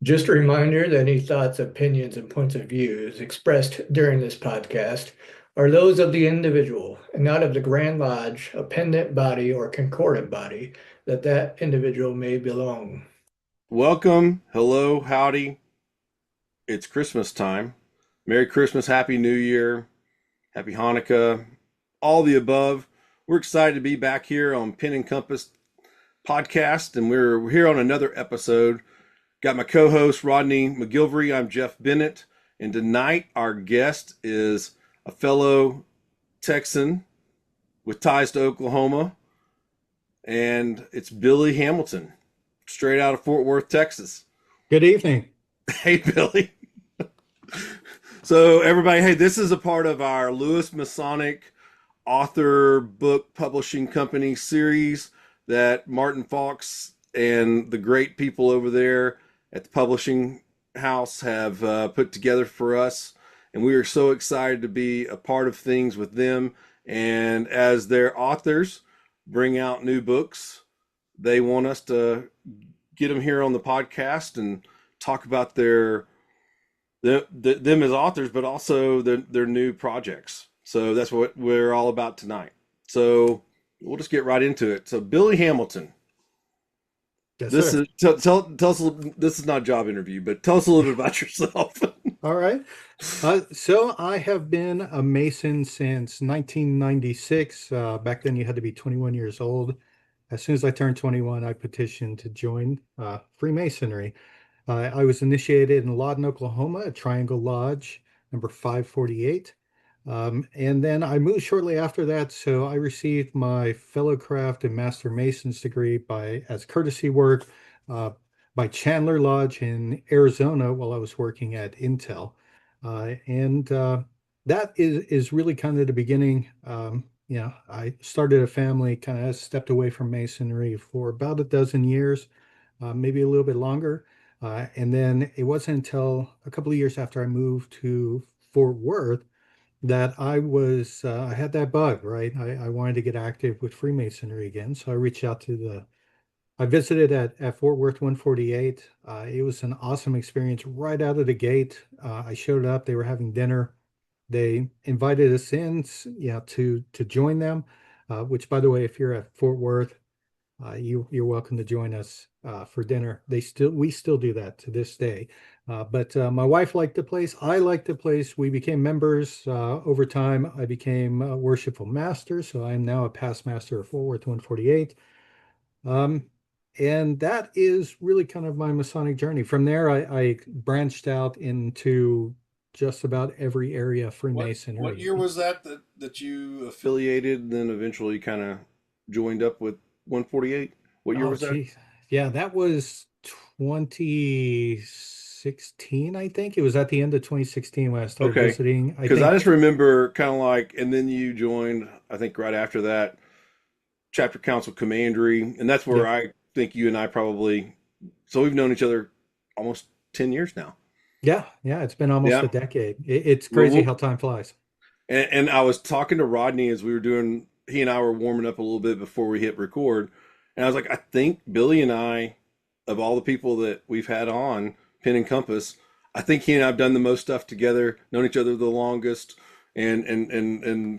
Just a reminder that any thoughts, opinions, and points of views expressed during this podcast are those of the individual and not of the Grand Lodge, appendant body, or concordant body that individual may belong. Welcome, hello, howdy. It's Christmas time. Merry Christmas, Happy New Year, Happy Hanukkah, all the above. We're excited to be back here on Pen and Compass podcast, and we're here on another episode. Got my co-host Rodney McGilvery. I'm Jeff Bennett, and tonight our guest is a fellow Texan with ties to Oklahoma, and it's Billy Hamilton, straight out of Fort Worth, Texas. Good evening. Hey, Billy. So, everybody, hey, this is a part of our Lewis Masonic author book publishing company series that Martin Fox and the great people over there at the publishing house have put together for us. And we are so excited to be a part of things with them. And as their authors bring out new books, they want us to get them here on the podcast and talk about them as authors, but also their new projects. So that's what we're all about tonight. So we'll just get right into it. So Billy Hamilton, Yes, this sir. is tell us. This is not a job interview, but tell us a little bit about yourself. All right. So I have been a Mason since 1996. Back then, you had to be 21 years old. As soon as I turned 21, I petitioned to join Freemasonry. I was initiated in Lawton, Oklahoma, at Triangle Lodge, number 548. And then I moved shortly after that, so I received my Fellowcraft and Master Mason's degree as courtesy work uh, by Chandler Lodge in Arizona while I was working at Intel. And that is really kind of the beginning. I started a family, kind of stepped away from Masonry for about a dozen years, maybe a little bit longer. And then it wasn't until a couple of years after I moved to Fort Worth that I had that bug, right? I wanted to get active with Freemasonry again. So I reached out I visited at Fort Worth 148. It was an awesome experience right out of the gate. I showed up, they were having dinner. They invited us in, to join them, which by the way, if you're at Fort Worth, you're welcome to join us for dinner. We still do that to this day. But my wife liked the place. I liked the place. We became members. Over time, I became a worshipful master. So I am now a past master of Fort Worth 148. Um, and that is really kind of my Masonic journey. From there, I branched out into just about every area of What Freemasonry. year was that you affiliated and then eventually kind of joined up with 148? What year Oh, was that? geez. Yeah, that was 2016, I think. It was at the end of 2016 when I started Okay. visiting. I Because I think, just remember kind of like, and then you joined, I think right after that, chapter council commandery. And that's where yep. I think you and I probably, so we've known each other almost 10 years now. Yeah, yeah, it's been almost a Yeah. decade. It's Well, crazy how time flies. and I was talking to Rodney as we were doing, he and I were warming up a little bit before we hit record. And I was like, I think Billy and I, of all the people that we've had on Pen and Compass, I think he and I have done the most stuff together, known each other the longest, and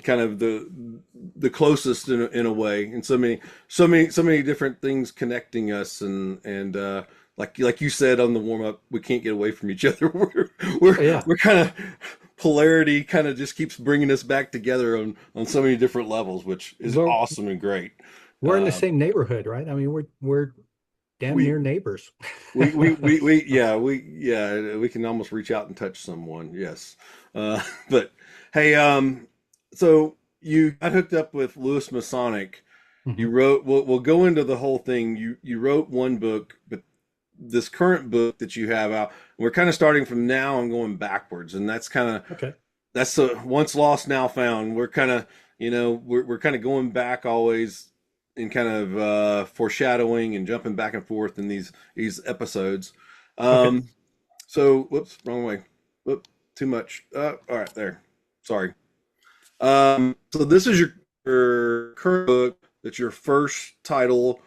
kind of the closest in a way. And so many different things connecting us, and like you said on the warm up, we can't get away from each other. Oh, yeah, We're kind of polarity kind of just keeps bringing us back together on so many different levels, which is we're awesome and great. we're in the Uh, same neighborhood, right? I mean, we're damn we near neighbors. we can almost reach out and touch someone. Yes. But hey, so you got hooked up with Lewis Masonic. You Mhm. wrote, we'll go into the whole thing. You wrote one book, but this current book that you have out, we're kind of starting from now and going backwards. And Okay. that's a once lost, now found. We're kind of, we're kind of going back always in kind of foreshadowing and jumping back and forth in these episodes. Okay. Um, so, whoops, wrong way. Whoop, too much. All right, there. Sorry. So this is your current book. That's your first title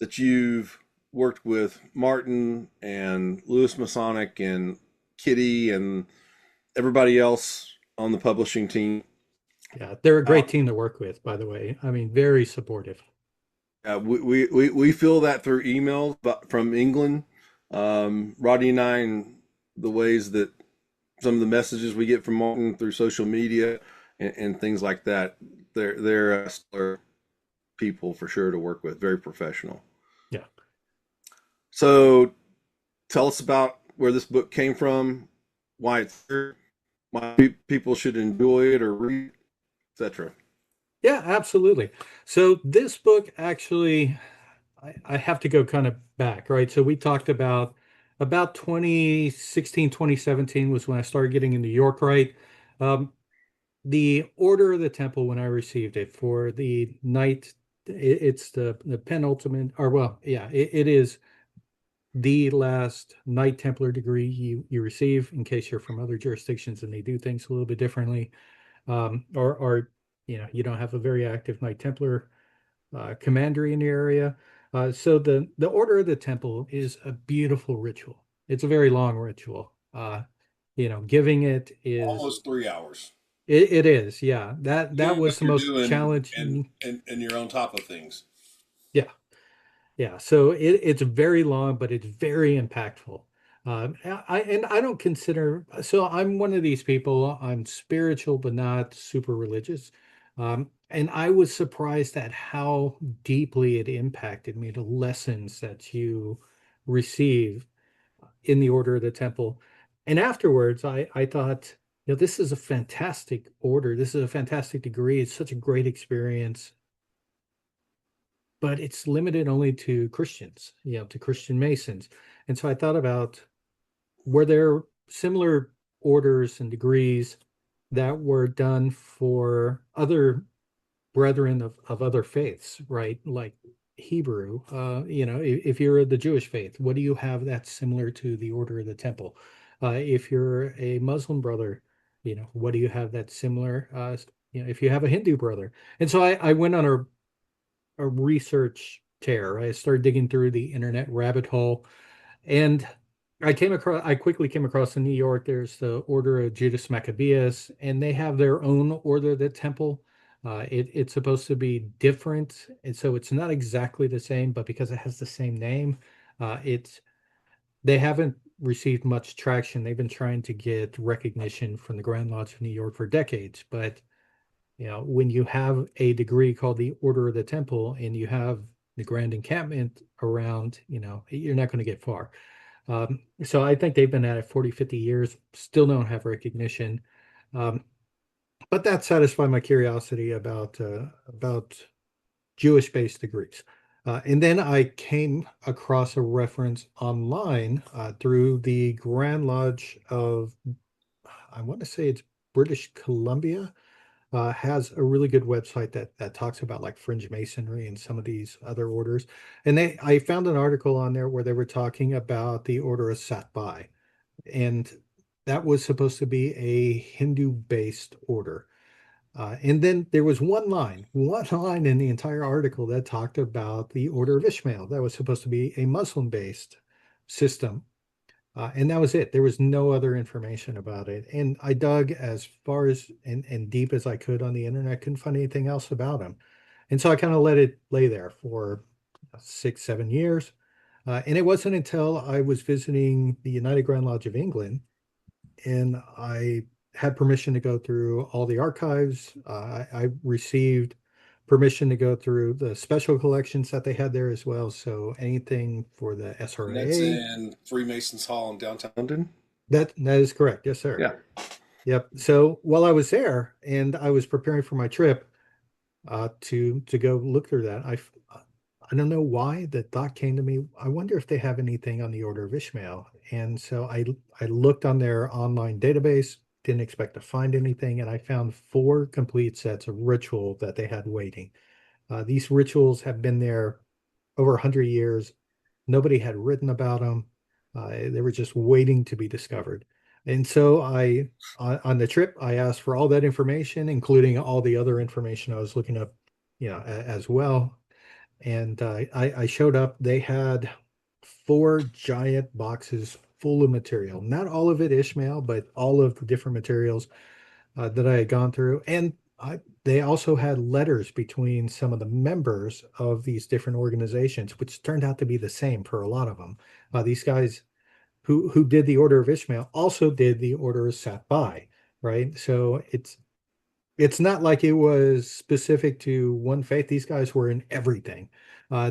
that you've worked with Martin and Lewis Masonic and Kitty and everybody else on the publishing team. Yeah, they're a great Out, team to work with, by the way. I mean, very supportive. we feel that through emails from England. Rodney and I, and the ways that some of the messages we get from Martin through social media and things like that. They're stellar people for sure to work with. Very professional. Yeah. So tell us about where this book came from, why it's here, why people should enjoy it or read, etc. Yeah, absolutely. So this book actually, I have to go kind of back, right? So we talked about 2016, 2017 was when I started getting into York, right? Um, the Order of the Temple, when I received it for the night, it's the penultimate, or well, yeah, it is the last Knight Templar degree you receive in case you're from other jurisdictions and they do things a little bit differently, or you don't have a very active Knight Templar commandery in the area. So the Order of the Temple is a beautiful ritual. It's a very long ritual. Giving it is Almost 3 hours. it is, yeah. That Doing was what the you're most doing challenging. and you're on top of things. Yeah, yeah. So it's very long, but it's very impactful. I don't consider, so I'm one of these people. I'm spiritual, but not super religious. And I was surprised at how deeply it impacted me, the lessons that you receive in the Order of the Temple. And afterwards, I thought, this is a fantastic order. This is a fantastic degree. It's such a great experience, but it's limited only to Christians, to Christian Masons. And so I thought about, were there similar orders and degrees that were done for other brethren of other faiths, right? Like Hebrew, if you're the Jewish faith, what do you have that's similar to the Order of the Temple? If you're a Muslim brother, what do you have that's similar? If you have a Hindu brother. And so I went on a research tear. I started digging through the internet rabbit hole, and I quickly came across in New York, there's the Order of Judas Maccabeus, and they have their own Order of the Temple. It's supposed to be different, and so it's not exactly the same, but because it has the same name, they haven't received much traction. They've been trying to get recognition from the Grand Lodge of New York for decades, but when you have a degree called the Order of the Temple and you have the Grand Encampment around, you're not going to get far. So I think they've been at it 40, 50 years, still don't have recognition. Um, but that satisfied my curiosity about Jewish-based degrees. And then I came across a reference online through the Grand Lodge of, I want to say it's British Columbia, has a really good website that talks about like fringe masonry and some of these other orders. And I found an article on there where they were talking about the Order of Satbai, and that was supposed to be a Hindu-based order. And then there was one line in the entire article that talked about the Order of Ishmael. That was supposed to be a Muslim-based system. And that was it. There was no other information about it. And I dug as far as and deep as I could on the internet, couldn't find anything else about them. And so I kind of let it lay there for 6, 7 years. And it wasn't until I was visiting the United Grand Lodge of England and I had permission to go through all the archives. I received permission to go through the special collections that they had there as well. So anything for the And that's SRA. in Freemasons Hall in downtown London. That is correct. Yes, sir. Yeah. Yep. So while I was there and I was preparing for my trip to go look through that, I don't know why the thought came to me. I wonder if they have anything on the Order of Ishmael. And so I looked on their online database, didn't expect to find anything, and I found 4 complete sets of ritual that they had waiting. These rituals have been there over 100 years. Nobody had written about them. They were just waiting to be discovered. And so on the trip, I asked for all that information, including all the other information I was looking up, as well. And I showed up. They had four giant boxes full of material. Not all of it Ishmael, but all of the different materials that I had gone through. And they also had letters between some of the members of these different organizations, which turned out to be the same for a lot of them. These guys who did the Order of Ishmael also did the Order of Satbai, right? So it's not like it was specific to one faith. These guys were in everything.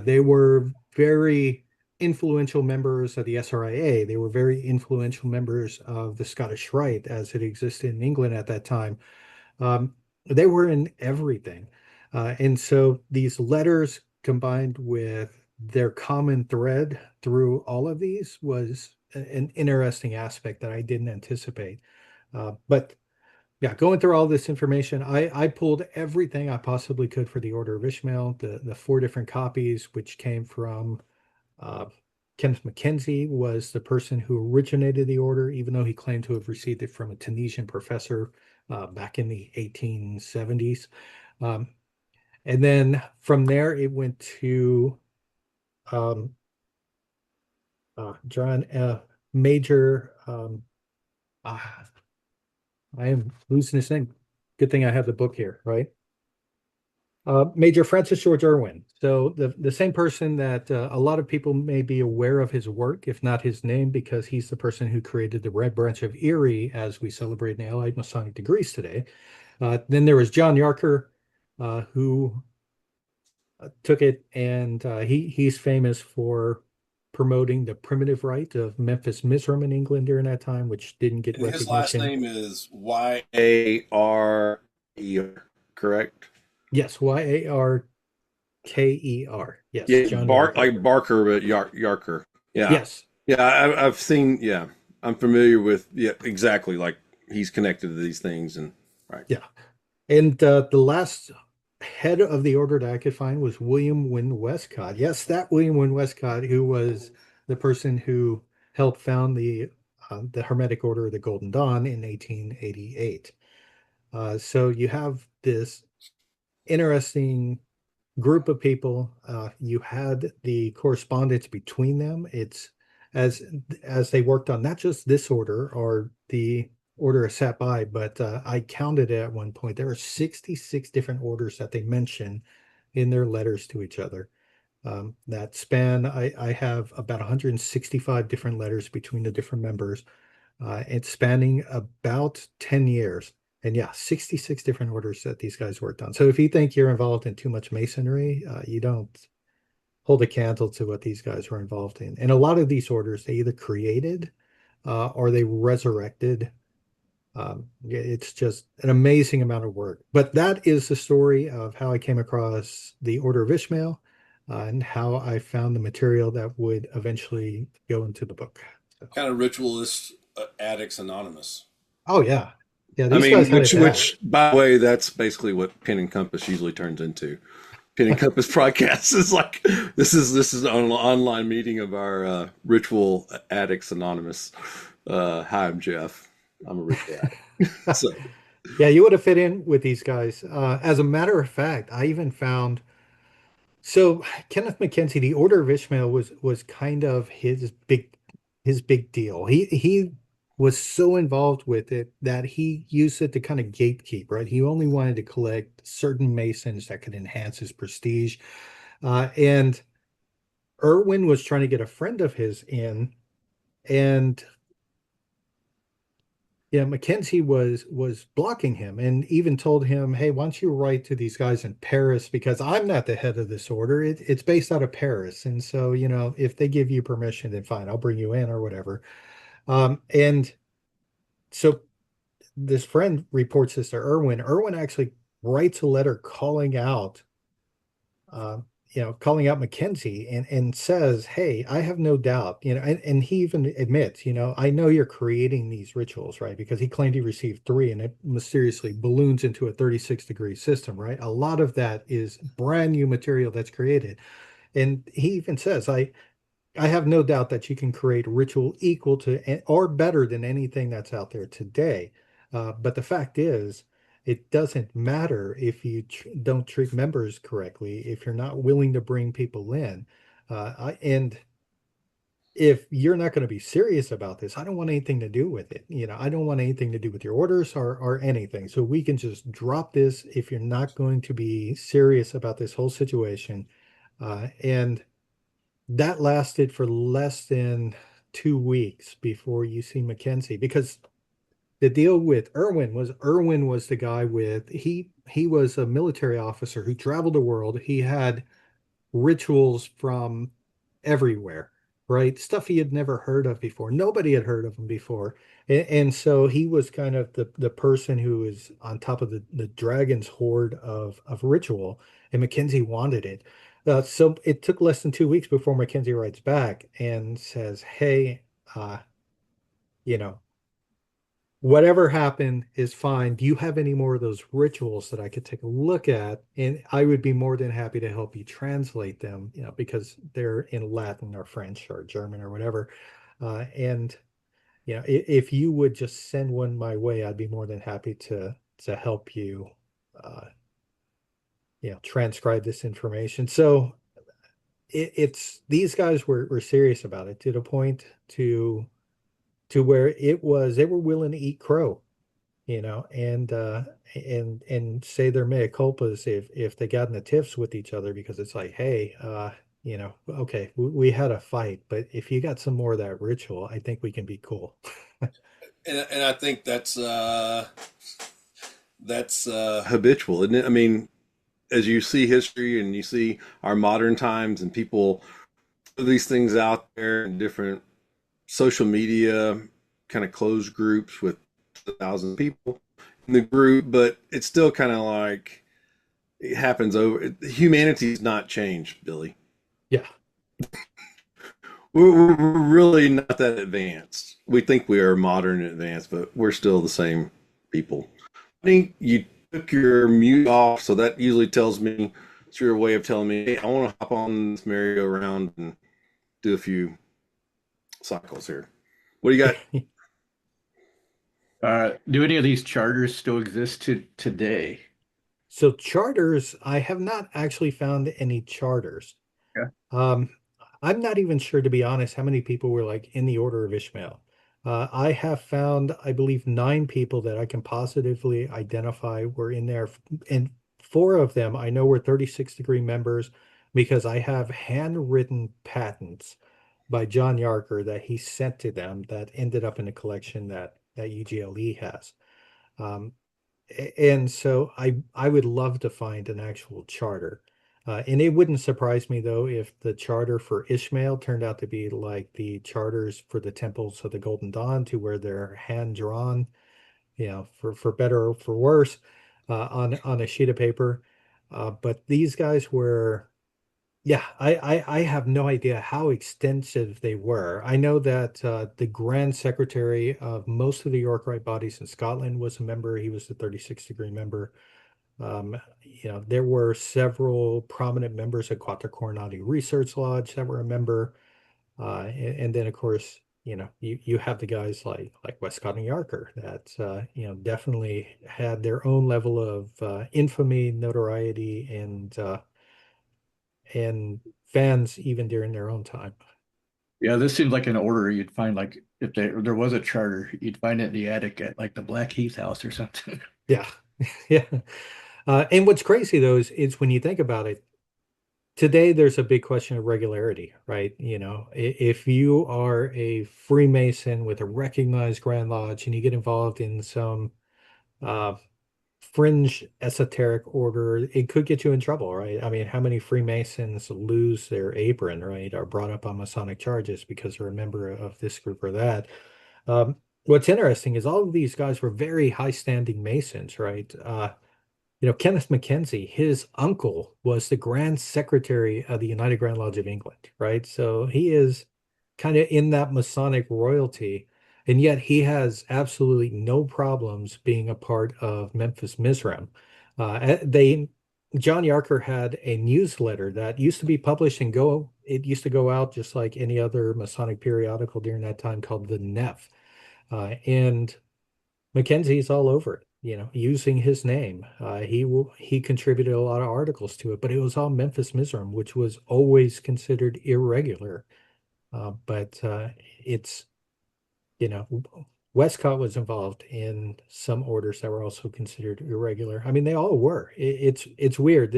They were very influential members of the SRIA. They were very influential members of the Scottish Rite as it existed in England at that time. Um, they were in everything. And so these letters combined with their common thread through all of these was an interesting aspect that I didn't anticipate. But yeah, going through all this information, I pulled everything I possibly could for the Order of Ishmael, the four different copies, which came from uh, Kenneth Mackenzie was the person who originated the order, even though he claimed to have received it from a Tunisian professor back in the 1870s. Um, and then from there, it went to um, John Major. Ah, I am losing his name. Good thing I have the book here, right? Major Francis George Irwin. So the same person that a lot of people may be aware of his work, if not his name, because he's the person who created the Red Branch of Erie as we celebrate in the Allied Masonic degrees today. Then there was John Yarker, who took it, and he's famous for promoting the primitive rite of Memphis Mizram in England during that time, which didn't get And his last recognition. name is Yarer, correct? Yes, Yarker. Yes, Yeah, John Yarker. like Barker, but Yarker. Yeah, Yes. yeah. I've seen. Yeah, I'm familiar with. Yeah, exactly. Like he's connected to these things, and right. Yeah. And the last head of the order that I could find was William Wynne Westcott. Yes, that William Wynne Westcott, who was the person who helped found the Hermetic Order of the Golden Dawn in 1888. So you have this interesting group of people. You had the correspondence between them. It's as as they worked on not just this order or the order of Sabai, but I counted it at one point. There are 66 different orders that they mention in their letters to each other. That span, I have about 165 different letters between the different members. It's spanning about 10 years. And yeah, 66 different orders that these guys worked on. So if you think you're involved in too much masonry, you don't hold a candle to what these guys were involved in. And a lot of these orders, they either created or they resurrected. It's just an amazing amount of work. But that is the story of how I came across the Order of Ishmael and how I found the material that would eventually go into the book. So, Kind of ritualist addicts anonymous. oh yeah. Yeah, I these mean, guys had it bad. which, by the way, that's basically what Pen and Compass usually turns into. Pen and Compass podcast is like this is an online meeting of our ritual addicts anonymous. Hi, I'm Jeff. I'm a ritual addict. So Yeah, you would have fit in with these guys. As a matter of fact, I even found so Kenneth Mackenzie, the Order of Ishmael was kind of his big deal. He was so involved with it that he used it to kind of gatekeep, right? He only wanted to collect certain Masons that could enhance his prestige. And Irwin was trying to get a friend of his in, and yeah, Mackenzie was blocking him and even told him, "Hey, why don't you write to these guys in Paris because I'm not the head of this order. It's based out of Paris, and so if they give you permission, then fine, I'll bring you in or whatever." And so this friend reports this to Irwin. Irwin actually writes a letter uh, calling out Mackenzie and says, "Hey, I have no doubt, and he even admits, I know you're creating these rituals, right? Because he claimed he received three and it mysteriously balloons into a 36-degree system, right? A lot of that is brand new material that's created. And he even says, I have no doubt that you can create ritual equal to or better than anything that's out there today. But the fact is, it doesn't matter if you don't treat members correctly, if you're not willing to bring people in. And if you're not going to be serious about this, I don't want anything to do with it. I don't want anything to do with your orders or anything. So we can just drop this if you're not going to be serious about this whole situation. And that lasted for less than 2 weeks before you see Mackenzie, because the deal with Irwin was the guy with he was a military officer who traveled the world. He had rituals from everywhere, right? Stuff he had never heard of before. Nobody had heard of him before. And so he was kind of the person who was on top of the dragon's hoard of ritual, and Mackenzie wanted it. So it took less than 2 weeks before Mackenzie writes back and says, "Hey, uh, you know, whatever happened is fine. Do you have any more of those rituals that I could take a look at? And I would be more than happy to help you translate them, because they're in Latin or French or German or whatever. And if you would just send one my way, I'd be more than happy to help you, uh, transcribe this information." So it's these guys were serious about it to the point to where they were willing to eat crow, and say their mea culpas if they got in the tiffs with each other, because it's like, hey, okay, we had a fight, but if you got some more of that ritual, I think we can be cool. And I think that's habitual, isn't it? I mean, as you see history and you see our modern times and people put these things out there in different social media kind of closed groups with 1,000 people in the group, but it's still kind of like it happens over. Humanity's not changed, Billy. Yeah. We're really not that advanced. We think we are modern and advanced, but we're still the same people. I think you took your mute off, so that usually tells me it's your way of telling me, hey, I want to hop on this merry-go-round and do a few cycles here. What do you got? Do any of these charters still exist to today? So charters, I have not actually found any charters. Yeah. Um, I'm not even sure, to be honest, how many people were like in the Order of Ishmael. I have found, I believe, 9 people that I can positively identify were in there, and 4 of them I know were 36-degree members, because I have handwritten patents by John Yarker that he sent to them that ended up in a collection that UGLE has. Um, and so I would love to find an actual charter. And it wouldn't surprise me, though, if the charter for Ishmael turned out to be like the charters for the temples of the Golden Dawn, to where they're hand drawn, for better or for worse, on a sheet of paper. But these guys were, yeah, I have no idea how extensive they were. I know that the Grand Secretary of most of the Yorkite bodies in Scotland was a member. He was the 36-degree member. There were several prominent members of Quattro Coronati Research Lodge that were a member. And then, of course, you have the guys like Westcott and Yarker that definitely had their own level of infamy, notoriety, and fans even during their own time. Yeah, this seems like an order you'd find, like if there was a charter, you'd find it in the attic at like the Blackheath house or something. Yeah. Yeah. And what's crazy, though, is when you think about it, today there's a big question of regularity, right? If you are a Freemason with a recognized Grand Lodge and you get involved in some uh, fringe esoteric order, it could get you in trouble, right? I mean, how many Freemasons lose their apron, right, are brought up on Masonic charges because they're a member of this group or that? What's interesting is all of these guys were very high-standing Masons, right? Kenneth Mackenzie, his uncle was the Grand Secretary of the United Grand Lodge of England, right? So he is kind of in that Masonic royalty, and yet he has absolutely no problems being a part of Memphis Mizram. John Yarker had a newsletter that used to be published it used to go out just like any other Masonic periodical during that time, called the Neff. And Mackenzie's all over it, using his name. He contributed a lot of articles to it, but it was all Memphis Mizram, which was always considered irregular. but it's, you know, Westcott was involved in some orders that were also considered irregular. I mean, they all were. It's weird.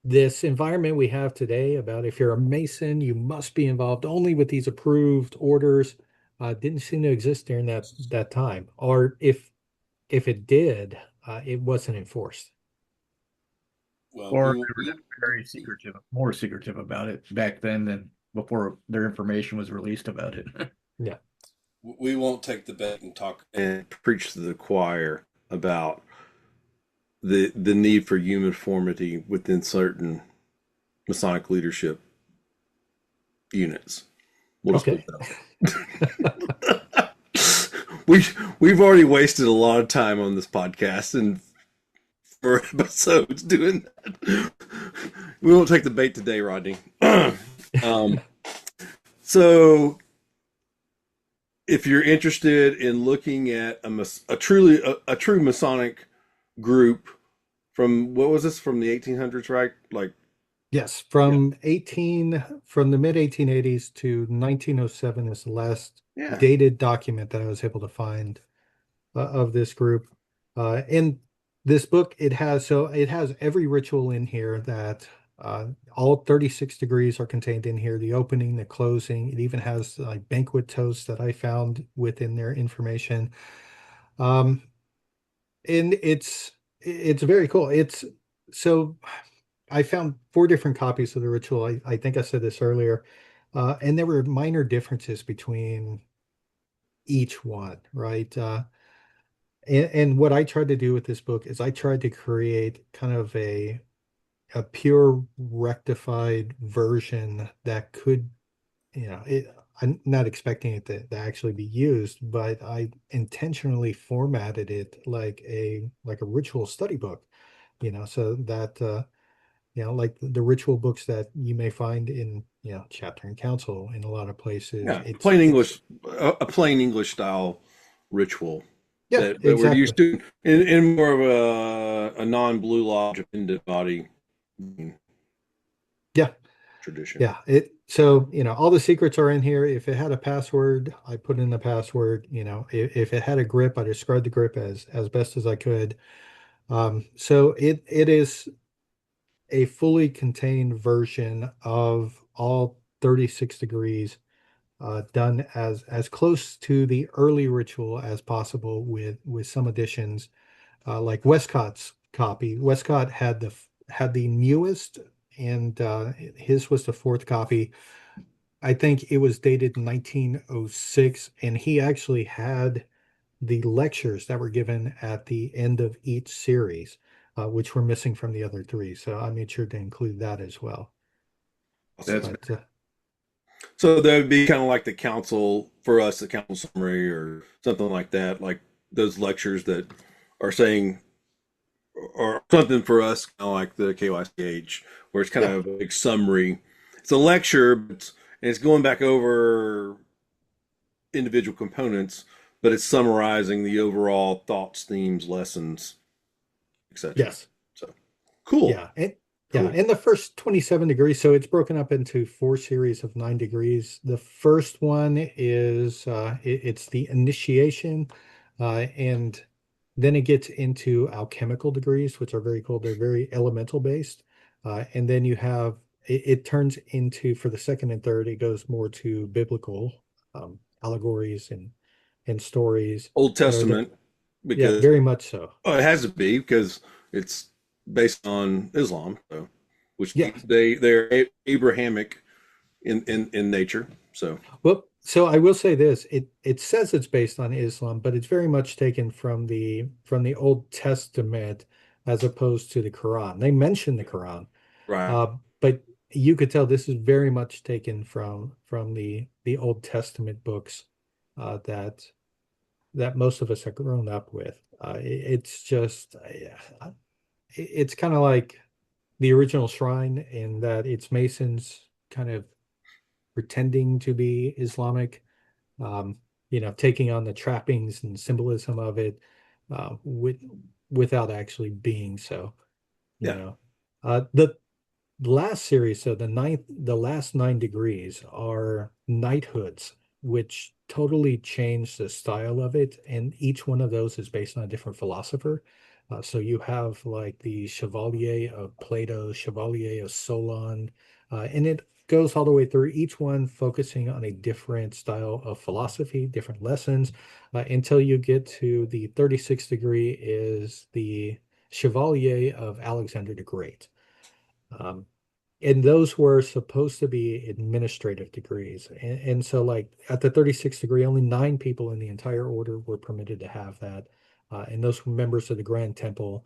This environment we have today about if you're a Mason, you must be involved only with these approved orders, didn't seem to exist during that time. Or if it did, it wasn't enforced. Well, Or they were very secretive, more secretive about it back then than before their information was released about it. Yeah. we won't take the bait and talk and preach to the choir about the need for uniformity within certain Masonic leadership units. We'll just put Okay. that out there. We've already wasted a lot of time on this podcast and for episodes doing that. We won't take the bait today, Rodney. um, so, if you're interested in looking at a true Masonic group from what was this from the 1800s, right? Like, Yes, yeah, from the mid 1880s to 1907 is the last yeah, dated document that I was able to find of this group. In this book, it has every ritual in here that all 36 degrees are contained in here, the opening, the closing. It even has like banquet toasts that I found within their information. Um, and it's very cool. It's so I found four different copies of the ritual. I think I said this earlier. And there were minor differences between each one, right? And what I tried to do with this book is I tried to create kind of a pure rectified version that could, I'm not expecting it to actually be used, but I intentionally formatted it like a ritual study book, so that like the ritual books that you may find in, chapter and council in a lot of places. yeah, It's a plain English style ritual yeah, that we're used exactly. to in more of a non Blue Lodge appended body Yeah. tradition. Yeah, so all the secrets are in here. If it had a password, I put in the password. If it had a grip, I described the grip as best as I could. So it is a fully contained version of all 36 degrees, done as close to the early ritual as possible with some additions, like Westcott's copy. Westcott had the newest, and his was the fourth copy. I think it was dated 1906, and he actually had the lectures that were given at the end of each series, which were missing from the other three. So I made sure to include that as well. Awesome. That's But So that would be kind of like the council for us, the council summary or something like that, like those lectures that are saying, or something for us, kind of like the KYCH, where it's kind yeah, of a big summary. It's a lecture, and it's going back over individual components, but it's summarizing the overall thoughts, themes, lessons, etc. yes. So cool, Yeah, and yeah, cool. in the first 27 degrees, so it's broken up into four series of 9 degrees. The first one is it's the initiation, and then it gets into alchemical degrees, which are very cool. They're very elemental based, and then you have it turns into, for the second and third, it goes more to biblical, allegories and stories Old that are there. Testament, Yeah, because very much so. it has to be because it's based on Islam, so which Yeah. they're Abrahamic in nature. So Well, so I will say this, it says it's based on Islam, but it's very much taken from the Old Testament as opposed to the Quran. They mention the Quran, right, but you could tell this is very much taken from the Old Testament books, that most of us have grown up with. It's just it's kind of like the original shrine in that it's Masons kind of pretending to be Islamic, um, taking on the trappings and symbolism of it, without actually being so, you yeah, know. The last series, so the last 9 degrees are knighthoods, which totally changed the style of it. And each one of those is based on a different philosopher. So you have like the Chevalier of Plato, Chevalier of Solon, and it goes all the way through, each one focusing on a different style of philosophy, different lessons, until you get to the 36th degree is the Chevalier of Alexander the Great. Um, and those were supposed to be administrative degrees. And so, like at the 36th degree, only 9 people in the entire order were permitted to have that. And those were members of the Grand Temple.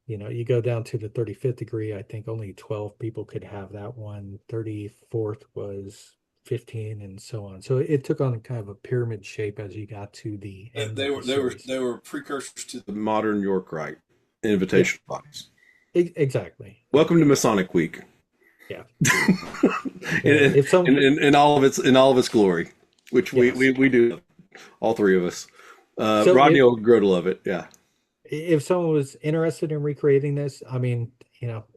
You go down to the 35th degree, I think only 12 people could have that one. 34th was 15, and so on. So it took on kind of a pyramid shape as you got to the end They of were the they were series. they were precursors to the modern York Rite Yeah, invitational bodies. exactly. Yeah, Welcome to Masonic Week. yeah. in, If some, in all of its glory, which yes. we do, all three of us. So Rodney will grow to love it. Yeah, if someone was interested in recreating this, I mean,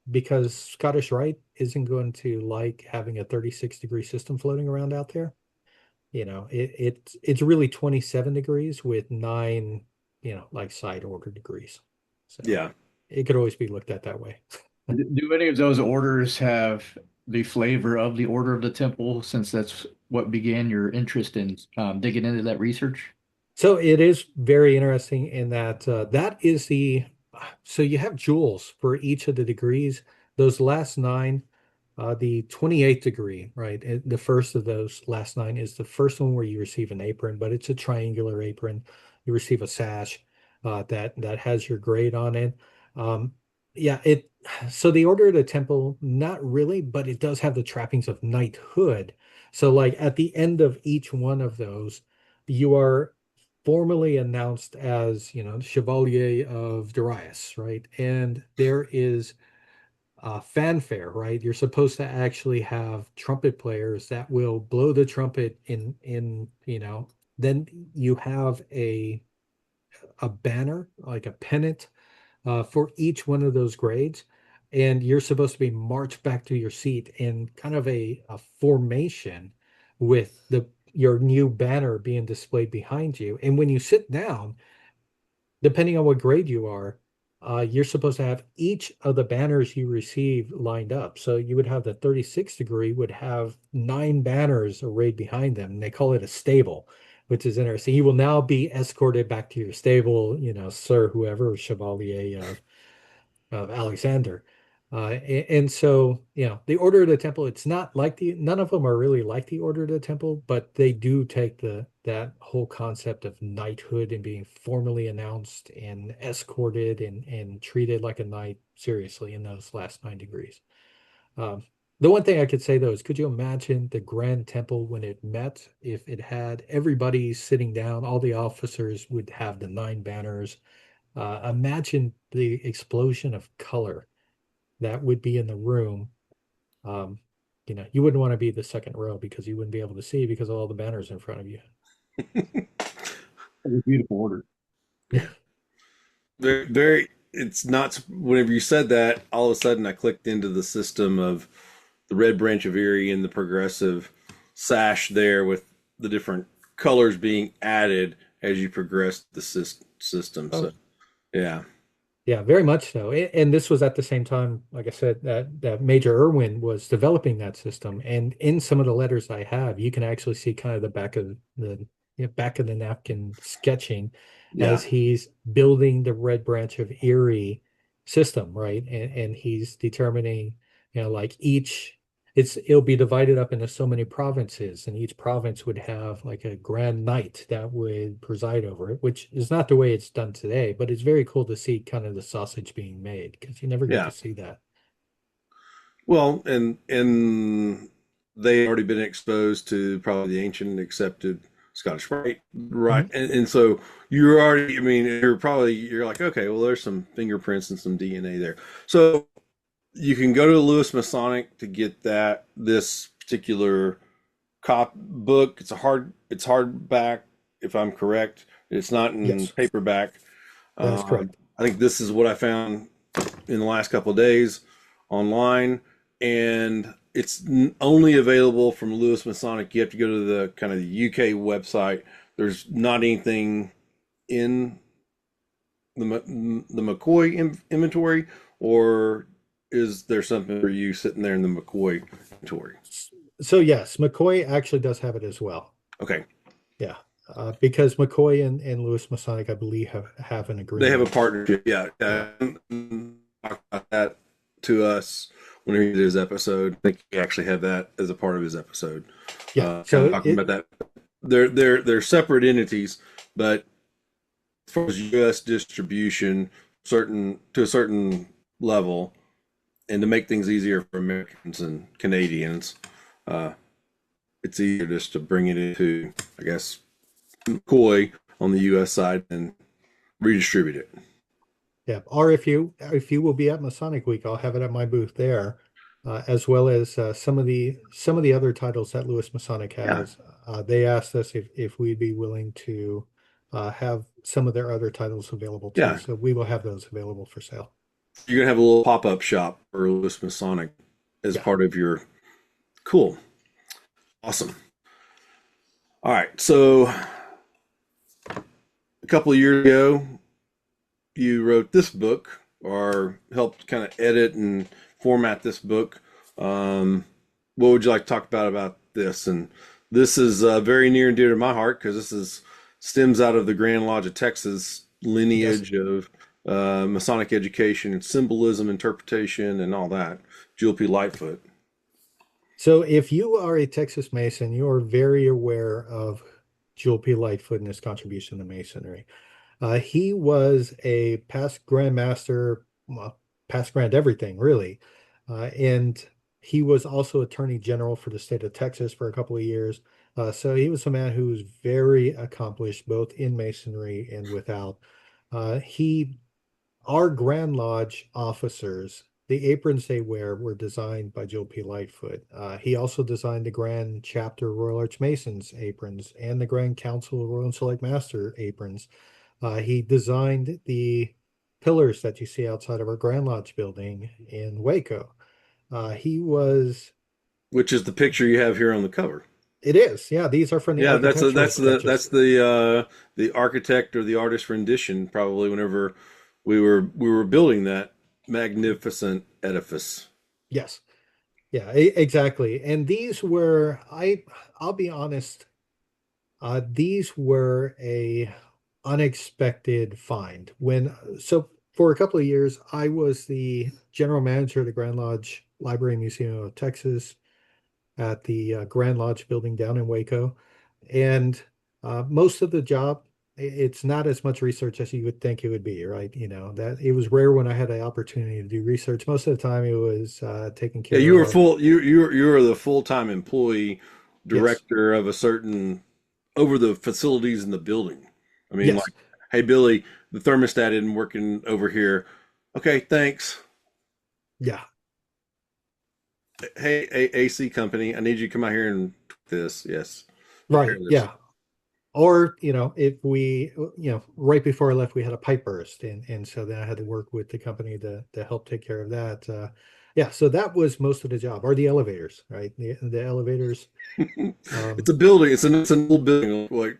because Scottish Rite isn't going to like having a 36-degree system floating around out there. It's really 27 degrees with 9, like side order degrees. So yeah. it could always be looked at that way. Do any of those orders have the flavor of the Order of the Temple, since that's what began your interest in digging into that research? So it is very interesting in that that is so you have jewels for each of the degrees. Those last 9, the 28th degree, right? The first of those last 9 is the first one where you receive an apron, but it's a triangular apron. You receive a sash that has your grade on it. Um, yeah, so the Order of the Temple, not really, but it does have the trappings of knighthood. So like at the end of each one of those, you are formally announced as, Chevalier of Darius, right? And there is fanfare, right? You're supposed to actually have trumpet players that will blow the trumpet then you have a banner, like a pennant, for each one of those grades. And you're supposed to be marched back to your seat in kind of a formation with your new banner being displayed behind you. And when you sit down, depending on what grade you are, you're supposed to have each of the banners you receive lined up. So you would have the 36th degree would have 9 banners arrayed behind them. And they call it a stable, which is interesting. You will now be escorted back to your stable, Sir whoever, Chevalier of Alexander. And so, the Order of the Temple, it's not like none of them are really like the Order of the Temple, but they do take that whole concept of knighthood and being formally announced and escorted and treated like a knight seriously in those last 9 degrees. Um, the one thing I could say though is, could you imagine the Grand Temple when it met? If it had everybody sitting down, all the officers would have the 9 banners. Imagine the explosion of color that would be in the room. Um, you wouldn't want to be the second row because you wouldn't be able to see because of all the banners in front of you. A beautiful order. Yeah. Very, very. It's not. Whenever you said that, all of a sudden I clicked into the system of the Red Branch of Erie and the progressive sash there with the different colors being added as you progress the system. So, Oh, yeah, yeah, very much so. And this was at the same time, like I said, that Major Irwin was developing that system. And in some of the letters I have, you can actually see kind of the back of the napkin sketching yeah, as he's building the Red Branch of Erie system, right? And he's determining, like it'll be divided up into so many provinces, and each province would have like a grand knight that would preside over it, which is not the way it's done today, but it's very cool to see kind of the sausage being made because you never get yeah. to see that. Well, and they already been exposed to probably the ancient accepted Scottish Rite, right? Mhm. And so you're already. I mean, you're like, okay, well, there's some fingerprints and some DNA there. So you can go to Lewis Masonic to get this particular book. It's hardback, if I'm correct. It's not in Yes, paperback. that is correct. I think this is what I found in the last couple of days online. and it's only available from Lewis Masonic. You have to go to the kind of the UK website. There's not anything in the McCoy inventory, or is there something for you sitting there in the McCoy inventory? So yes, McCoy actually does have it as well. Okay, Yeah, because McCoy and Lewis Masonic, I believe, have an they have a agreement. partnership. Yeah, Yeah, yeah. Talk about that to us when he did his episode. I think he actually had that as a part of his episode. yeah. Kind So of talking about that. They're separate entities, but as far as U.S. distribution, certain to a certain level, and to make things easier for Americans and Canadians, uh, it's easier just to bring it into, I guess, McCoy on the U.S. side and redistribute it. yeah, or if you will be at Masonic Week, I'll have it at my booth there, as well as some of the other titles that Lewis Masonic Yeah, has. They asked us if we'd be willing to have some of their other titles available too. yeah. So we will have those available for sale. You're gonna have a little pop-up shop for Lewis Masonic as Yeah. part of your cool, awesome. All right, so a couple of years ago, you wrote this book or helped kind of edit and format this book. Um, what would you like to talk about this? And this is very near and dear to my heart because this is stems out of the Grand Lodge of Texas Yes. lineage of Masonic education and symbolism, interpretation, and all that. Jewel P. Lightfoot. So if you are a Texas Mason, you are very aware of Jewel P. Lightfoot and his contribution to Masonry. He was a past Grand Master, well, past Grand everything, really. And he was also Attorney General for the state of Texas for a couple of years. So he was a man who was very accomplished both in Masonry and without. He Our Grand Lodge officers, the aprons they wear were designed by Joe P. Lightfoot. He also designed the Grand Chapter Royal Arch Masons aprons and the Grand Council Royal and Select Master aprons. He designed the pillars that you see outside of our Grand Lodge building in Waco. He was, Which is the picture you have here on the cover. it is, yeah, these are from the Yeah, architectural that's sketches. the architect or the artist rendition probably whenever we were building that magnificent edifice. Yes, yeah, exactly. And I'll be honest, these were a unexpected find. So for a couple of years, I was the general manager of the Grand Lodge Library and Museum of Texas at the Grand Lodge building down in Waco. And most of the job, it's not as much research as you would think it would be, right? You know, that it was rare when I had the opportunity to do research. Most of the time it was taking Yeah, care of, you were the full-time employee yes, director of a certain over the facilities in the building. I mean, yes, like, hey Billy, the thermostat isn't working over here. Okay, thanks. yeah, Hey, AC company, I need you to come out here and this. Yes, repair right, this. yeah. Or, if right before I left, we had a pipe burst, and so then I had to work with the company to help take care of that. Yeah, so that was most of the job, or the elevators, right? The elevators. It's Um, a building. It's an old building. Like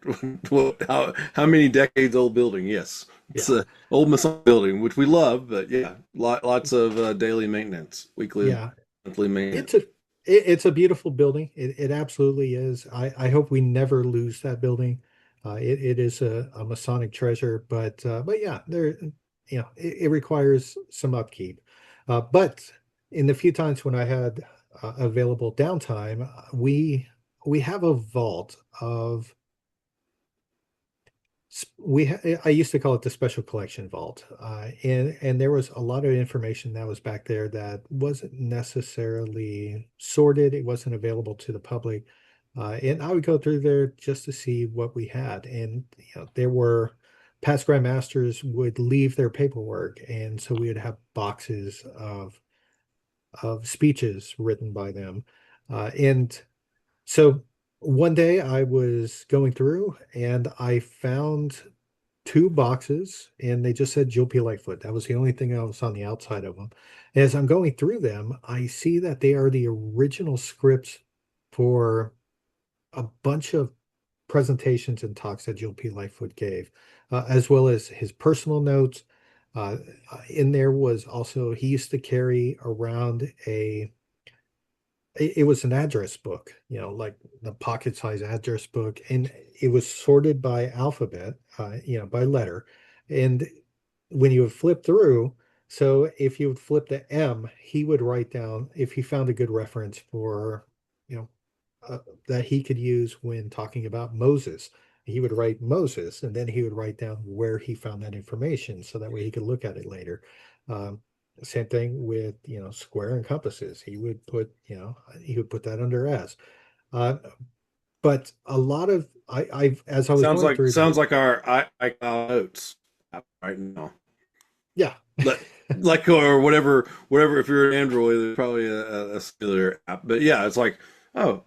how many decades old building? Yes, it's yeah, a old Masonic building, which we love. But yeah, lots of daily maintenance, weekly, yeah. monthly maintenance. It's a it's a beautiful building. It absolutely is. I hope we never lose that building. It is a Masonic treasure, but yeah, it requires some upkeep. But in the few times when I had available downtime, we have a vault of I used to call it the special collection vault, and there was a lot of information that was back there that wasn't necessarily sorted. It wasn't available to the public, and I would go through there just to see what we had. And there were past grandmasters would leave their paperwork, and so we would have boxes of speeches written by them, and so one day I was going through and I found two boxes, and they just said Jill P. Lightfoot. That was the only thing that was on the outside of them. As I'm going through them, I see that they are the original scripts for a bunch of presentations and talks that Jill P. Lightfoot gave, as well as his personal notes. Uh, in there was also, he used to carry around it was an address book, like the pocket size address book, and it was sorted by alphabet, by letter. And when you would flip through, so if you would flip the M, he would write down if he found a good reference for, you know, that he could use when talking about Moses. He would write Moses, and then he would write down where he found that information, so that way he could look at it later. Um, Same thing with, square and compasses. He would put that under S. Uh, but a lot of as I was Sounds going like through them, our iCloud notes right now. yeah, Like or whatever. If you're an Android, there's probably a similar app. But yeah, it's like, oh,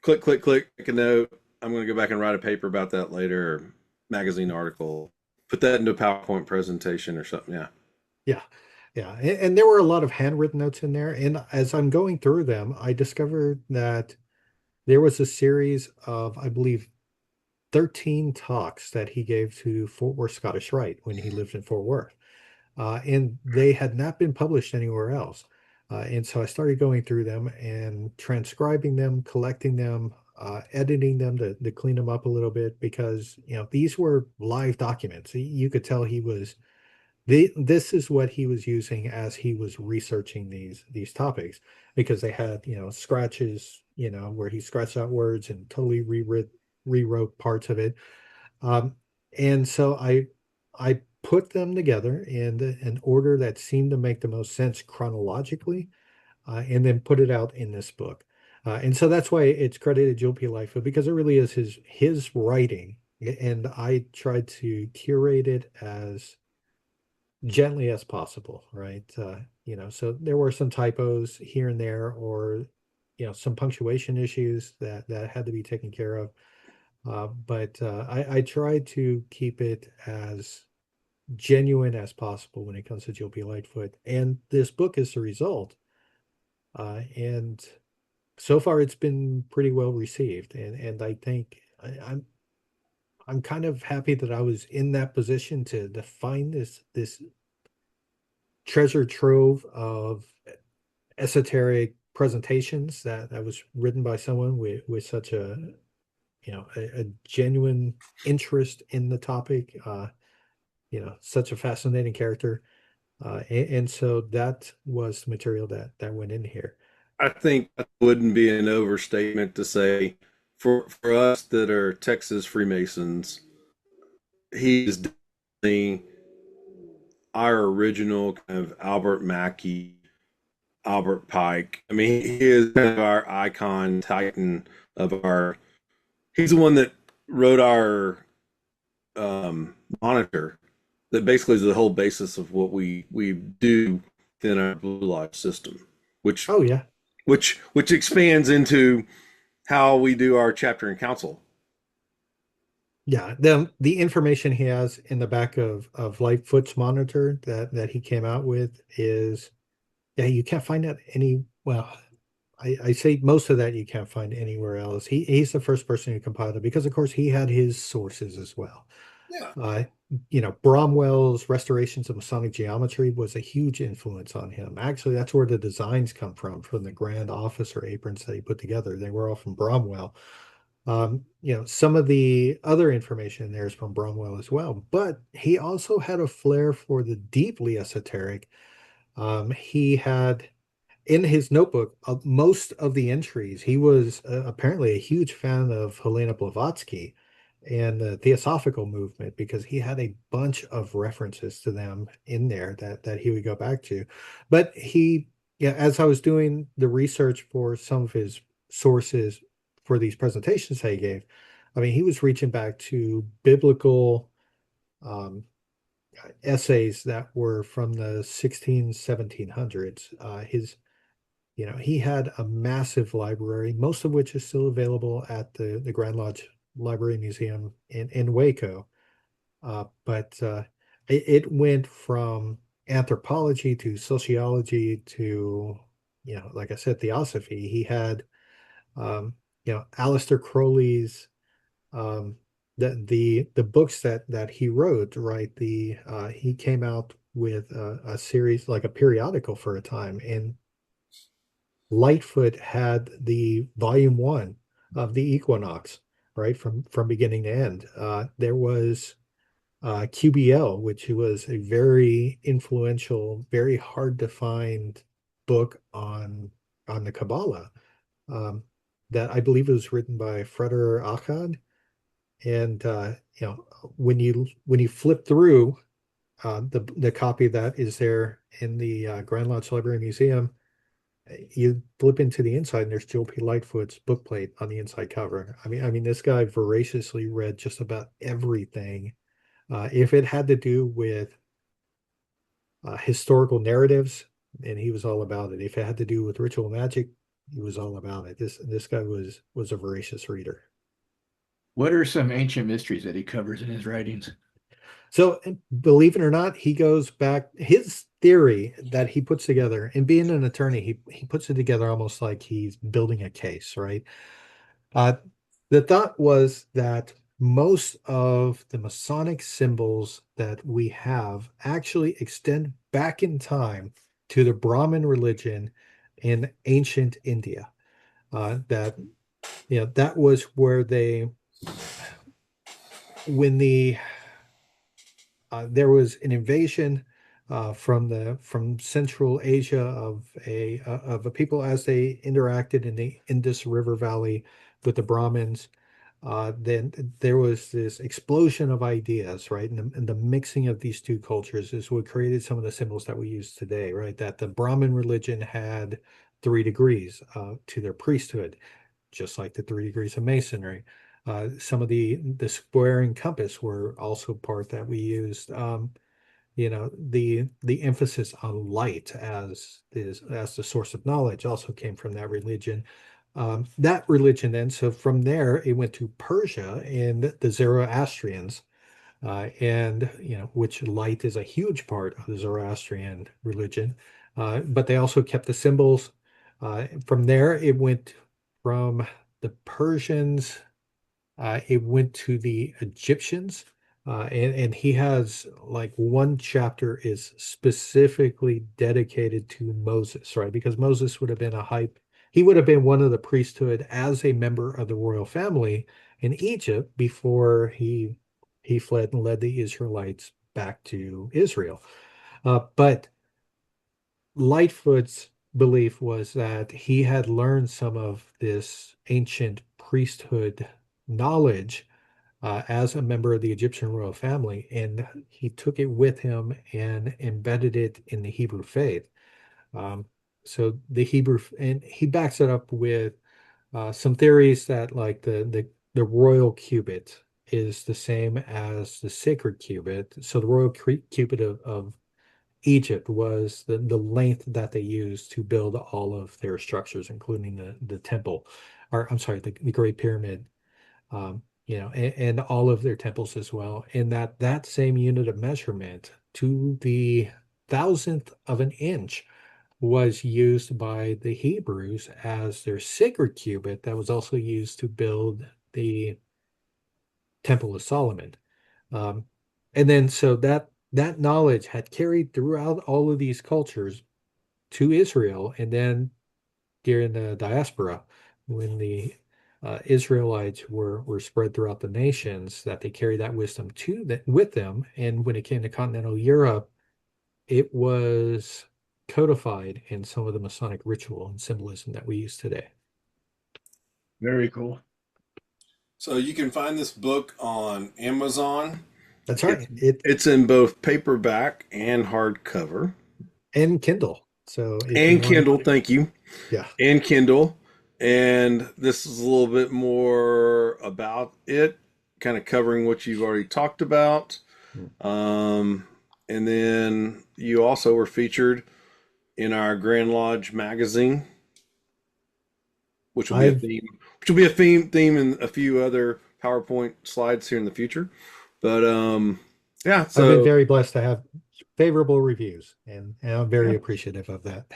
click, click, click, make a note. I'm going to go back and write a paper about that later, or magazine article. Put that into a PowerPoint presentation or something. Yeah. yeah, yeah, and there were a lot of handwritten notes in there. And as I'm going through them, I discovered that there was a series of, I believe, 13 talks that he gave to Fort Worth Scottish Rite when he lived in Fort Worth. And they had not been published anywhere else. And so I started going through them and transcribing them, collecting them, editing them to clean them up a little bit, because these were live documents. You could tell this is what he was using as he was researching these topics, because they had scratches, where he scratched out words and totally rewrote parts of it. um, and so I put them together in an order that seemed to make the most sense chronologically, and then put it out in this book. And so that's why it's credited Joe P. Lightfoot, because it really is his writing, and I tried to curate it as gently as possible, right? So there were some typos here and there, or some punctuation issues that had to be taken care of. But I tried to keep it as genuine as possible when it comes to Joe P. Lightfoot. And this book is the result. And so far it's been pretty well received. And I think I'm kind of happy that I was in that position to find this treasure trove of esoteric presentations that was written by someone with such a genuine interest in the topic, such a fascinating character. And so that was the material that went in here. I think that wouldn't be an overstatement to say, for us that are Texas Freemasons, he's definitely our original kind of Albert Mackey, Albert Pike. I mean, he is kind of our icon titan of our. He's the one that wrote our monitor, that basically is the whole basis of what we do within our blue light system, which Oh yeah. which expands into how we do our chapter and council. Yeah, the information he has in the back of Lightfoot's monitor that he came out with is, yeah, you can't find that any, well, I say most of that you can't find anywhere else. He's the first person who compiled it, because of course he had his sources as well. Yeah. Uh, Bromwell's restorations of Masonic geometry was a huge influence on him. Actually, that's where the designs come from the grand officer aprons that he put together. They were all from Bromwell. Some of the other information in there is from Bromwell as well, but he also had a flair for the deeply esoteric. He had in his notebook, most of the entries, he was apparently a huge fan of Helena Blavatsky and the Theosophical movement, because he had a bunch of references to them in there that he would go back to. But yeah, as I was doing the research for some of his sources for these presentations that he gave, I mean, he was reaching back to biblical um, essays that were from the 16, 1700s. He had a massive library, most of which is still available at the Grand Lodge Library Museum in Waco. But it went from anthropology to sociology to, like I said, theosophy. He had, Aleister Crowley's, um, the books that he wrote, right? He came out with a series, like a periodical for a time, and Lightfoot had the volume one of the Equinox, right, from beginning to end. There was QBL, which was a very influential, very hard to find book on the Kabbalah, um, that I believe was written by Freder Akkad. And when you flip through the copy that is there in the Grand Lodge Library Museum, you flip into the inside and there's Joe P. Lightfoot's bookplate on the inside cover. I mean, this guy voraciously read just about everything. If it had to do with historical narratives, and he was all about it. If it had to do with ritual magic, he was all about it. This guy was a voracious reader. What are some ancient mysteries that he covers in his writings? So, believe it or not, he goes back. His theory that he puts together, and being an attorney, he puts it together almost like he's building a case, right? Uh, the thought was that most of the Masonic symbols that we have actually extend back in time to the Brahmin religion in ancient India. That that was where when there was an invasion from Central Asia of a people as they interacted in the Indus River Valley with the Brahmins. Then there was this explosion of ideas, right? And the mixing of these two cultures is what created some of the symbols that we use today, right? That the Brahmin religion had 3 degrees to their priesthood, just like the 3 degrees of Masonry. Some of the square and compass were also part that we used. The emphasis on light as the source of knowledge also came from that religion. That religion then, so from there it went to Persia and the Zoroastrians, and which light is a huge part of the Zoroastrian religion. But they also kept the symbols. From there, it went from the Persians, it went to the Egyptians, and he has like one chapter is specifically dedicated to Moses, right? Because Moses would have been he would have been one of the priesthood as a member of the royal family in Egypt before he fled and led the Israelites back to Israel. But Lightfoot's belief was that he had learned some of this ancient priesthood knowledge as a member of the Egyptian royal family, and he took it with him and embedded it in the Hebrew faith. Um, so the Hebrew, and he backs it up with some theories that like the royal cubit is the same as the sacred cubit. So the royal cubit of Egypt was the length that they used to build all of their structures, including the temple, or I'm sorry, the Great Pyramid, and all of their temples as well. And that same unit of measurement to the thousandth of an inch was used by the Hebrews as their sacred cubit that was also used to build the Temple of Solomon. Um, and then so that knowledge had carried throughout all of these cultures to Israel, and then during the diaspora, when the Israelites were spread throughout the nations, that they carried that wisdom with them. And when it came to continental Europe, it was codified in some of the Masonic ritual and symbolism that we use today. Very cool. So you can find this book on Amazon. That's It's right. It it's in both paperback and hardcover and Kindle. So if you and want, Kindle. Thank you. yeah, And Kindle. And this is a little bit more about it, kind of covering what you've already talked about. Um, and then you also were featured in our Grand Lodge magazine, which will be a I've theme, which will be a theme in a few other PowerPoint slides here in the future. But Yeah. I've been So very blessed to have favorable reviews, and I'm very yeah, appreciative of that.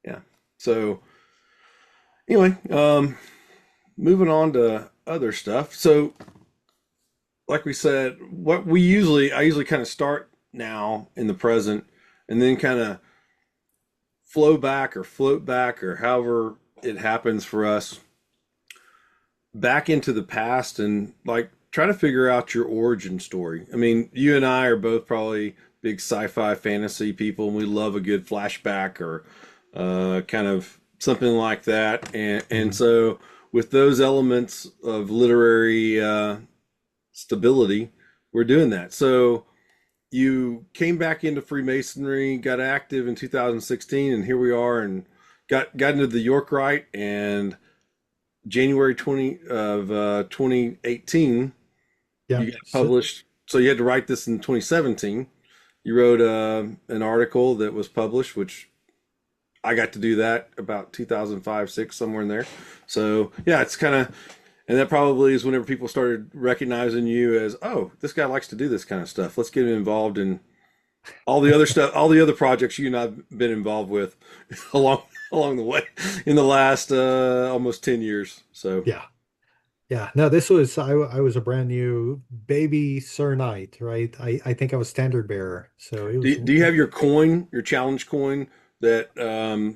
yeah. So anyway, moving on to other stuff. So like we said, I usually kind of start now in the present and then kind of flow back or float back or however it happens for us back into the past and like try to figure out your origin story. I mean, you and I are both probably big sci-fi fantasy people and we love a good flashback or kind of something like that. And Mhm. so with those elements of literary stability, we're doing that. So you came back into Freemasonry, got active in 2016, and here we are, and got into the York Rite. And January 20 of 2018, Yeah. you got So, published. So you had to write this in 2017. You wrote an article that was published, which I got to do that about 2005, six, somewhere in there. So yeah, it's kind of, and that probably is whenever people started recognizing you as, oh, this guy likes to do this kind of stuff. Let's get him involved in all the other stuff, all the other projects you and I've been involved with along along the way in the last almost 10 years. So yeah. Yeah. No, this was I was a brand new baby Sir Knight, right? I think I was standard bearer. So it was do you have your coin, your challenge coin that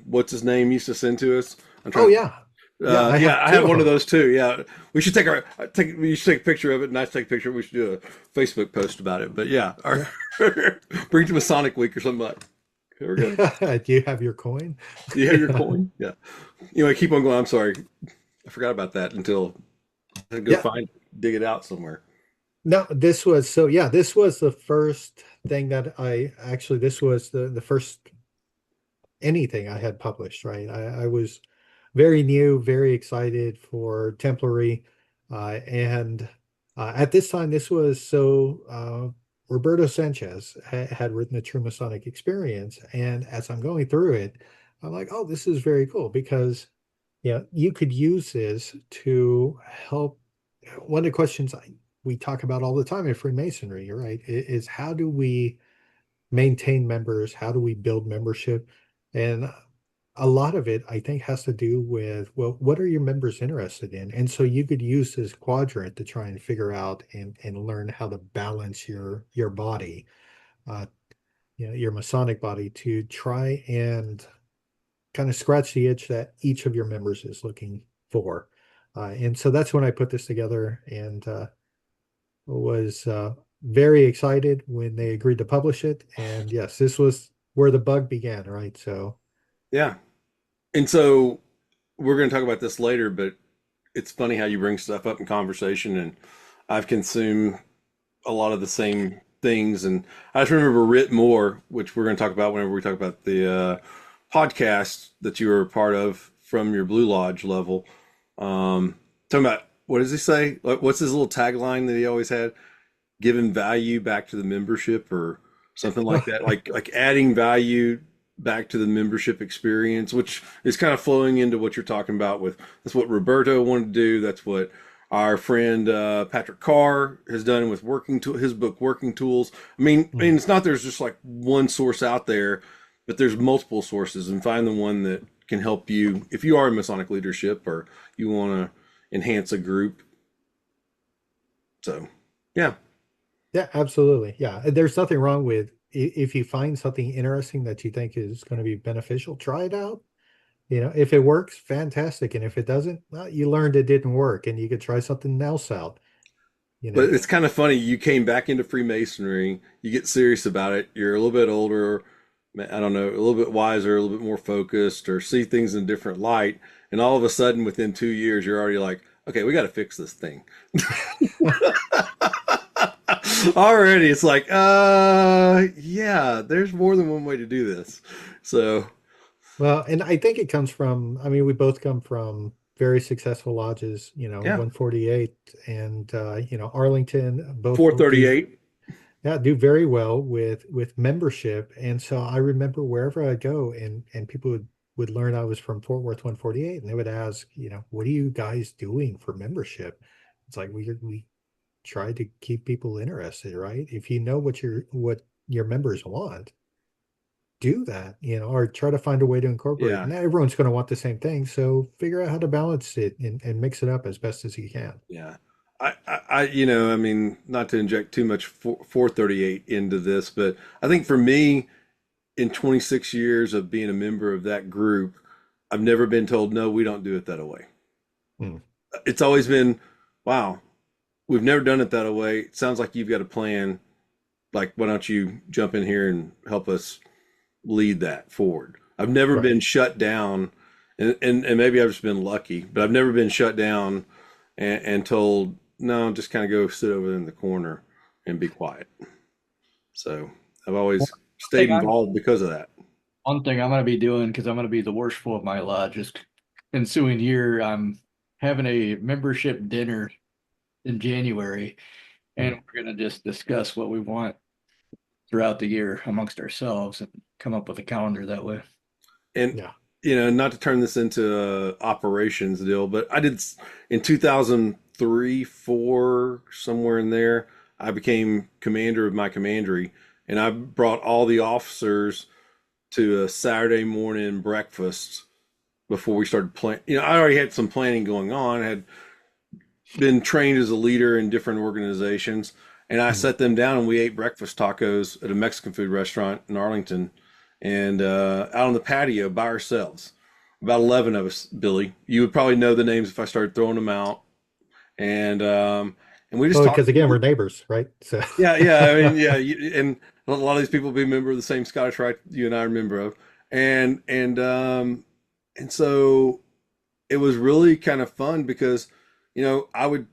what's his name used to send to us? I'm oh trying to yeah. Yeah, I yeah, have I two have of one of them. those too. Yeah, we should take a picture of it. Nice, take a picture. We should do a Facebook post about it. But yeah, Yeah. bring it to Masonic Week or something like. Here we go. Do you have your coin? Do you have your Yeah. coin? Yeah. Anyway, keep on going. I'm sorry, I forgot about that until I go Yeah. find dig it out somewhere. No, this was so yeah, this was the first thing that I actually this was the first anything I had published, right? I was very new, very excited for Templary. And at this time, this was so Roberto Sanchez had written the True Masonic Experience. And as I'm going through it, I'm like, oh, this is very cool because yeah, you could use this to help. One of the questions we talk about all the time in Freemasonry, right, is how do we maintain members? How do we build membership? And a lot of it, I think, has to do with, well, what are your members interested in? And so you could use this quadrant to try and figure out and learn how to balance your body, uh, your Masonic body to try and kind of scratch the itch that each of your members is looking for. And so that's when I put this together and was very excited when they agreed to publish it. And yes, this was where the bug began, right? So, Yeah, and so we're going to talk about this later, but it's funny how you bring stuff up in conversation, and I've consumed a lot of the same things. And I just remember Rit Moore, which we're going to talk about whenever we talk about the podcast that you were a part of from your Blue Lodge level. Talking about what does he say? What's his little tagline that he always had? Giving value back to the membership or something like that. Like adding value back to the membership experience, which is kind of flowing into what you're talking about with that's what Roberto wanted to do. That's what our friend Patrick Carr has done with his book Working Tools. I mean, it's not there's just like one source out there, but there's multiple sources, and find the one that can help you if you are in Masonic leadership or you want to enhance a group. So, yeah, yeah, absolutely. Yeah, there's nothing wrong with if you find something interesting that you think is going to be beneficial, try it out. If it works, fantastic. And if it doesn't, well, you learned it didn't work and you could try something else out, you but know. it's kind of funny. You came back into Freemasonry, you get serious about it, you're a little bit older, I don't know, a little bit wiser, a little bit more focused, or see things in a different light. And all of a sudden, within 2 years, you're already like, okay, we got to fix this thing. Already, it's like, yeah, there's more than one way to do this. So, Well, and I think it comes from, I mean, we both come from very successful lodges, yeah, 148 and Arlington both do 438. yeah, do very well with membership. And so I remember wherever I go and people would learn I was from Fort Worth 148 and they would ask, what are you guys doing for membership? It's like we try to keep people interested, right? If you know what your members want, do that, or try to find a way to incorporate. Yeah. Not everyone's going to want the same thing, so figure out how to balance it and mix it up as best as you can. Yeah. I mean, not to inject too much 438 into this, but I think for me, in 26 years of being a member of that group, I've never been told, no, we don't do it that way. Hmm. It's always been, wow, we've never done it that way. It sounds like you've got a plan. Like, why don't you jump in here and help us lead that forward? I've never Right. been shut down, and maybe I've just been lucky, but I've never been shut down and told, no, just kind of go sit over in the corner and be quiet. So I've always stayed Thing I'm involved because of that. One thing I'm going to be doing, because I'm going to be the worshipful of my lodge, this ensuing year, I'm having a membership dinner in January, Hmm. and we're going to just discuss what we want throughout the year amongst ourselves and come up with a calendar that way. And Yeah. not to turn this into a operations deal, but I did in 2003, four, somewhere in there. I became commander of my commandery, and I brought all the officers to a Saturday morning breakfast before we started planning. I already had some planning going on. I had been trained as a leader in different organizations, and I Hmm. set them down and we ate breakfast tacos at a Mexican food restaurant in Arlington, and out on the patio by ourselves. About 11 of us, Billy. You would probably know the names if I started throwing them out, and we just Well, talked. because again, we're neighbors, right? So Yeah, yeah. I mean, yeah, and a lot of these people be a member of the same Scottish Rite you and I are a member of, and so it was really kind of fun because I would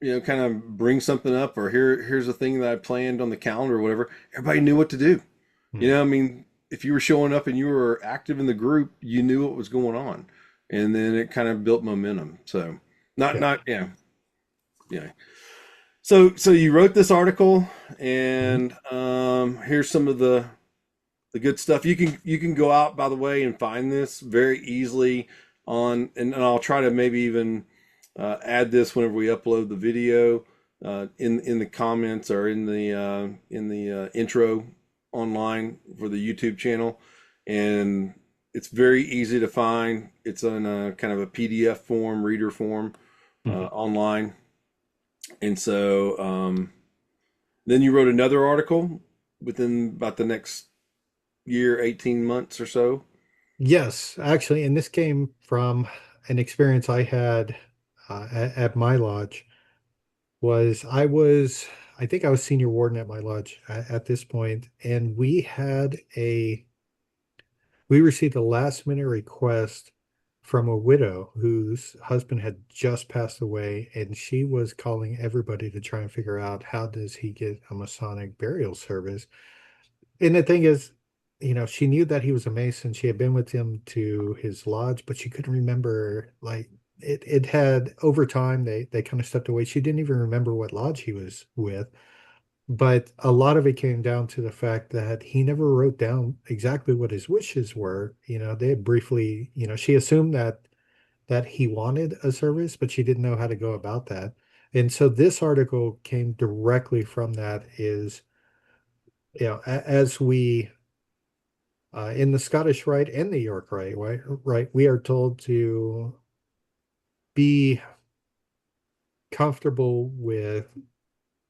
kind of bring something up, or here's a thing that I planned on the calendar or whatever. Everybody knew what to do. Hmm. I mean, if you were showing up and you were active in the group, you knew what was going on, and then it kind of built momentum. So not Yeah. not yeah yeah. So you wrote this article, Mhm. and here's some of the good stuff. You can go out, by the way, and find this very easily on, and I'll try to maybe even add this whenever we upload the video in the comments or in the intro online for the YouTube channel, and it's very easy to find. It's on a kind of a PDF form, reader form Mhm. online, and so then you wrote another article within about the next year, 18 months or so. Yes, actually, and this came from an experience I had at my lodge. I think I was senior warden at my lodge at this point, and we received a last minute request from a widow whose husband had just passed away, and she was calling everybody to try and figure out how does he get a Masonic burial service. And the thing is, she knew that he was a Mason. She had been with him to his lodge, but she couldn't remember, like, it had over time they kind of stepped away. She didn't even remember what lodge he was with. But a lot of it came down to the fact that he never wrote down exactly what his wishes were. They had briefly, she assumed that he wanted a service, but she didn't know how to go about that. And so this article came directly from that is, as we in the Scottish Rite and the York Rite, right, we are told to be comfortable with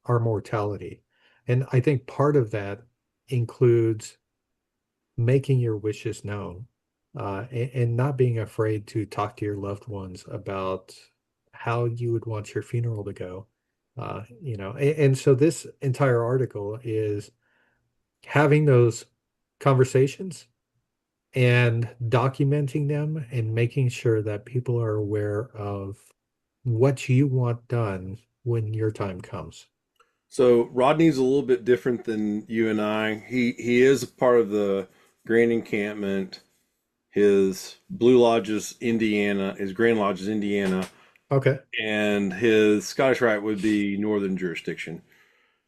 our mortality. And I think part of that includes making your wishes known, and not being afraid to talk to your loved ones about how you would want your funeral to go. And so this entire article is having those conversations and documenting them and making sure that people are aware of what you want done when your time comes. So Rodney's a little bit different than you and I. He is a part of the Grand Encampment. His Blue Lodge is Indiana. His Grand Lodge is Indiana, Okay. and his Scottish Rite would be Northern jurisdiction.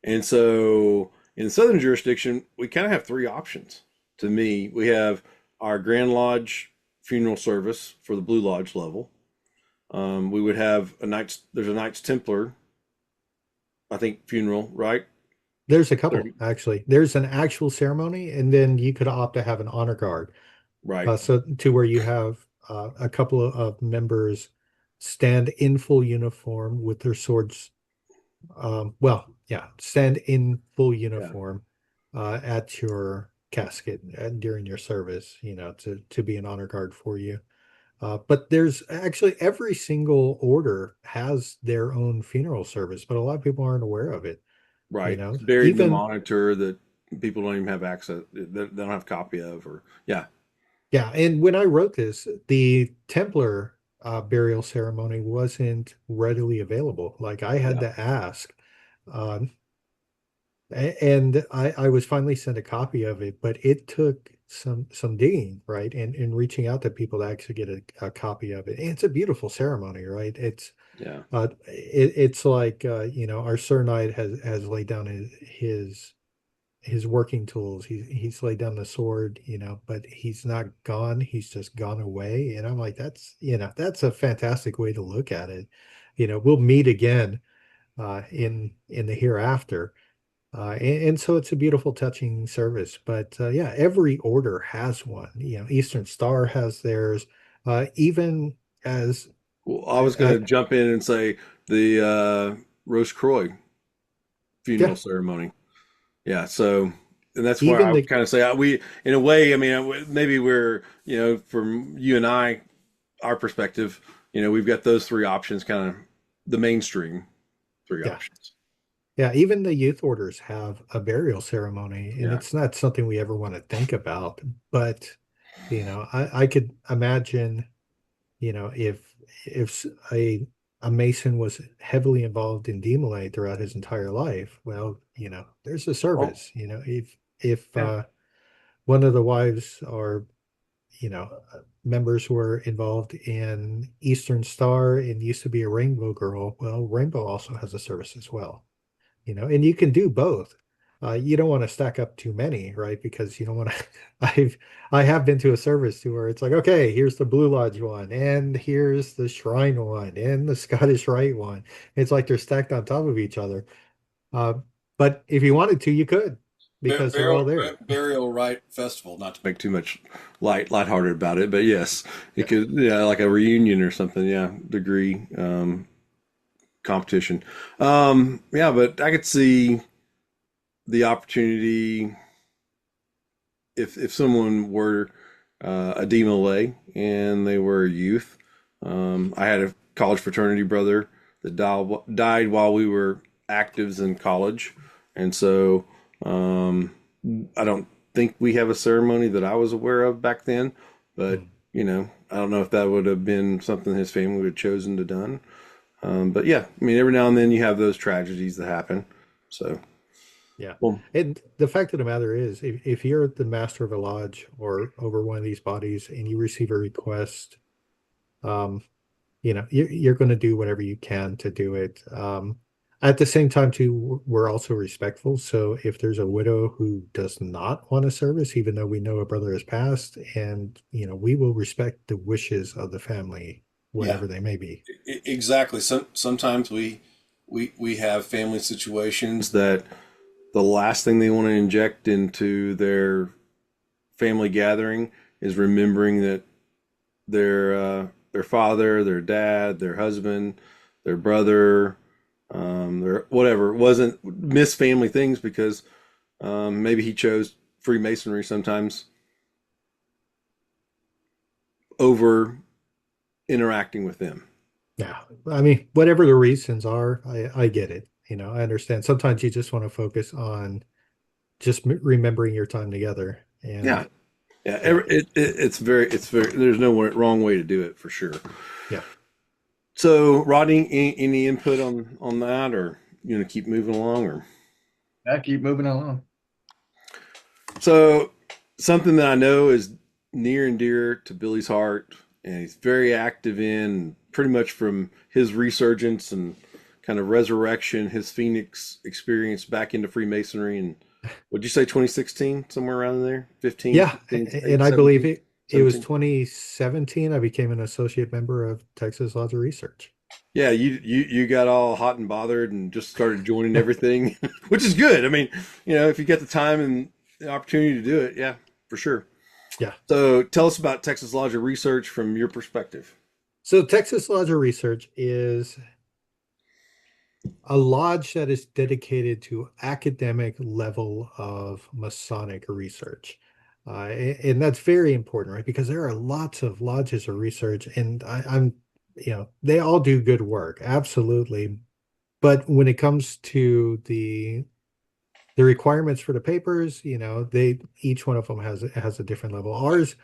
And so in the Southern jurisdiction, we kind of have three options. To me, we have our Grand Lodge funeral service for the Blue Lodge level. We would have a Knights. There's a Knights Templar I think, funeral, right? There's a couple 30, actually. There's an actual ceremony, and then you could opt to have an honor guard. right. So to where you have a couple of members stand in full uniform with their swords. Well, yeah, stand in full Yeah, uniform at your casket during your service, to be an honor guard for you. But there's actually every single order has their own funeral service, but a lot of people aren't aware of it. right. It's buried in the Even monitor that people don't even have access, they don't have copy of, or yeah, Yeah, and when I wrote this, the Templar burial ceremony wasn't readily available. Like I had yeah, to ask, um, and I was finally sent a copy of it, but it took some digging, right, and reaching out to people to actually get a copy of it. And it's a beautiful ceremony, right? yeah. It's like our Sir Knight has laid down his working tools. He's laid down the sword, but he's not gone. He's just gone away. And I'm like, that's a fantastic way to look at it. We'll meet again in the hereafter. And so it's a beautiful, touching service. But yeah, every order has one. Eastern Star has theirs. Even as Well, I was going I to jump in and say the Rose Croix funeral yeah, ceremony. Yeah, so and that's where even I would the kind of say we, in a way, I mean, maybe we're, from you and I, our perspective, we've got those three options, kind of the mainstream three yeah. options. Yeah, even the youth orders have a burial ceremony, and Yeah, it's not something we ever want to think about. But, I could imagine, if a Mason was heavily involved in DeMolay throughout his entire life, well, there's a well, service. If yeah, one of the wives or members who were involved in Eastern Star and used to be a Rainbow Girl, well, Rainbow also has a service as well. And you can do both. You don't want to stack up too many, right? Because you don't want to. I have been to a service to where it's like, okay, here's the Blue Lodge one, and here's the Shrine one, and the Scottish Rite one. It's like they're stacked on top of each other. Uh, but if you wanted to, you could because they're all there. burial rite festival. Not to make too much lighthearted about it, but yes, it Yeah, could, yeah, like a reunion or something. Yeah, degree competition. Yeah, but I could see the opportunity if someone were a DMLA and they were a youth. I had a college fraternity brother that died while we were actives in college, and so I don't think we have a ceremony that I was aware of back then. But mm, I don't know if that would have been something his family would have chosen to done. But yeah, I mean, every now and then you have those tragedies that happen. So, yeah. well, And the fact of the matter is, if you're the master of a lodge or over one of these bodies and you receive a request, um, you're going to do whatever you can to do it. At the same time, too, we're also respectful. So if there's a widow who does not want a service, even though we know a brother has passed, and we will respect the wishes of the family, yeah, whatever they may be. exactly. Sometimes we have family situations that the last thing they want to inject into their family gathering is remembering that their father, their dad, their husband, their brother, their whatever wasn't miss family things because maybe he chose Freemasonry sometimes over interacting with them. Yeah, I mean, whatever the reasons are, I get it. I understand. Sometimes you just want to focus on just remembering your time together, Yeah, and yeah. yeah, It's very. There's no wrong way to do it for sure. yeah. So, Rodney, any input on that, or you gonna keep moving along, or I keep moving along. so something that I know is near and dear to Billy's heart, and he's very active in pretty much from his resurgence and kind of resurrection, his Phoenix experience back into Freemasonry. And would you say 2016, somewhere around there, 15, Yeah, 16, and I believe 17, it was 17? 2017. I became an associate member of Texas Lodge of Research. Yeah, you got all hot and bothered and just started joining everything, which is good. I mean, if you get the time and the opportunity to do it, yeah, for sure. Yeah. So tell us about Texas Lodge of Research from your perspective. So Texas Lodge of Research is a lodge that is dedicated to academic level of Masonic research. And that's very important, right? Because there are lots of lodges of research, and they all do good work, absolutely. But when it comes to the requirements for the papers, they each one of them has a different level. Ours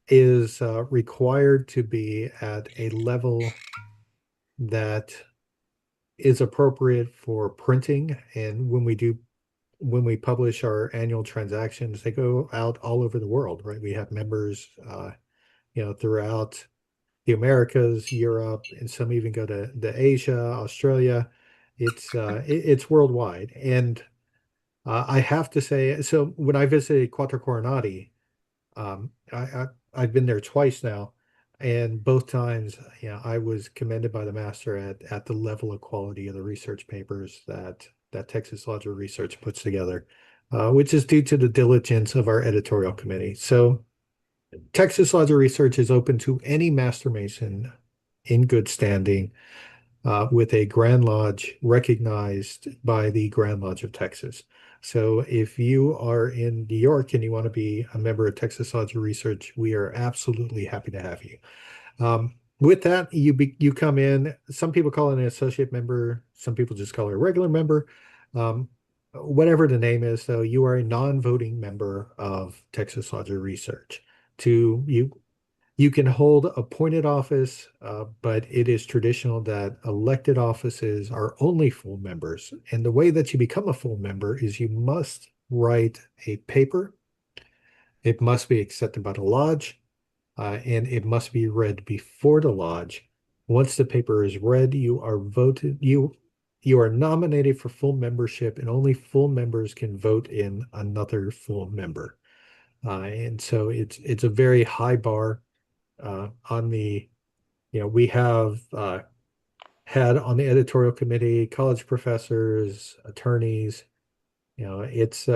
is required to be at a level that is appropriate for printing. And when we publish our annual transactions, they go out all over the world, right? We have members, throughout the Americas, Europe, and some even go to Asia, Australia. It's worldwide. And I have to say, so when I visited Quattro Coronati, I've been there twice now, and both times, I was commended by the master at the level of quality of the research papers that Texas Lodge of Research puts together, which is due to the diligence of our editorial committee. So Texas Lodge of Research is open to any master mason in good standing, with a Grand Lodge recognized by the Grand Lodge of Texas. So if you are in New York and you want to be a member of Texas Lodge of Research, we are absolutely happy to have you. With that, you come in. Some people call it an associate member. Some people just call it a regular member. Um, Whatever the name is, though, you are a non-voting member of Texas Lodge of Research. You can hold appointed office, but it is traditional that elected offices are only full members. And the way that you become a full member is you must write a paper. It must be accepted by the lodge, and it must be read before the lodge. Once the paper is read, you are voted. You are nominated for full membership, and only full members can vote in another full member. And so it's a very high bar on the, we have had on the editorial committee college professors, attorneys. It's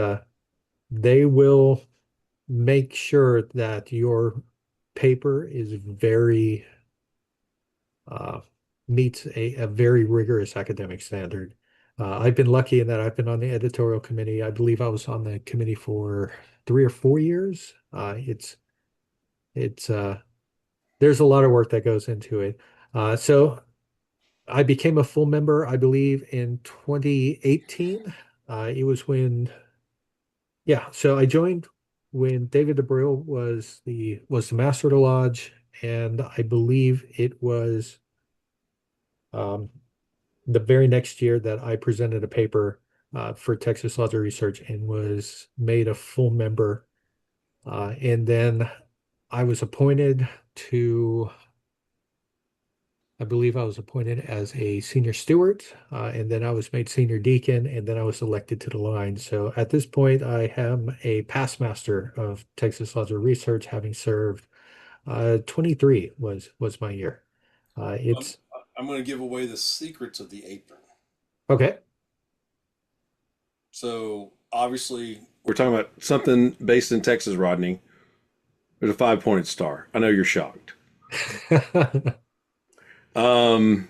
they will make sure that your paper is very uh, meets a very rigorous academic standard. I've been lucky in that I've been on the editorial committee. I believe I was on the committee for 3 or 4 years. It's there's a lot of work that goes into it. So I became a full member, I believe, in 2018. It was yeah. So I joined when David DeBrill was the master of the lodge, and I believe it was um, the very next year that I presented a paper for Texas Lodge of Research and was made a full member. And then I was appointed to I believe I was appointed as a senior steward, and then I was made senior deacon, and then I was elected to the line. So at this point, I am a past master of Texas Lodge of Research, having served 23 was my year. I'm, It's I'm going to give away the secrets of the apron. okay. So obviously, we're talking about something based in Texas, Rodney. There's a five-pointed star. I know you're shocked. Um,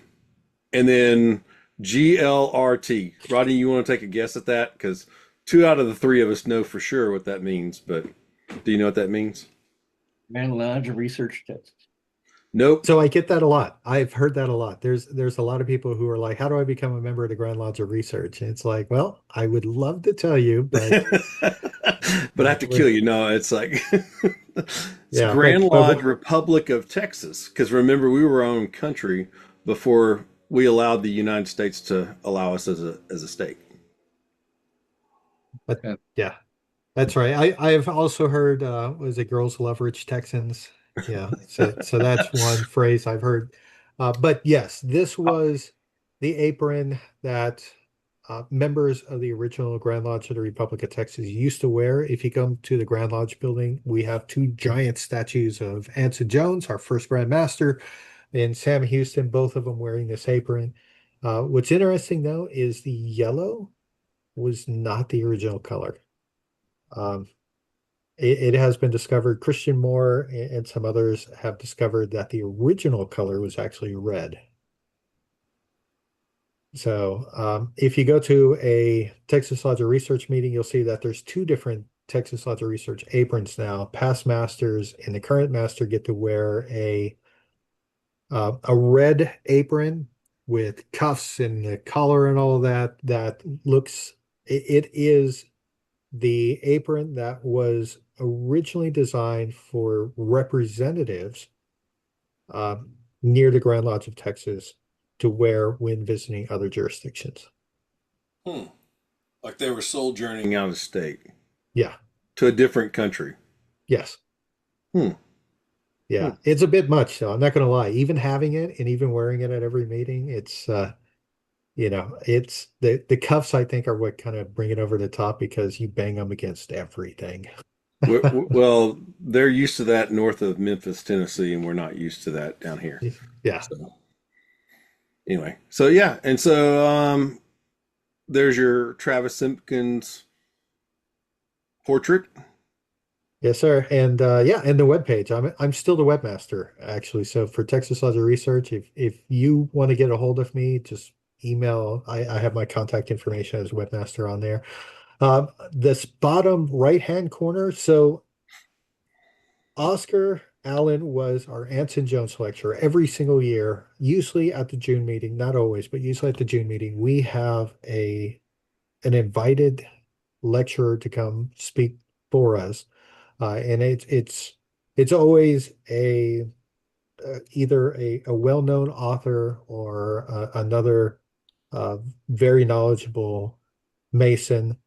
and then GLRT. Rodney, you want to take a guess at that? Because two out of the three of us know for sure what that means, but do you know what that means? Grand Lodge of Research Texas. Nope. So I get that a lot. I've heard that a lot. There's a lot of people who are like, "How do I become a member of the Grand Lodge of Research?" And it's like, well, I would love to tell you, but But I have to kill you. No, it's like it's yeah, Grand but Lodge Republic of Texas. Because remember, we were our own country before we allowed the United States to allow us as a state. but Uh, yeah. That's right. I've also heard was it girls love rich Texans? Yeah. So that's one phrase I've heard. But yes, this was the apron that members of the original Grand Lodge of the Republic of Texas used to wear. If you come to the Grand Lodge building, we have two giant statues of Anson Jones, our first Grand Master, and Sam Houston, both of them wearing this apron. What's interesting though is the yellow was not the original color. Um, it has been discovered, Christian Moore and some others have discovered that the original color was actually red. So if you go to a Texas Lodge of Research meeting, you'll see that there's two different Texas Lodge of Research aprons now. Past masters and the current master get to wear a red apron with cuffs and the collar and all of that. That looks, it is the apron that was originally designed for representatives near the Grand Lodge of Texas to wear when visiting other jurisdictions. Hmm. Like they were sojourning out of state Yeah. to a different country. Yes. Hmm. Hmm. Yeah. It's a bit much, though. I'm not going to lie. Even having it and even wearing it at every meeting, it's it's the cuffs, I think, are what kind of bring it over the top because you bang them against everything. Well, they're used to that north of Memphis, Tennessee, and we're not used to that down here. Yeah. So anyway, so yeah, and so there's your Travis Simpkins portrait. Yes, sir. And yeah, and the webpage. I'm still the webmaster, actually. So for Texas Lodge of Research, if you want to get a hold of me, just email. I have my contact information as webmaster on there. This bottom right-hand corner. So Oscar Allen was our Anson Jones lecturer every single year, usually at the June meeting, not always, but usually at the June meeting, we have an invited lecturer to come speak for us. And it's always either a well-known author or another very knowledgeable Mason.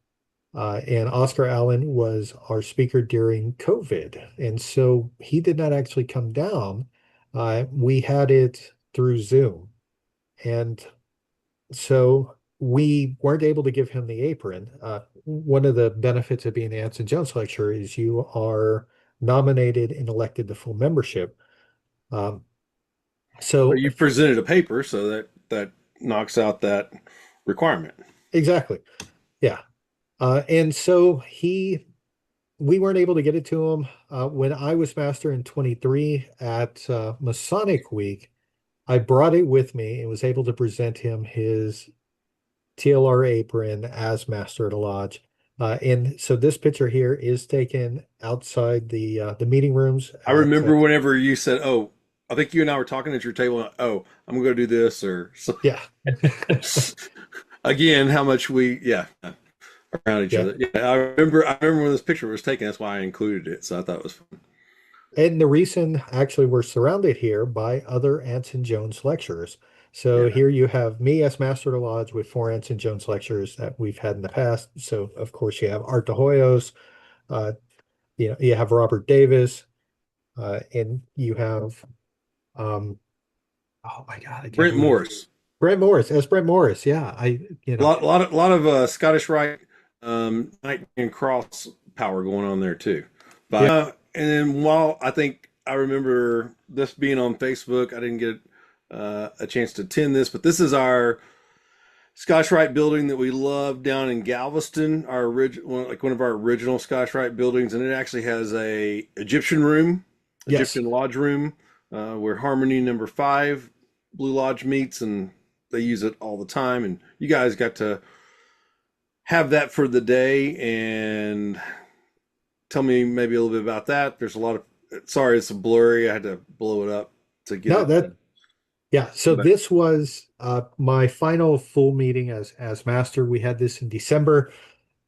And Oscar Allen was our speaker during COVID. And so he did not actually come down. We had it through Zoom. And so we weren't able to give him the apron. One of the benefits of being the Anson Jones lecturer is you are nominated and elected to full membership. Um, But so you presented a paper, so that knocks out that requirement. exactly, yeah. And so we weren't able to get it to him. When I was master in 23 at Masonic Week, I brought it with me and was able to present him his TLR apron as master at a lodge. And so this picture here is taken outside the meeting rooms I at remember whenever you said, "Oh, I think you and I were talking at your table. And, oh, I'm gonna go do this," or so. yeah. Again, how much we around each Yeah. other. Yeah, I remember. I remember when this picture was taken. That's why I included it. So I thought it was fun. And the reason actually we're surrounded here by other Anson Jones lecturers. So Yeah. here you have me as Master of the Lodge with four Anson Jones lecturers that we've had in the past. So of course you have Art de Hoyos, uh, you have Robert Davis, and you have oh my God, I can't Brent believe Morris. Brent Morris. As Brent Morris, yeah. A lot of Scottish Rite, Knight and Cross power going on there too. But Yeah. and then while I think I remember this being on Facebook, I didn't get a chance to attend this, but this is our Scottish Rite building that we love down in Galveston, our original, like one of our original Scottish Rite buildings, and it actually has a Egyptian room, Yes. Egyptian lodge room, where Harmony Number 5 Blue Lodge meets, and they use it all the time. And you guys got to have that for the day, and tell me maybe a little bit about that. There's a lot of, sorry, it's blurry. I had to blow it up to get No, it. that yeah. So But this was my final full meeting as master. We had this in December.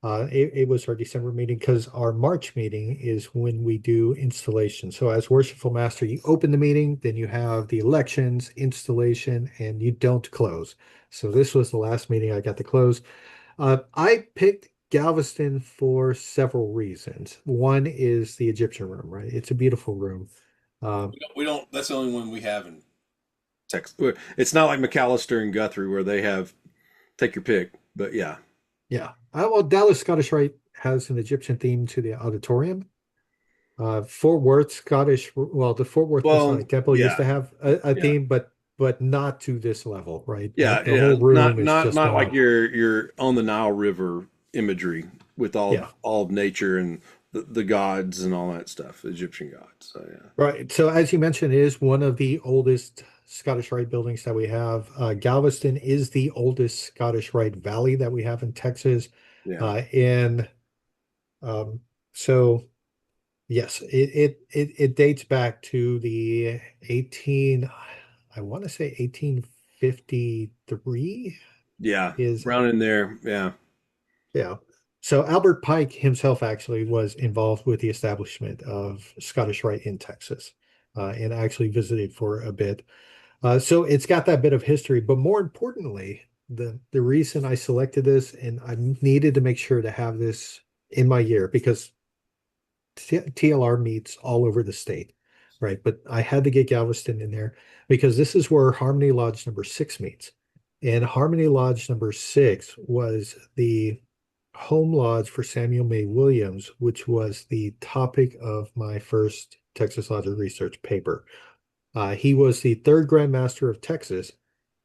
It was our December meeting because our March meeting is when we do installation. So as worshipful master, you open the meeting, then you have the elections, installation, and you don't close. So this was the last meeting I got to close. I picked Galveston for several reasons. One is the Egyptian room, right? It's a beautiful room. Um, we don't, that's the only one we have in Texas. It's not like McAllister and Guthrie where they have take your pick, but yeah. yeah. Well, Dallas Scottish Rite has an Egyptian theme to the auditorium. Fort Worth Scottish, well, the Fort Worth Well, Masonic Temple used yeah, to have a yeah, theme, but not to this level, right? yeah, The yeah. whole room Not is not just not like one. your on the Nile River imagery with Yeah. all of nature and the gods and all that stuff, Egyptian gods. So yeah, Right. So as you mentioned, it is one of the oldest Scottish Rite buildings that we have. Galveston is the oldest Scottish Rite valley that we have in Texas. yeah, And um, so yes, it dates back to the 18, I want to say 1853 yeah. is, Round in there, yeah, yeah. So Albert Pike himself actually was involved with the establishment of Scottish Rite in Texas, and actually visited for a bit. So it's got that bit of history, but more importantly, the reason I selected this and I needed to make sure to have this in my year because TLR meets all over the state, right? But I had to get Galveston in there because this is where Harmony Lodge number 6 meets. And Harmony Lodge number 6 was the home lodge for Samuel May Williams, which was the topic of my first Texas Lodge research paper. He was the third Grand Master of Texas,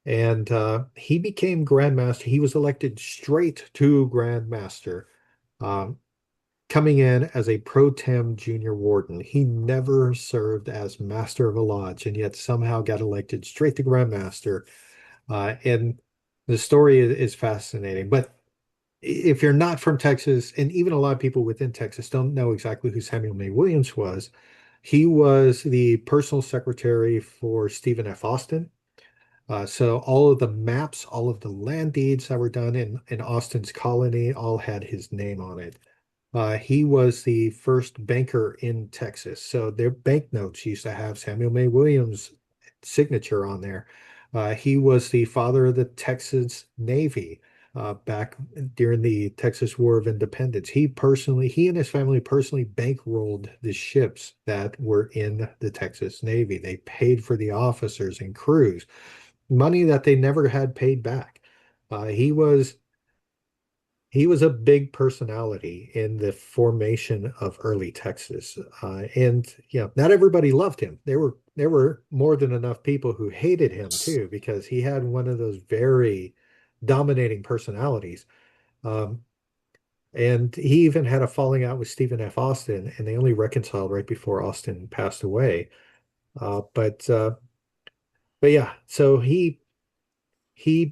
and he became Grand Master. He was elected straight to Grand Master, um, coming in as a pro tem junior warden. He never served as master of a lodge, and yet somehow got elected straight to Grand Master. And the story is fascinating. But if you're not from Texas, and even a lot of people within Texas don't know exactly who Samuel May Williams was, he was the personal secretary for Stephen F. Austin. So all of the maps, all of the land deeds that were done in Austin's colony all had his name on it. He was the first banker in Texas. So their banknotes used to have Samuel May Williams' signature on there. He was the father of the Texas Navy back during the Texas War of Independence. He and his family personally bankrolled the ships that were in the Texas Navy. They paid for the officers and crews, money that they never had paid back. Uh, he was he was a big personality in the formation of early Texas. And not everybody loved him. There were more than enough people who hated him too, because he had one of those very dominating personalities. Um, and he even had a falling out with Stephen F. Austin, and they only reconciled right before Austin passed away. But yeah, so he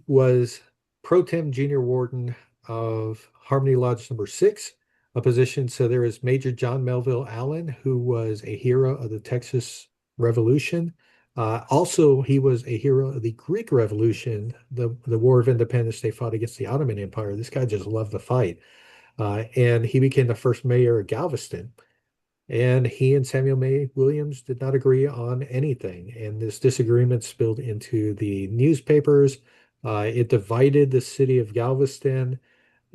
was pro tem junior warden of Harmony Lodge number 6, a position. So there is Major John Melville Allen, who was a hero of the Texas Revolution. Also, he was a hero of the Greek Revolution, the War of Independence they fought against the Ottoman Empire. This guy just loved to fight. And he became the first mayor of Galveston. And he and Samuel May Williams did not agree on anything. And this disagreement spilled into the newspapers. It divided the city of Galveston,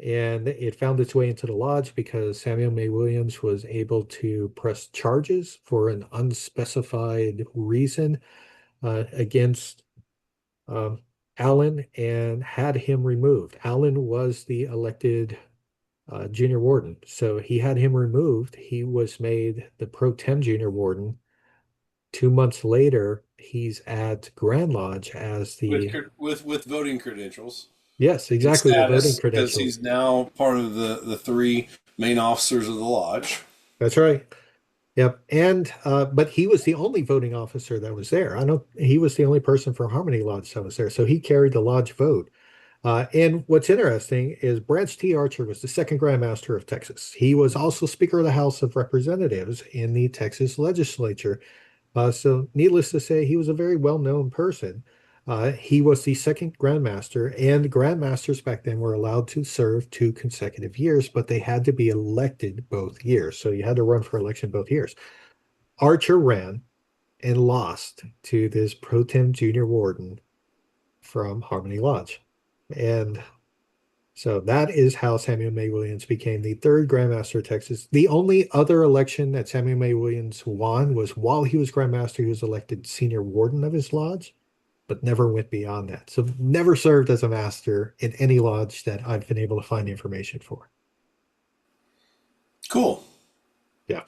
and it found its way into the lodge because Samuel May Williams was able to press charges for an unspecified reason against um, Allen and had him removed. Allen was the elected junior warden. So he had him removed. He was made the pro tem junior warden. 2 months later, he's at Grand Lodge as the, with voting credentials yes, and exactly, with voting status because credentials. he's now part of the three main officers of the lodge. That's right. Yep. And but he was the only voting officer that was there. I know he was the only person for Harmony Lodge that was there. So he carried the lodge vote. And what's interesting is Branch T. Archer was the second Grand Master of Texas. He was also Speaker of the House of Representatives in the Texas legislature. So, needless to say, he was a very well-known person. He was the second Grand Master, and Grand Masters back then were allowed to serve 2 consecutive years, but they had to be elected both years. So you had to run for election both years. Archer ran and lost to this pro tem junior warden from Harmony Lodge. And so that is how Samuel May Williams became the third Grand Master of Texas. The only other election that Samuel May Williams won was while he was Grand Master, he was elected senior warden of his lodge, but never went beyond that. So never served as a master in any lodge that I've been able to find information for. Cool. Yeah.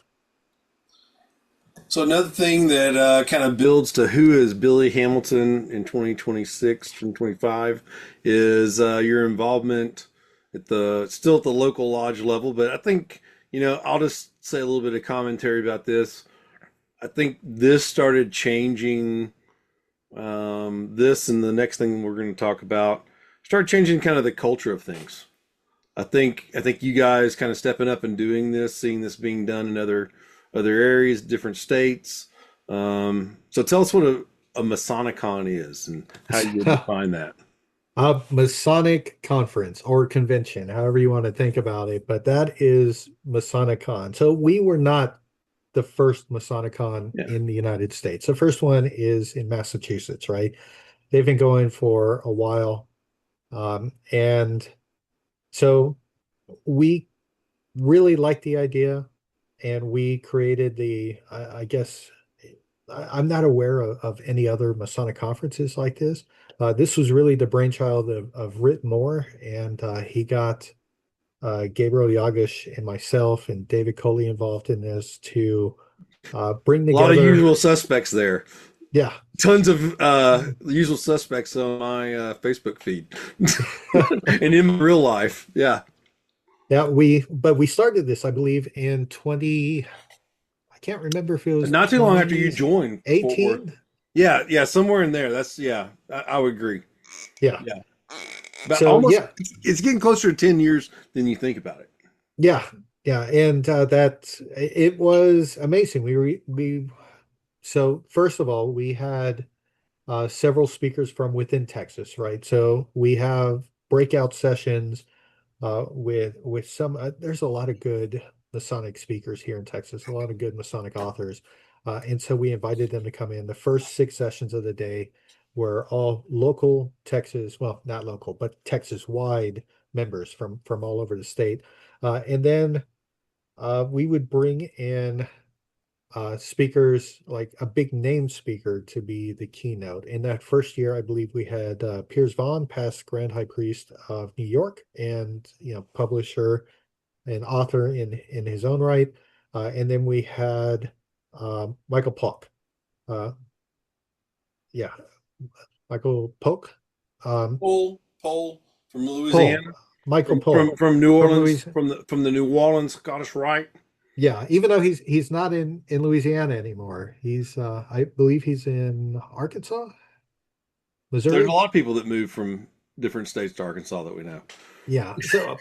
So another thing that kind of builds to who is Billy Hamilton in 2026, 2025 is your involvement at the still at the local lodge level. But I think, I'll just say a little bit of commentary about this. I think this started changing this and the next thing we're going to talk about started changing kind of the culture of things. I think you guys kind of stepping up and doing this, seeing this being done in other areas, different states. So tell us what a Masonicon is and how you would define that. A Masonic conference or convention, however you want to think about it, but that is Masonicon. So we were not the first Masonicon Yeah. in the United States. The first one is in Massachusetts, right? They've been going for a while. And so we really liked the idea and we created I guess, I'm not aware of any other Masonic conferences like this. This was really the brainchild of Rit Moore, and he got Gabriel Yagish and myself and David Coley involved in this to bring A lot of together. usual suspects there. Yeah. Tons of usual suspects on my Facebook feed and in real life. Yeah. Yeah, but we started this, I believe, in 20, I can't remember if it was Not too long after you joined Fort Worth. 2018. Yeah, somewhere in there. That's yeah, I would agree. Yeah. Yeah. But So almost yeah, it's getting closer to 10 years than you think about it. yeah, yeah, and that it was amazing. We so first of all, we had several speakers from within Texas, right? So we have breakout sessions with some. There's a lot of good Masonic speakers here in Texas, a lot of good Masonic authors, and so we invited them to come in. The first 6 sessions of the day were all local Texas, well, not local, but Texas-wide members from all over the state, and then we would bring in speakers, like a big name speaker, to be the keynote. In that first year, I believe we had Piers Vaughn, past Grand High Priest of New York, and publisher and author in his own right. And then we had Michael Polk. Uh, yeah, Michael Polk. Um, Paul from Polk. Louisiana, Michael from Polk from New from Orleans, Louisiana. from the New Orleans Scottish Rite. Yeah, even though he's not in Louisiana anymore. He's I believe he's in Arkansas, There's a Missouri. lot of people that move from different states to Arkansas that we know. Yeah. So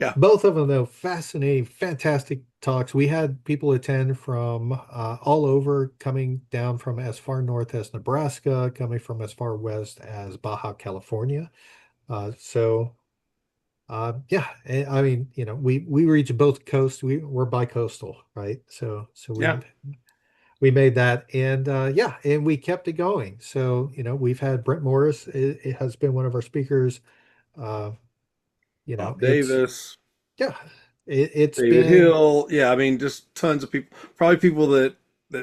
Yeah. both of them, though, fascinating, fantastic talks. We had people attend from all over, coming down from as far north as Nebraska, coming from as far west as Baja California. So yeah, I mean, we reach both coasts. We're bi-coastal, right? So Yeah. we made that, and yeah, and we kept it going. So we've had Brent Morris. It has been one of our speakers. Uh, Bob it's Davis, yeah, it's David been. Hill. Yeah, I mean, just tons of people. Probably people that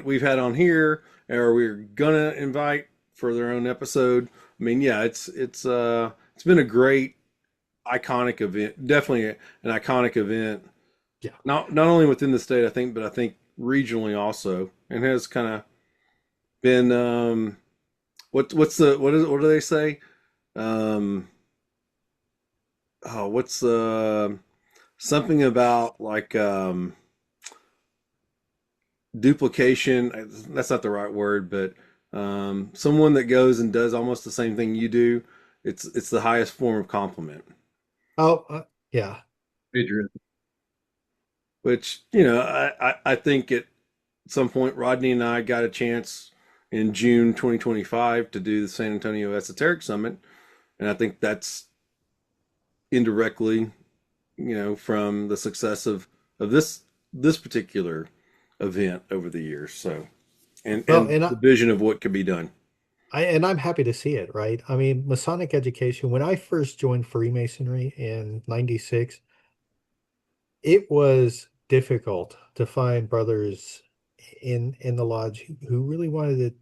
we've had on here or we're gonna invite for their own episode. I mean, yeah, it's been a great iconic event. Definitely an iconic event. Yeah. Not only within the state, I think, but I think regionally also, and has kind of been what do they say? Um, oh, what's something about like duplication? That's not the right word, but someone that goes and does almost the same thing you do. It's the highest form of compliment. Oh, yeah. Adrian. Which I think at some point Rodney and I got a chance in June 2025 to do the San Antonio Esoteric Summit, and I think that's indirectly, from the success of this particular event over the years. So, Well, and the vision of what could be done. I'm happy to see it, right? I mean, Masonic education, when I first joined Freemasonry in 96, it was difficult to find brothers in the lodge who really wanted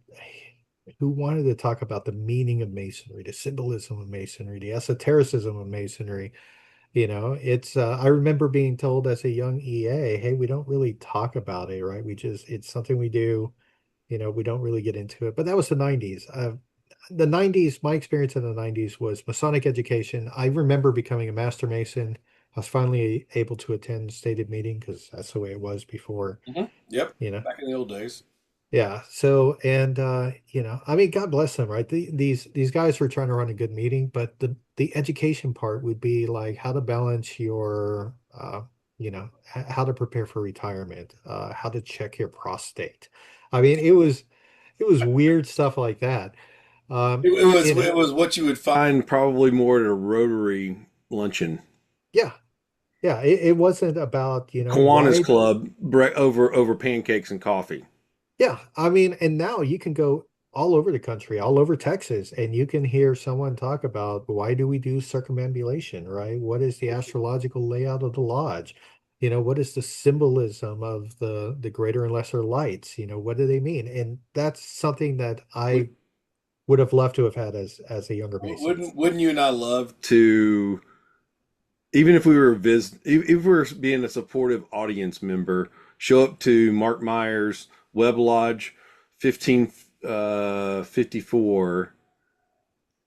to talk about the meaning of Masonry, the symbolism of Masonry, the esotericism of Masonry. It's I remember being told as a young EA, hey, we don't really talk about it, right? It's something we do, we don't really get into it. But that was the 90s. The 90s, my experience in the 90s was Masonic education. I remember becoming a master Mason. I was finally able to attend stated meeting because that's the way it was before, Yep. you know. Back in the old days. Yeah. So, and I mean, God bless them, right? These guys were trying to run a good meeting, but the education part would be like how to balance your how to prepare for retirement, how to check your prostate. I mean, it was weird stuff like that. It, it was you know, it was what you would find probably more at a Rotary luncheon. yeah, yeah. It wasn't about, Kiwanis why. Club over pancakes and coffee. Yeah, I mean, and now you can go all over the country, all over Texas, and you can hear someone talk about why do we do circumambulation, right? What is the astrological layout of the lodge? What is the symbolism of the greater and lesser lights? What do they mean? And that's something that I Would, would have loved to have had as a younger Mason. wouldn't you and I love to, even if we were if we were being a supportive audience member, show up to Mark Myers Web Lodge 1554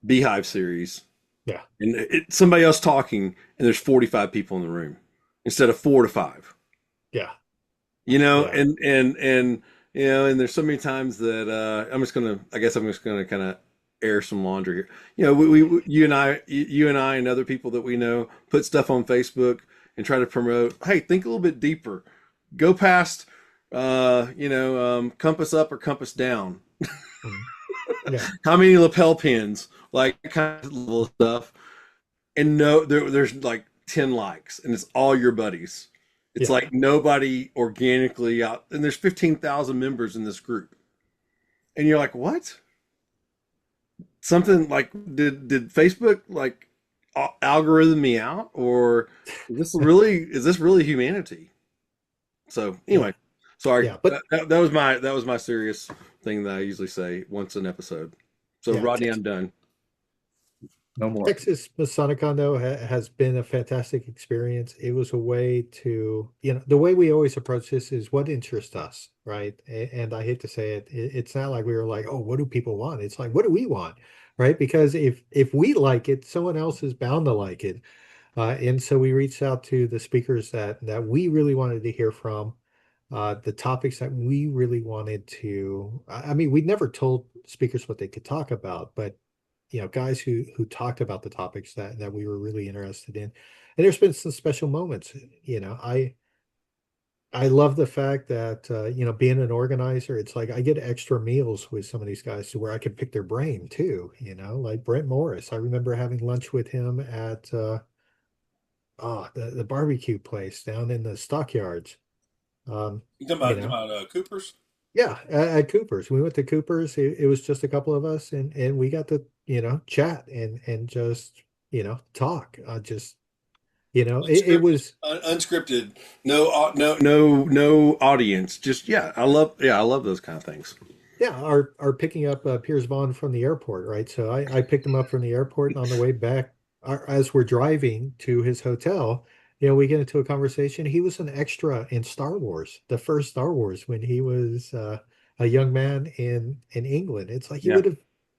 Beehive series, Yeah, and somebody else talking, and there's 45 people in the room instead of 4 to 5. yeah, You know, yeah, and there's so many times that I guess I'm just gonna kind of air some laundry here. You and I and other people that we know put stuff on Facebook and try to promote, hey, think a little bit deeper, go past compass up or compass down. mhm, yeah, How many lapel pins, like kind of little stuff. And no, there's like 10 likes, and it's all your buddies. It's yeah. like nobody organically out, and there's 15,000 members in this group, and you're like, what? Something like did Facebook like algorithm me out, or is this really humanity? So Yeah, anyway, sorry, yeah. But that was my serious thing that I usually say once an episode. So yeah, Rodney, I'm done. No more. Texas Masonic though has been a fantastic experience. It was a way to, the way we always approach this is what interests us, right? And I hate to say it, it's not like we were like, oh, what do people want? It's like, what do we want, right? Because if we like it, someone else is bound to like it. And so we reached out to the speakers that we really wanted to hear from, the topics that we really wanted to. I mean, we never told speakers what they could talk about, but guys who talked about the topics that we were really interested in. And there's been some special moments. I love the fact that being an organizer, it's like I get extra meals with some of these guys to where I can pick their brain too. Like Brent Morris. I remember having lunch with him at the barbecue place down in the stockyards. Um, you You know, talking about Cooper's? yeah, at Cooper's. We went to Cooper's. It was just a couple of us, and we got to chat and just talk. Just it Unscripted, was. unscripted, no audience. Just I love those kind of things. Yeah, our picking up Piers Vaughn from the airport, right? So I picked him up from the airport, and on the way back, as we're driving to his hotel, we get into a conversation. He was an extra in Star Wars, the first Star Wars, when he was a young man in England. It's like you Yeah, would have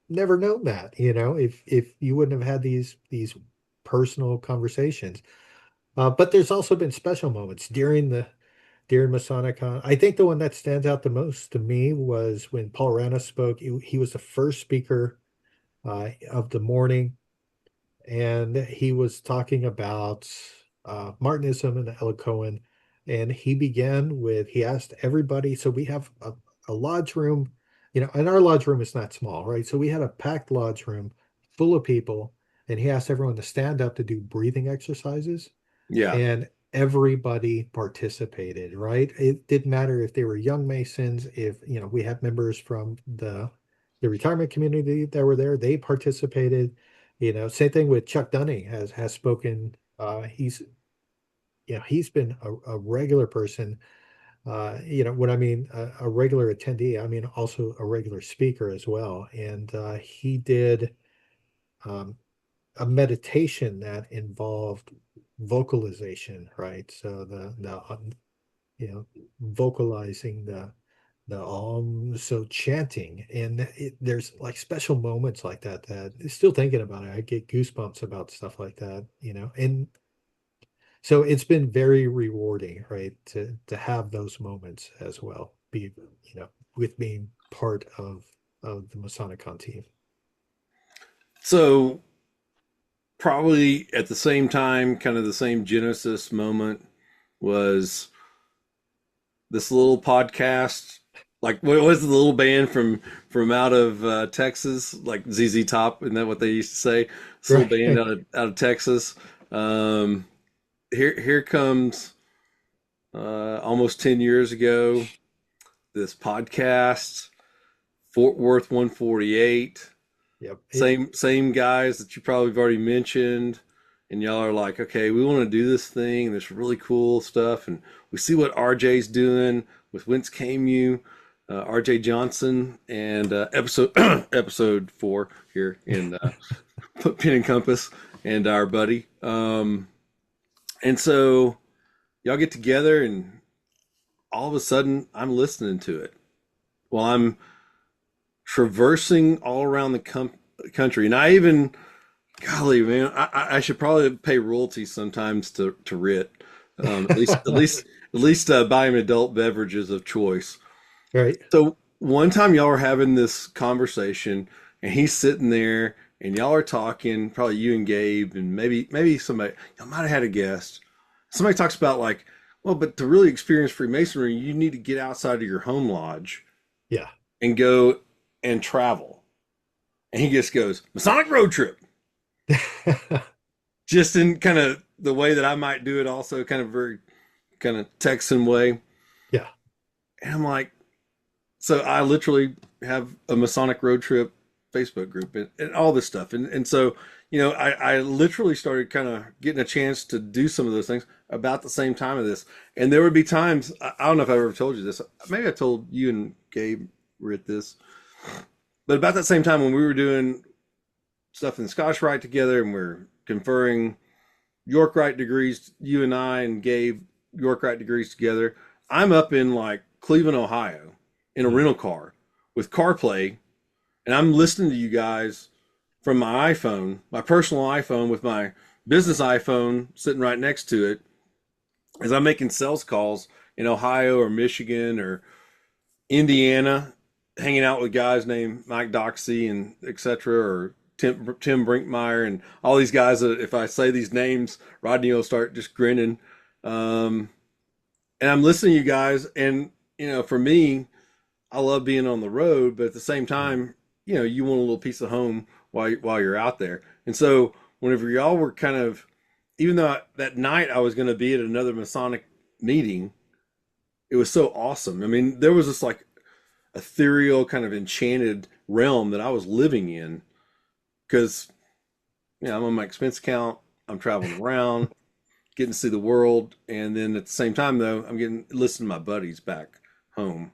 never known that, if you wouldn't have had these personal conversations. But there's also been special moments during Masonic. I think the one that stands out the most to me was when Paul Rana spoke. He was the first speaker of the morning, and he was talking about Martinism and Ella Cohen. And he asked everybody. So we have a lodge room, and our lodge room is not small, right? So we had a packed lodge room full of people, and he asked everyone to stand up to do breathing exercises, yeah, and everybody participated, right? It didn't matter if they were young Masons, if we had members from the retirement community that were there, they participated. Same thing with Chuck Dunning has spoken. He's been a regular person. What I mean, a regular attendee, I mean also a regular speaker as well. And he did um, a meditation that involved vocalization, right? So vocalizing so chanting, and there's like special moments like that still thinking about it, I get goosebumps about stuff like that, and so it's been very rewarding, right, to have those moments as well, with being part of the Masonicon team. So probably at the same time, kind of the same genesis moment was this little podcast. Like what was the little band from out of Texas, like ZZ Top? Isn't that what they used to say? This little band Right. out of Texas. Um, here comes almost 10 years ago this podcast, Fort Worth 148. Yep. Same guys that you probably have already mentioned, and y'all are like, okay, we want to do this thing, and there's really cool stuff, and we see what RJ's doing with Whence Came You, RJ Johnson, and episode 4 here in Pin and Compass, and our buddy, and so y'all get together, and all of a sudden I'm listening to it while I'm traversing all around the country, and I even, golly, man, I should probably pay royalties sometimes to Rit, at least buy him adult beverages of choice. Right. So one time y'all are having this conversation, and he's sitting there, and y'all are talking, probably you and Gabe, and maybe somebody, y'all might have had a guest. Somebody talks about like, well, but to really experience Freemasonry, you need to get outside of your home lodge Yeah. and go and travel. And he just goes, Masonic road trip. Just in kind of the way that I might do it, also kind of very kind of Texan way. Yeah. And I'm like, so I literally have a Masonic road trip Facebook group and all this stuff. And so, I literally started kind of getting a chance to do some of those things about the same time of this. And there would be times, I don't know if I ever told you this. Maybe I told you and Gabe were at this. But about that same time when we were doing stuff in the Scottish Rite together, and we're conferring York Rite degrees, you and I and Gabe, York Rite degrees together, I'm up in like Cleveland, Ohio in a rental car with CarPlay, and I'm listening to you guys from my iPhone, my personal iPhone, with my business iPhone sitting right next to it, as I'm making sales calls in Ohio or Michigan or Indiana, hanging out with guys named Mike Doxey and etc. or Tim Brinkmeyer and all these guys that if I say these names, Rodney will start just grinning. And I'm listening to you guys, and for me, I love being on the road, but at the same time, you want a little piece of home while you're out there. And so whenever y'all were kind of, even though that night I was going to be at another Masonic meeting, it was so awesome. I mean, there was this like ethereal kind of enchanted realm that I was living in because, I'm on my expense account, I'm traveling around, getting to see the world, and then at the same time though, I'm getting listen to my buddies back home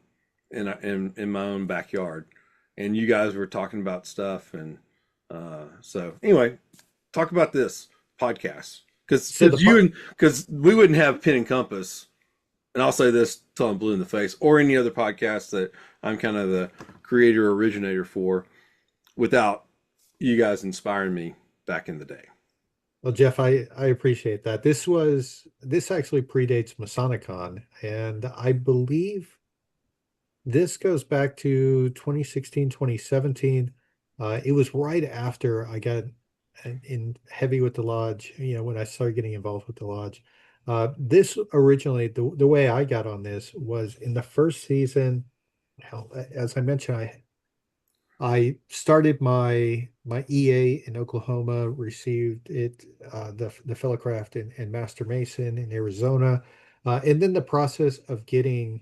in my own backyard, and you guys were talking about stuff, and so anyway, talk about this podcast because we wouldn't have Pin and Compass, and I'll say this till I'm blue in the face, or any other podcast that I'm kind of the creator originator for, without you guys inspiring me back in the day. Well, Jeff, I appreciate that. This actually predates Masonicon, and I believe this goes back to 2016, 2017. It was right after I got in heavy with the lodge, when I started getting involved with the lodge. This originally, the way I got on this was in the first season. Hell, as I mentioned, I started my EA in Oklahoma, received it, the Fellowcraft and Master Mason in Arizona, and then the process of getting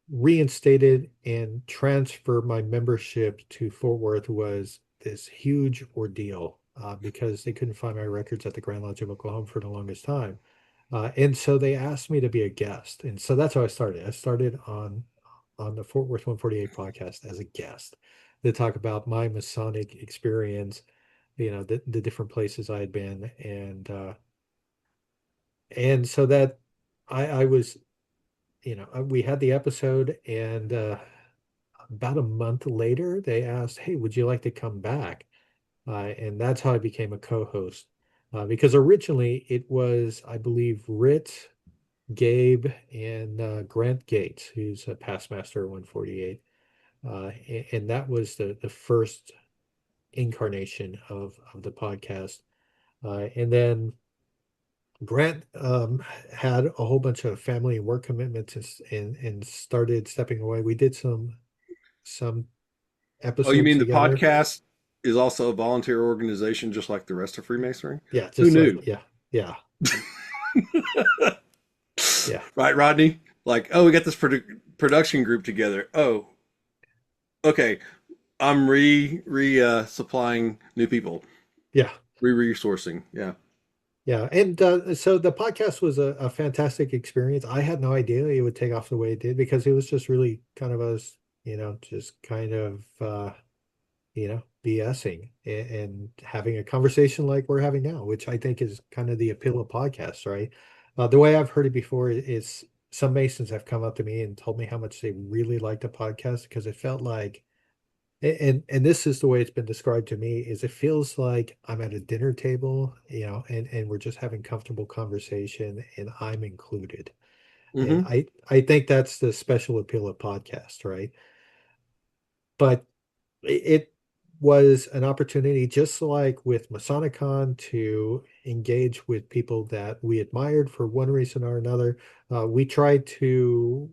reinstated and transfer my membership to Fort Worth was this huge ordeal, because they couldn't find my records at the Grand Lodge of Oklahoma for the longest time. And so they asked me to be a guest. And so that's how I started. I started on the Fort Worth 148 podcast as a guest to talk about my Masonic experience. the different places I had been, and so that I was, we had the episode, and about a month later, they asked, "Hey, would you like to come back?" And that's how I became a co-host. Because originally it was, I believe, Rit, Gabe, and Grant Gates, who's a past master of 148. And that was the first incarnation of the podcast. And then Grant had a whole bunch of family and work commitments, and started stepping away. We did some Oh, you episodes mean the together. podcast is also a volunteer organization, just like the rest of Freemasonry? Yeah, Who just like, knew? yeah, yeah, yeah, Right, Rodney? Like, oh, we got this production group together. Oh, okay. I'm supplying new people, yeah. resourcing. Yeah. Yeah, and so the podcast was a fantastic experience. I had no idea it would take off the way it did, because it was just really kind of us, just kind of BSing, and having a conversation like we're having now, which I think is kind of the appeal of podcasts, right? The way I've heard it before is some Masons have come up to me and told me how much they really liked the podcast, because it felt like, and this is the way it's been described to me, is it feels like I'm at a dinner table, and we're just having comfortable conversation, and I'm included. And Hmm. I think that's the special appeal of podcast, right? But it was an opportunity, just like with Masonicon, to engage with people that we admired for one reason or another. We tried to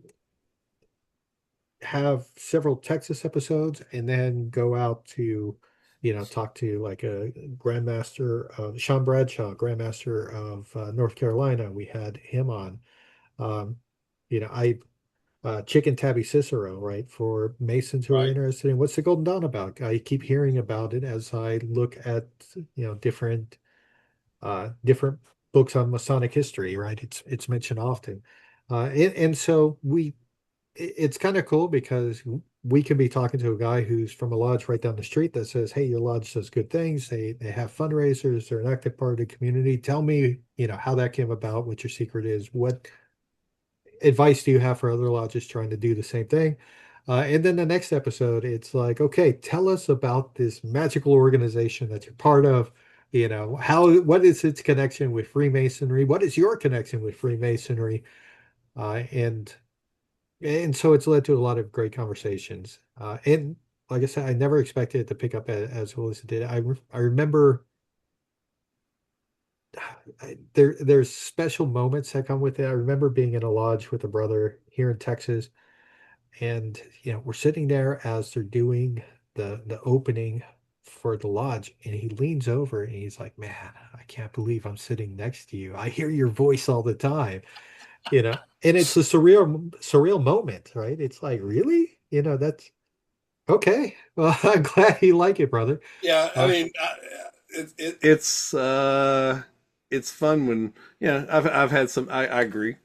have several Texas episodes, and then go out to, talk to like a Grandmaster of Sean Bradshaw, Grandmaster of North Carolina. We had him on. Um, I Chicken Tabby Cicero, right? For Masons who are Right. interested in what's the Golden Dawn about. I keep hearing about it as I look at, different books on Masonic history, right? It's mentioned often. And so it's kind of cool, because we can be talking to a guy who's from a lodge right down the street that says, "Hey, your lodge does good things. They have fundraisers. They're an active part of the community. Tell me, how that came about, what your secret is. What advice do you have for other lodges trying to do the same thing?" And then the next episode, it's like, "Okay, tell us about this magical organization that you're part of. What is its connection with Freemasonry? What is your connection with Freemasonry?" And so it's led to a lot of great conversations. And like I said, I never expected it to pick up as well as it did. I remember there's special moments that come with it. I remember being in a lodge with a brother here in Texas, and we're sitting there as they're doing the opening for the lodge, and he leans over and he's like, "Man, I can't believe I'm sitting next to you. I hear your voice all the time." And it's a surreal moment, right? It's like, really? That's okay. Well, I'm glad you like it, brother. Yeah, I Uh, mean, it's fun when I've had some. I agree.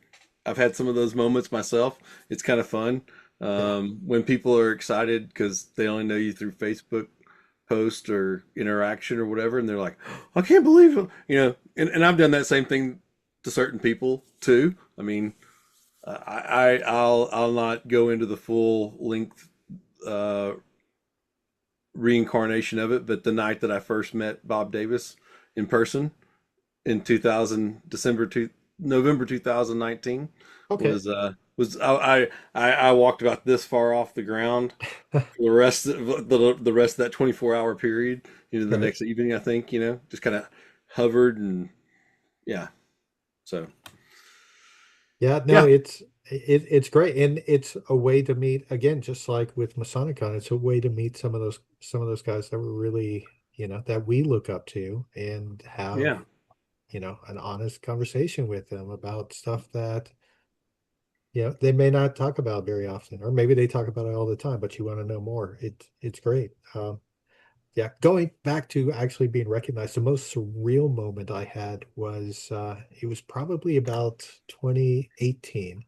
I've had some of those moments myself. It's kind of fun yeah, when people are excited because they only know you through Facebook post or interaction or whatever, and they're like, "I can't believe it," And I've done that same thing to certain people too. I mean, I'll not go into the full length uh, reincarnation of it, but the night that I first met Bob Davis in person in 2000 November 2019 okay. was I walked about this far off the ground for the rest of that 24-hour period. The Right. next evening, I think, just kind of hovered and yeah. So Yeah, no, yeah, it's great, and it's a way to meet, again, just like with Masonicon. It's a way to meet some of those guys that were really, that we look up to, and have, yeah, an honest conversation with them about stuff that, they may not talk about very often, or maybe they talk about it all the time, but you want to know more. It's great. Yeah, going back to actually being recognized, the most surreal moment I had was, it was probably about 2018.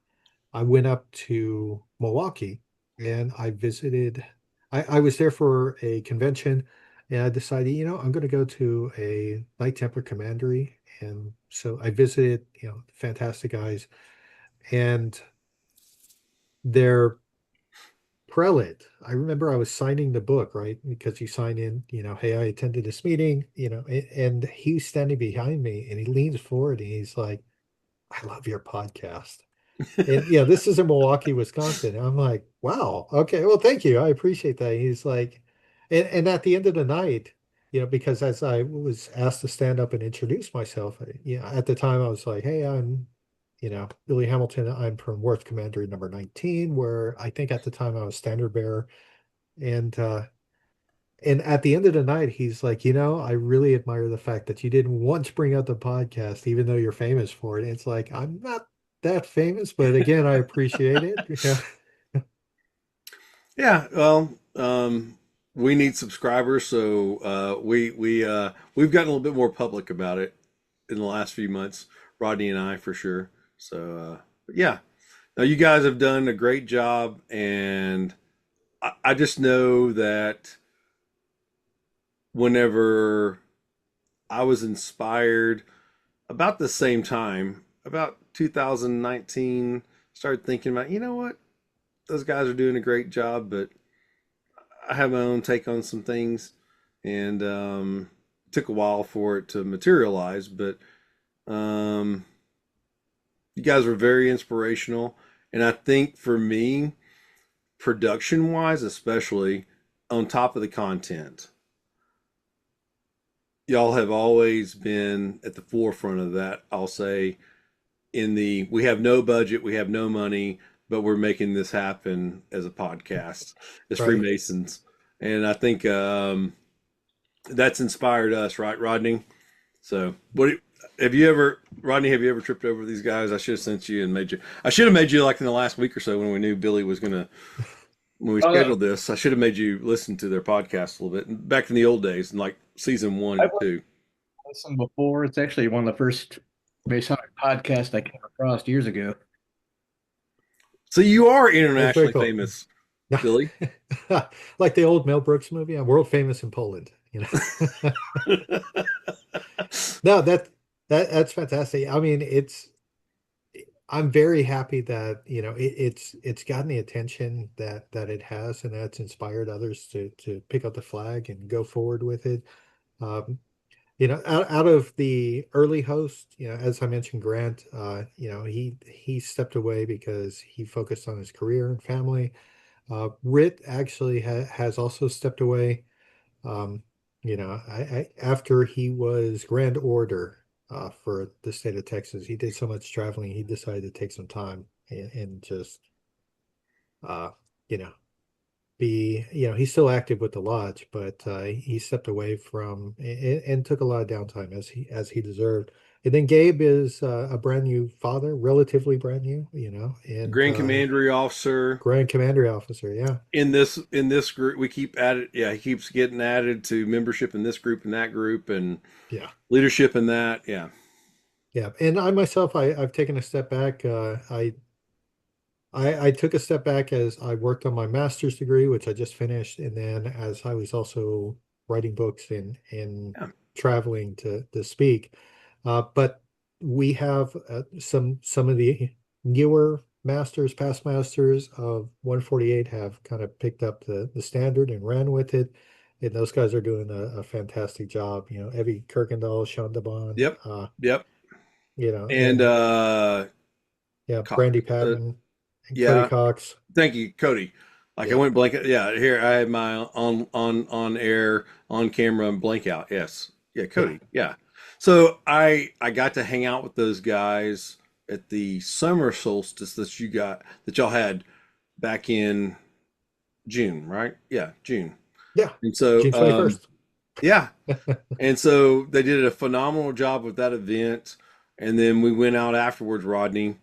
I went up to Milwaukee, and I visited. I was there for a convention, and I decided, I'm going to go to a Knight Templar commandery. And so I visited, fantastic guys, and their prelate. I remember I was signing the book, right? Because you sign in, hey, I attended this meeting, and he's standing behind me and he leans forward and he's like, I love your podcast. And this is in Milwaukee, Wisconsin. And I'm like, wow, okay, well, thank you. I appreciate that. He's like, and at the end of the night, because as I was asked to stand up and introduce myself, at the time I was like, hey, I'm, Billy Hamilton. I'm from Worth Commandery number 19, where I think at the time I was standard bearer. And at the end of the night, he's like, I really admire the fact that you didn't once bring up the podcast, even though you're famous for it. It's like, I'm not that famous, but again, I appreciate it. Yeah. Yeah, well, we need subscribers, so we've gotten a little bit more public about it in the last few months, Rodney and I for sure. So, but yeah, now you guys have done a great job, and I just know that whenever I was inspired about the same time, about 2019, started thinking about, you know what, those guys are doing a great job, but I have my own take on some things, and took a while for it to materialize. But um, you guys were very inspirational, and I think for me, production wise, especially on top of the content, y'all have always been at the forefront of that. I'll say we have no budget, we have no money, but we're making this happen as a podcast, as Right. Freemasons. And I think that's inspired us, right, Rodney? So, Rodney, have you ever tripped over these guys? I should have sent you and made you. I should have made you like in the last week or so when we knew Billy was gonna, when we Oh, no, scheduled this. I should have made you listen to their podcast a little bit back in the old days, in like season one I've and two. listened before. It's actually one of the first Masonic podcasts I came across years ago. So you are That's very internationally cool. famous, Billy. Like the old Mel Brooks movie, I'm world famous in Poland. No, that's fantastic. I mean, I'm very happy that, it's gotten the attention that it has, and that's inspired others to pick up the flag and go forward with it. Um, out of the early hosts, as I mentioned, Grant, he stepped away because he focused on his career and family. Rit actually has also stepped away. Um, after he was Grand Order for the state of Texas, he did so much traveling, he decided to take some time and just, uh, you know, he's still active with the lodge, but he stepped away from and took a lot of downtime as he deserved. And then Gabe is a brand new father, relatively brand new, and Grand Commandery Officer Grand Commander Officer. Yeah. in this group. We keep added. Yeah, he keeps getting added to membership in this group and that group and Yeah. leadership in that. Yeah, Yeah. And I myself, I've taken a step back. I took a step back as I worked on my master's degree, which I just finished, and then as I was also writing books and yeah. traveling to speak. But we have some of the newer masters, past masters of 148 have kind of picked up the standard and ran with it. And those guys are doing a fantastic job. Evie Kirkendall, Sean DeBon, Yep, yep. And and yeah, Co- Brandy uh, Patton and Cody yeah. Cox. Thank you, Cody. Like I Yeah. went blank. Yeah, here I had my on air on camera and blank out. Yes, yeah, Yeah. Cody. Yeah. So I got to hang out with those guys at the summer solstice that y'all had back in June, right? Yeah, June. Yeah. And so June 21st. yeah, and so they did a phenomenal job with that event. And then we went out afterwards, Rodney,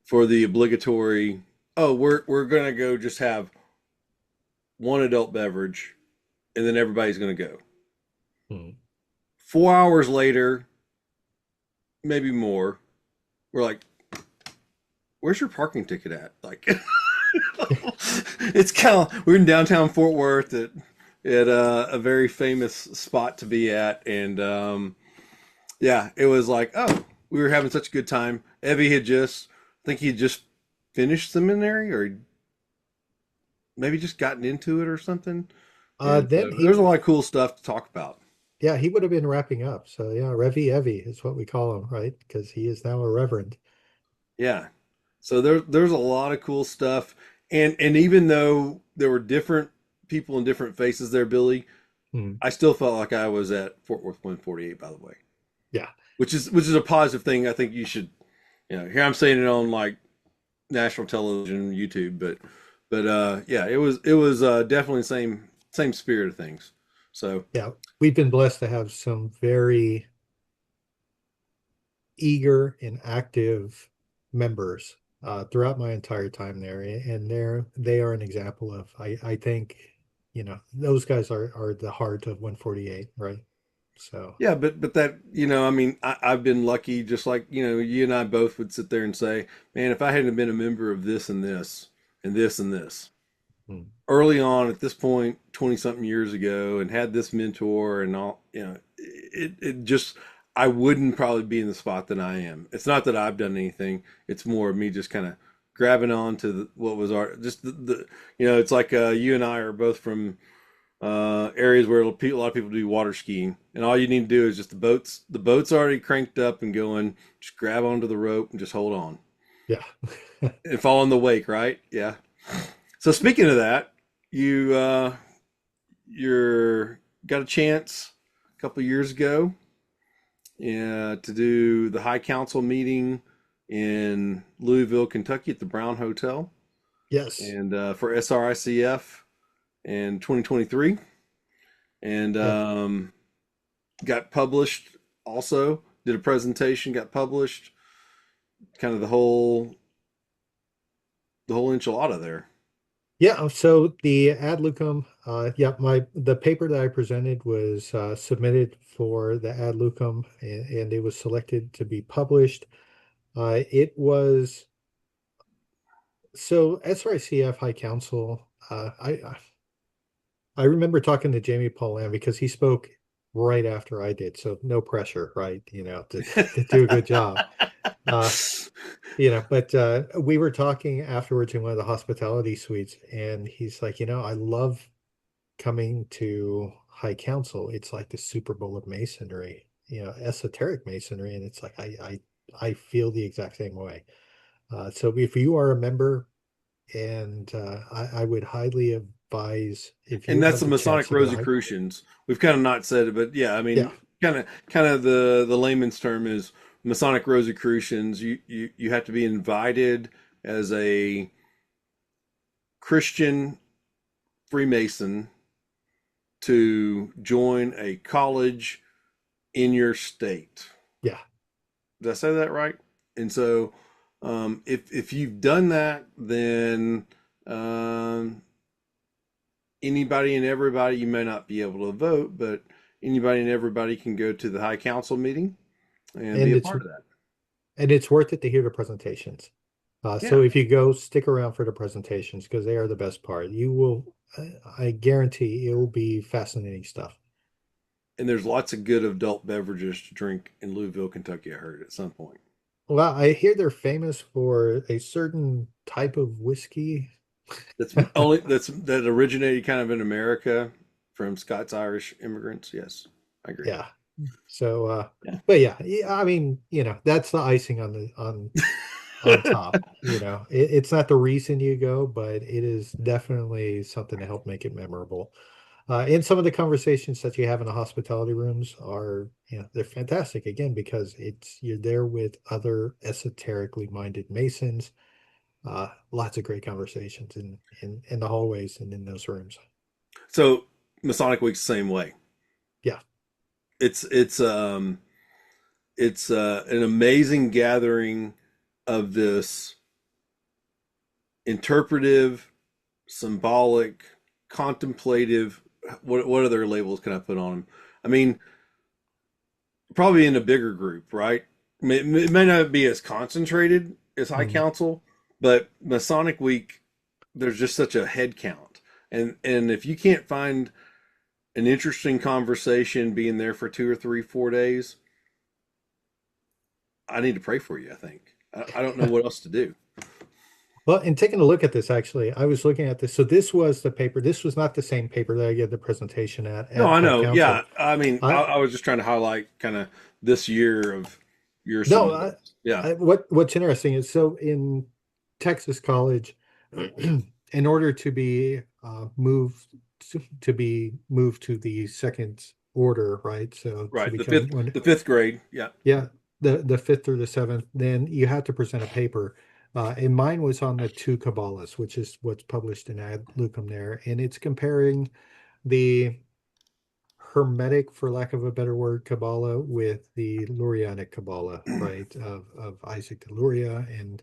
for the obligatory. Oh, we're gonna go just have one adult beverage, and then everybody's gonna go. Hmm. 4 hours later, maybe more, we're like, "Where's your parking ticket at?" Like, it's kind of we're in downtown Fort Worth at at a very famous spot to be at, and yeah, it was like, oh, we were having such a good time. Evie had just, I think he had just finished seminary, or maybe just gotten into it or something, and so Then there's he, a lot of cool stuff to talk about. yeah, he would have been wrapping up. So yeah, Revi Evi is what we call him, right? Because he is now a reverend. Yeah, so there's a lot of cool stuff, and even though there were different people and different faces there, Billy, Hmm. I still felt like I was at Fort Worth 148, by the way, Yeah, which is a positive thing. I think you should, here I'm saying it on like national television, YouTube, but yeah, it was definitely the same spirit of things. So yeah. We've been blessed to have some very eager and active members throughout my entire time there, and they are an example of I think those guys are the heart of 148, right? So yeah, but that I mean, I've been lucky, just like you and I both would sit there and say, man, if I hadn't been a member of this and this and this and this hmm, early on at this point 20 something years ago and had this mentor and all, it just I wouldn't probably be in the spot that I am. It's not that I've done anything, it's more of me just kind of grabbing on to what was our just the it's like you and I are both from areas where a lot of people do water skiing, and all you need to do is just the boat's already cranked up and going, just grab onto the rope and just hold on yeah. and fall in the wake, right? Yeah. So speaking of that, you're got a chance a couple years ago, to do the High Council meeting in Louisville, Kentucky at the Brown Hotel, Yes. and for SRICF in 2023, and Yeah. got published. Also, did a presentation, got published, kind of the whole enchilada there. Yeah, so the ad lucem, yeah, the paper that I presented was submitted for the ad lucem, and it was selected to be published. It was so SRICF High Council. I remember talking to Jamie Paulin because he spoke right after I did, so no pressure, right? To do a good job. Uh, but we were talking afterwards in one of the hospitality suites, and he's like, I love coming to High Council. It's like the Super Bowl of masonry, esoteric masonry, and it's like I feel the exact same way. So if you are a member, and I would highly advise if And you that's have the the chance Masonic to go to High. Rosicrucians. We've kind of not said it, but yeah, I Yeah, mean, kind of the layman's term is Masonic Rosicrucians. You have to be invited as a Christian Freemason to join a college in your state. yeah, Did I say that right? And so, if you've done that, then um, anybody and everybody, you may not be able to vote, but anybody and everybody can go to the High Council meeting and be and a it's part of that. and it's worth it to hear the presentations. So Yeah. if you go, stick around for the presentations because they are the best part. You will, I guarantee it will be fascinating stuff. And there's lots of good adult beverages to drink in Louisville, Kentucky, I heard at some point. Well, I hear they're famous for a certain type of whiskey. That originated kind of in America from Scots Irish immigrants. Yes, I agree. Yeah. So, Yeah. but yeah, I mean, that's the icing on the on top. It's not the reason you go, but it is definitely something to help make it memorable. And some of the conversations that you have in the hospitality rooms are, they're fantastic again because you're there with other esoterically minded Masons. Lots of great conversations in the hallways and in those rooms. So Masonic Week's the same way. Yeah, It's an amazing gathering of this interpretive, symbolic, contemplative. What other labels can I put on them? I mean, probably in a bigger group, right? It may not be as concentrated as High mhm. Council, but Masonic Week, there's just such a head count, and if you can't find an interesting conversation being there for 2 or 3, 4 days. I need to pray for you, I think. I don't know what else to do. Well, in taking a look at this, actually, I was looking at this. So this was the paper. This was not the same paper that I gave the presentation No, at I High know. Yeah. Council. I mean, I I was just trying to highlight kind of this year of your no, similarities. Yeah. what's interesting is so in Texas College, in order to be moved to the second order, right? So to Right. become one, The fifth grade. Yeah. yeah, the fifth or the seventh, then you have to present a paper. And mine was on the two Kabbalahs, which is what's published in Ad Lucum there, and it's comparing the Hermetic, for lack of a better word, Kabbalah with the Lurianic Kabbalah, right, of Isaac de Luria, and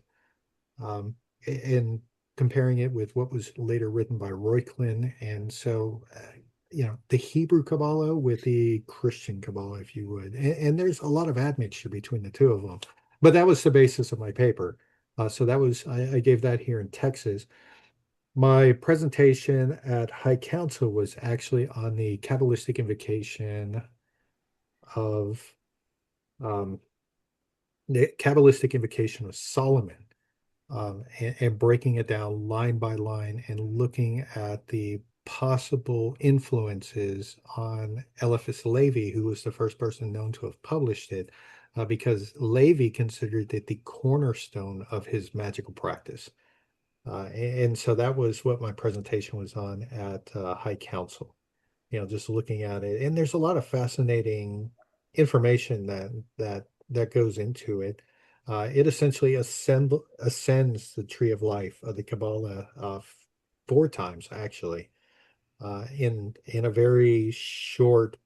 comparing it with what was later written by Reuchlin, and so the Hebrew Kabbalah with the Christian Kabbalah, if you would, and there's a lot of admixture between the two of them, but that was the basis of my paper. So that was I gave that here in Texas. My presentation at High Council was actually on the Kabbalistic invocation of um, the Kabbalistic invocation of Solomon, and breaking it down line by line and looking at the possible influences on Eliphas Levi, who was the first person known to have published it, because Levi considered it the cornerstone of his magical practice. And so that was what my presentation was on at High Council. Just looking at it, and there's a lot of fascinating information that goes into it. It essentially ascends the tree of life of the Kabbalah four times, actually, in a very short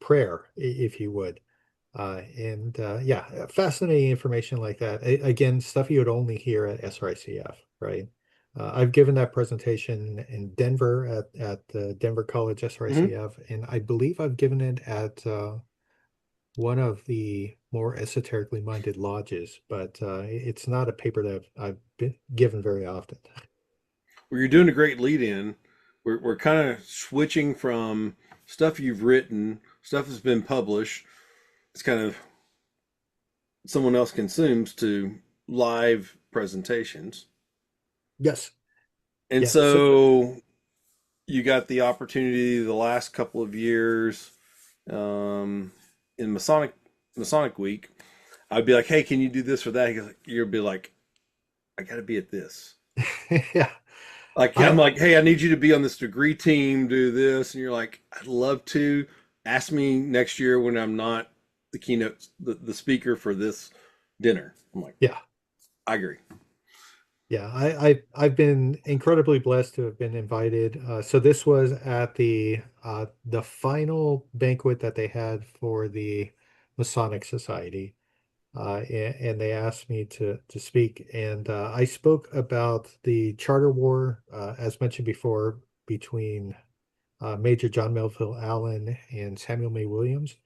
prayer, if you would. And yeah, fascinating information like that. Again, stuff you would only hear at SRICF, right? I've given that presentation in Denver at the Denver College Hmm. SRICF, and I believe I've given it at one of the more esoterically minded lodges, but it's not a paper that I've been given very often. Well, you're doing a great lead in. We're kind of switching from stuff you've written, stuff that's been published. It's kind of someone else consumes to live presentations. Yes, And yeah. So so you got the opportunity the last couple of years um, in Masonic Week. I'd be like, "Hey, can you do this or that?" You'd be like, "I got to be at this." yeah, Like I'm I like, "Hey, I need you to be on this degree team, do this," and you're like, "I'd love to." Ask me next year when I'm not the keynote, the speaker for this dinner. I'm like, yeah. I agree. Yeah, I've been incredibly blessed to have been invited. So this was at the final banquet that they had for the Masonic Society, and they asked me to speak, and I spoke about the Charter War, as mentioned before, between Major John Melville Allen and Samuel May Williams.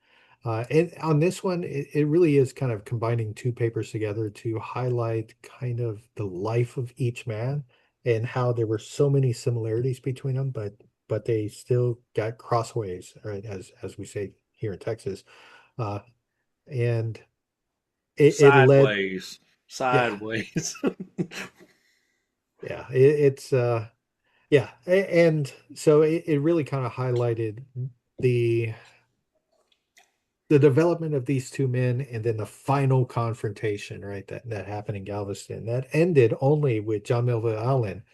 And on this one, it really is kind of combining two papers together to highlight kind of the life of each man and how there were so many similarities between them, but they still got crossways, right? As we say here in Texas. Uh, and it led, Sideways, yeah, sideways. yeah, it's yeah, and so it really kind of highlighted the the development of these two men and then the final confrontation, right, that happened in Galveston that ended only with John Melville Allen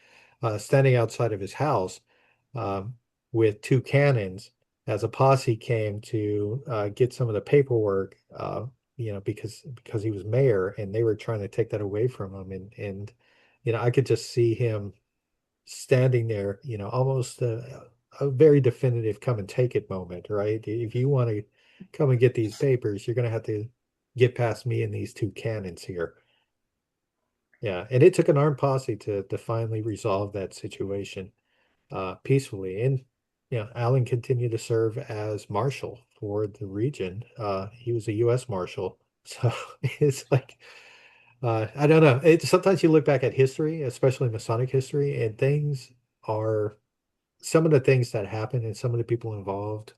standing outside of his house um, with two cannons as a posse came to get some of the paperwork, because he was mayor and they were trying to take that away from him, and I could just see him standing there, almost a very definitive come and take it moment, right? If you want to come and get these papers, you're going to have to get past me and these two cannons here. Yeah, and it took an armed posse to finally resolve that situation peacefully. And Allen continued to serve as marshal for the region. He was a U.S. marshal, so it's like I don't know. Sometimes you look back at history, especially Masonic history, and things are some of the things that happen and some of the people involved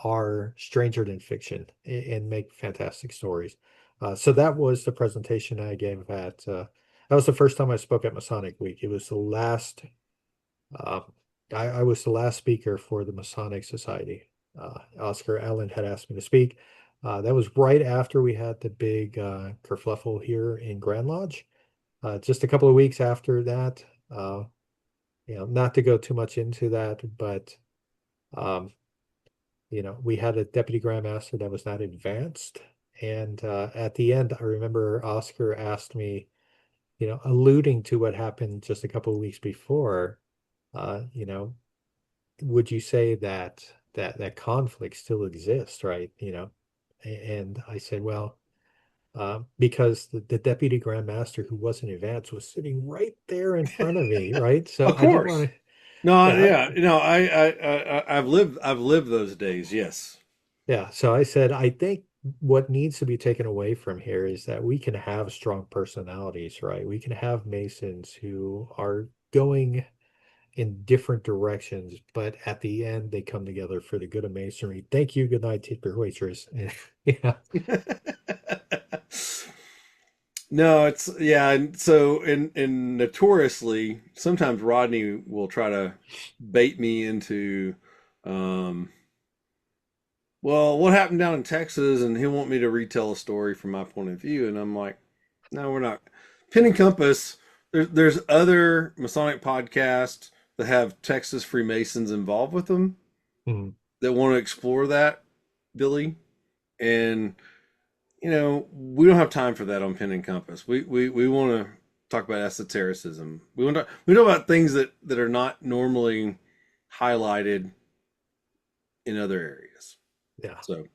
are stranger than fiction and make fantastic stories. So that was the presentation I gave at, that was the first time I spoke at Masonic Week. It was the last, uh, I was the last speaker for the Masonic Society. Oscar Allen had asked me to speak. That was right after we had the big kerfluffle here in Grand Lodge. Just a couple of weeks after that, not to go too much into that, but um, we had a deputy grandmaster that was not advanced. And at the end, I remember Oscar asked me, alluding to what happened just a couple of weeks before, uh, you know, would you say that conflict still exists, right? And I said, well, because the deputy grandmaster who wasn't advanced was sitting right there in front of me, right? So Of I didn't course. want to, No, yeah, yeah, I've lived those days. Yes. yeah. So I said, I think what needs to be taken away from here is that we can have strong personalities, right? We can have Masons who are going in different directions, but at the end they come together for the good of Masonry. Thank you. Good night, tip your waitress. Yeah. No, it's yeah, and so and notoriously, sometimes Rodney will try to bait me into, um, well, what happened down in Texas, and he'll want me to retell a story from my point of view, and I'm like, no, we're not. Pin and Compass. There's other Masonic podcasts that have Texas Freemasons involved with them Mhm. that want to explore that, Billy, and we don't have time for that on Pen and Compass. We want to talk about esotericism. We talk about things that are not normally highlighted in other areas. Yeah. So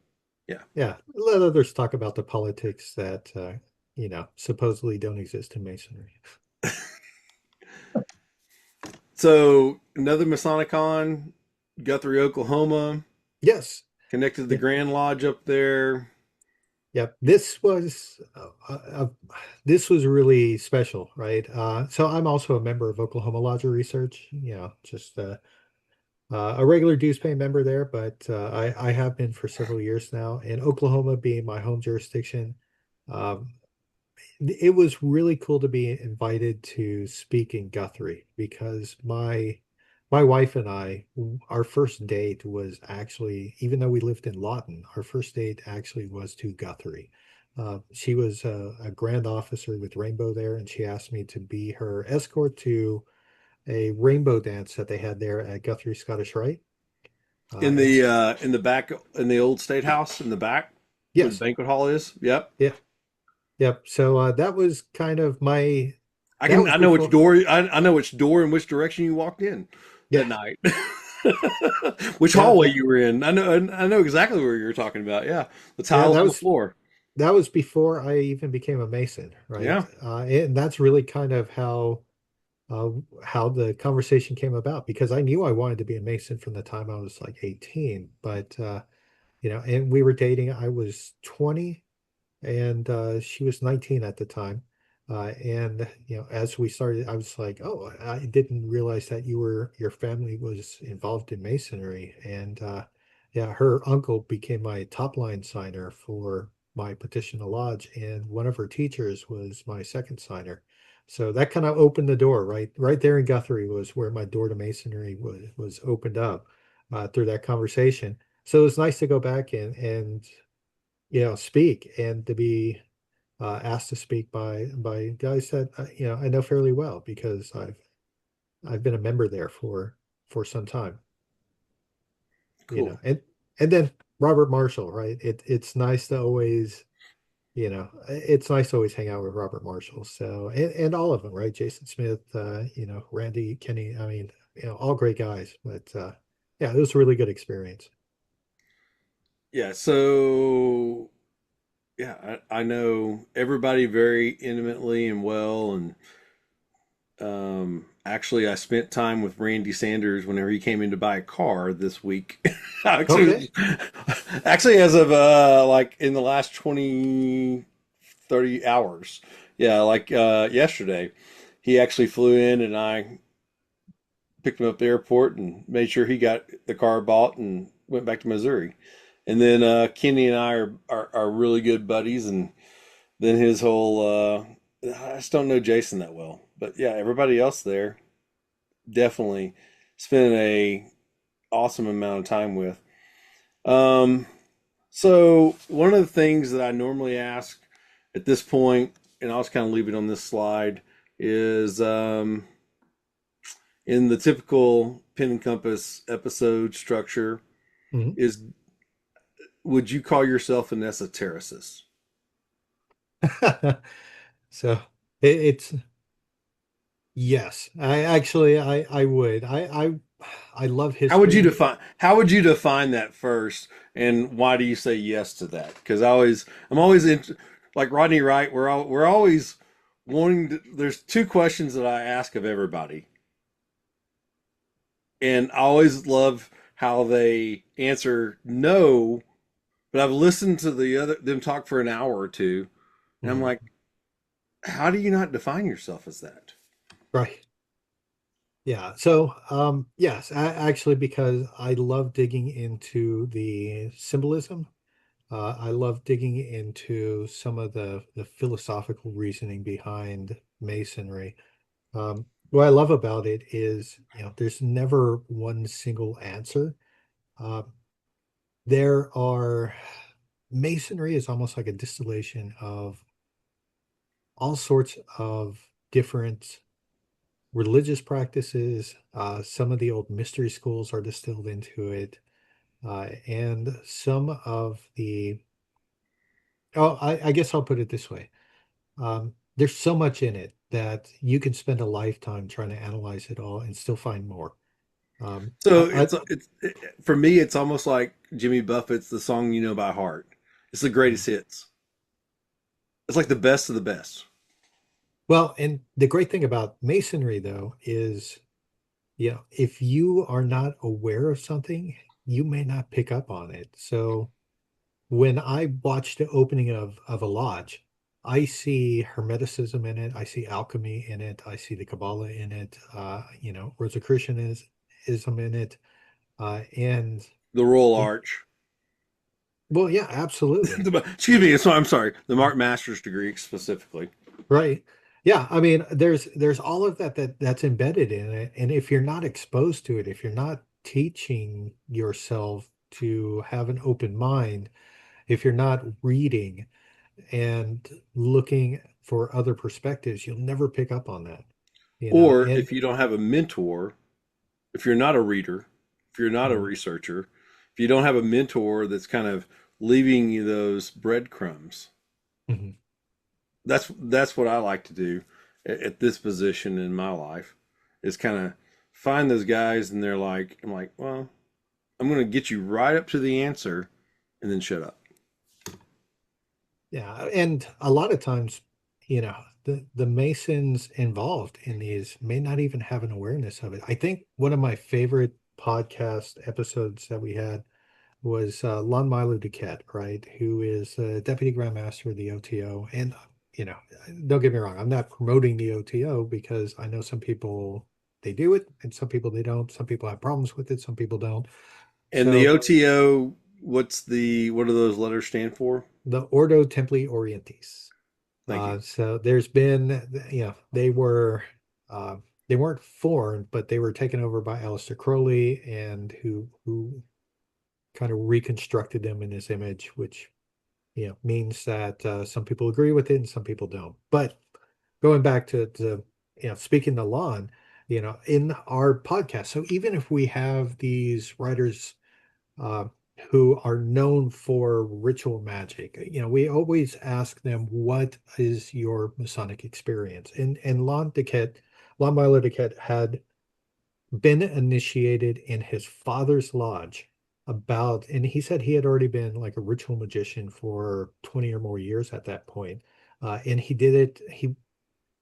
yeah. Yeah. Let others talk about the politics that, supposedly don't exist in Masonry. So another Masonicon, Guthrie, Oklahoma, Yes. connected to the Yeah. Grand Lodge up there. Yep. This was really special, right? So I'm also a member of Oklahoma Lodge Research, just a regular dues paying member there, but I have been for several years now. And Oklahoma being my home jurisdiction, um, it was really cool to be invited to speak in Guthrie because my wife and I, our first date was actually, even though we lived in Lawton, our first date actually was to Guthrie. She was a grand officer with Rainbow there, and she asked me to be her escort to a rainbow dance that they had there at Guthrie Scottish Rite. In And the back in the old state house in the back where the yes, banquet hall is. Yep. yeah, yep. So that was kind of that was I know which before, door I know which door and which direction you walked in yeah, that night. Which yeah, hallway you were in. I know exactly where you were talking about. Yeah. The yeah, tiles on the floor. that was before I even became a Mason, right? Yeah. And that's really kind of uh, how the conversation came about because I knew I wanted to be a Mason from the time I was like 18, but and we were dating. I was 20 and she was 19 at the time. And as we started, I was like, "Oh, I didn't realize that your family was involved in masonry." And yeah, her uncle became my top line signer for my petition to lodge, and one of her teachers was my second signer. So that kind of opened the door, right there in Guthrie was where my door to masonry was opened up through that conversation. So it was nice to go back and speak and to be asked to speak by guys that I know fairly well because I've been a member there for some time, Cool. and then Robert Marshall, right? It's nice to always it's nice to always hang out with Robert Marshall. So and all of them, right? Jason Smith, Randy, Kenny. I mean, all great guys, but yeah, it was a really good experience. Yeah. So yeah, I know everybody very intimately and well, and actually, I spent time with Randy Sanders whenever he came in to buy a car this week. Okay. actually, actually, as of like in the last 20, 30 hours. Yeah, like yesterday, he actually flew in and I picked him up at the airport and made sure he got the car bought and went back to Missouri. And then Kenny and I are really good buddies. And then his whole, I just don't know Jason that well. But yeah, everybody else there definitely spent a awesome amount of time with. Um, so one of the things that I normally ask at this point, and I'll just kind of leave it on this slide, is in the typical Pin and Compass episode structure, Mhm. is would you call yourself an esotericist? So it's yes. I would. I love history. How would you define that first, and why do you say yes to that? Because I'm always in, like Rodney Wright, we're always wanting to, there's two questions that I ask of everybody, and I always love how they answer no, but I've listened to them talk for an hour or two, and I'm Mhm. like, how do you not define yourself as that? Right. Yeah. So, yes, actually, because I love digging into the symbolism. I love digging into some of the philosophical reasoning behind Masonry. What I love about it is, there's never one single answer. Uh, there are Masonry is almost like a distillation of all sorts of different religious practices. Some of the old mystery schools are distilled into it, and some of the I guess I'll put it this way. There's so much in it that you can spend a lifetime trying to analyze it all and still find more. So I for me, it's almost like Jimmy Buffett's "The Song You Know by Heart." It's the greatest hits. It's like the best of the best. Well, and the great thing about masonry, though, is, if you are not aware of something, you may not pick up on it. So when I watch the opening of a lodge, I see Hermeticism in it, I see alchemy in it, I see the Kabbalah in it, Rosicrucianism in it, and The Royal it, Arch. well, yeah, absolutely. Excuse me. I'm sorry. The Mark Master's degree specifically. Right. Yeah, I mean, there's all of that's embedded in it, and if you're not exposed to it, if you're not teaching yourself to have an open mind, if you're not reading and looking for other perspectives, you'll never pick up on that, Or and if you don't have a mentor, if you're not a reader, if you're not a mm, researcher, if you don't have a mentor that's kind of leaving you those breadcrumbs, mhm. that's what I like to do at this position in my life is kind of find those guys and I'm like, well, I'm going to get you right up to the answer and then shut up. Yeah, and a lot of times, the Masons involved in these may not even have an awareness of it. I think one of my favorite podcast episodes that we had was Lon Milo Duquette, right? Who is Deputy Grand Master of the OTO. And, you know, don't get me wrong, I'm not promoting the OTO because I know some people they do it and some people they don't. Some people have problems with it, some people don't. And the So OTO, what do those letters stand for? the Ordo Templi Orientis. Thank you. So there's been, uh, they weren't formed, but they were taken over by Aleister Crowley, and who kind of reconstructed them in his image, which means that some people agree with it and some people don't. But going back to speaking to Lon, in our podcast, so even if we have these writers uh, who are known for ritual magic. We always ask them, "What is your Masonic experience?" And Lon Milo Duquette had been initiated in his father's lodge and he said he had already been like a ritual magician for 20 or more years at that point. And he did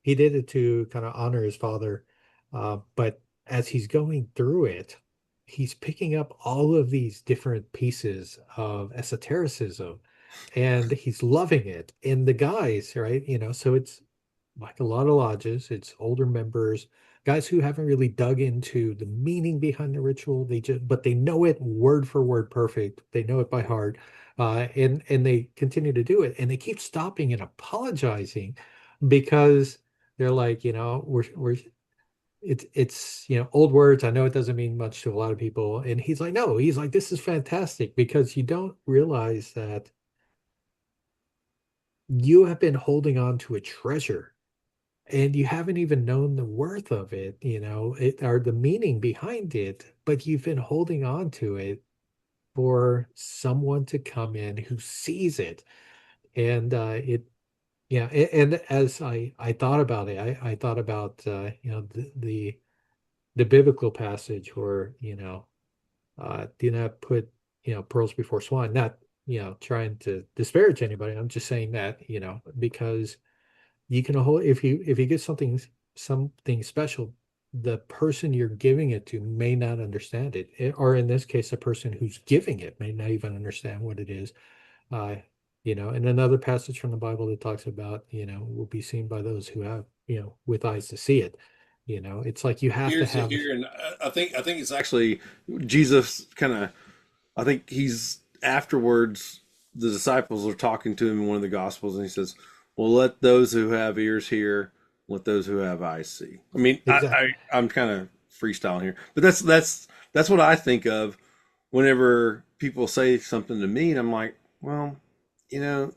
it to kind of honor his father. But as he's going through it, he's picking up all of these different pieces of esotericism and he's loving it. And the guys, right? So it's like a lot of lodges, it's older members. guys who haven't really dug into the meaning behind the ritual. But they know it word for word perfect. They know it by heart, and they continue to do it, and they keep stopping and apologizing because they're like, we're it's old words. I know it doesn't mean much to a lot of people, and he's like, no, he's like, this is fantastic because you don't realize that you have been holding on to a treasure and you haven't even known the worth of it, it or the meaning behind it, but you've been holding on to it for someone to come in who sees it. And yeah, and as I thought about it, I thought about the biblical passage where, do not put, pearls before swine, not, trying to disparage anybody. I'm just saying that, because you can hold if you get something special, the person you're giving it to may not understand it, or in this case, the person who's giving it may not even understand what it is. uh and another passage from the Bible that talks about, will be seen by those who have, with eyes to see it. It's like you have to Here's have. here, and I think it's actually Jesus kind of. I think he's afterwards. The disciples are talking to him in one of the Gospels, and he says, "Well, let those who have ears hear, let those who have eyes see." I mean, Exactly. I'm kind of freestyling here, but that's what I think of whenever people say something to me, and I'm like, well, you know,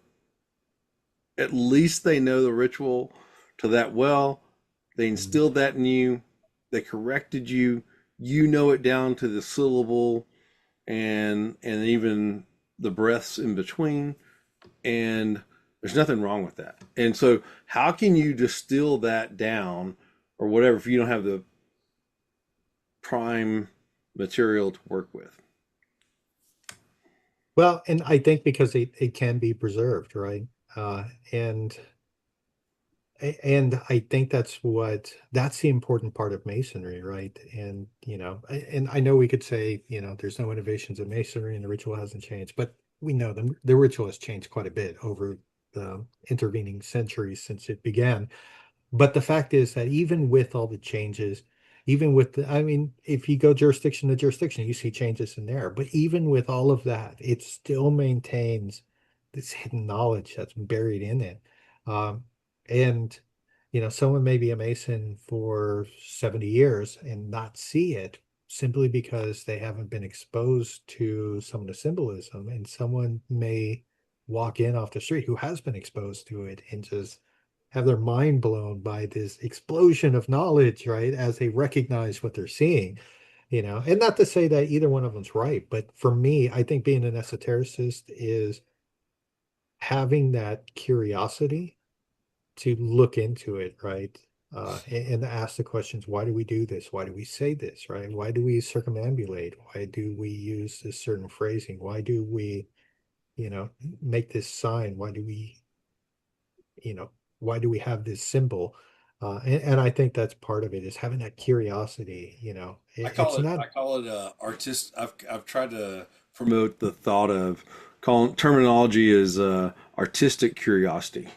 at least they know the ritual to that well. They Mhm. instilled that in you. They corrected you. You know it down to the syllable and even the breaths in between. And there's nothing wrong with that. And so, how can you distill that down or whatever if you don't have the prime material to work with? Well, and I think because it can be preserved, right? uh and and I think that's the important part of masonry, right? And and I know we could say, there's no innovations in masonry and the ritual hasn't changed, but we know the ritual has changed quite a bit over the intervening centuries since it began. But the fact is that even with all the changes, even with I mean, if you go jurisdiction to jurisdiction, you see changes in there. But even with all of that, it still maintains this hidden knowledge that's buried in it. Um, and someone may be a Mason for 70 years and not see it simply because they haven't been exposed to some of the symbolism. And someone may walk in off the street who has been exposed to it and just have their mind blown by this explosion of knowledge, right? As they recognize what they're seeing, and not to say that either one of them's right, but for me, I think being an esotericist is having that curiosity to look into it, right? And ask the questions, why do we do this? Why do we say this, right? Why do we circumambulate? Why do we use this certain phrasing? Why do we, you know, make this sign? You know, why do we have this symbol? And I think that's part of it is having that curiosity. It's not. I call it artist. I've tried to promote the thought of calling terminology as artistic curiosity.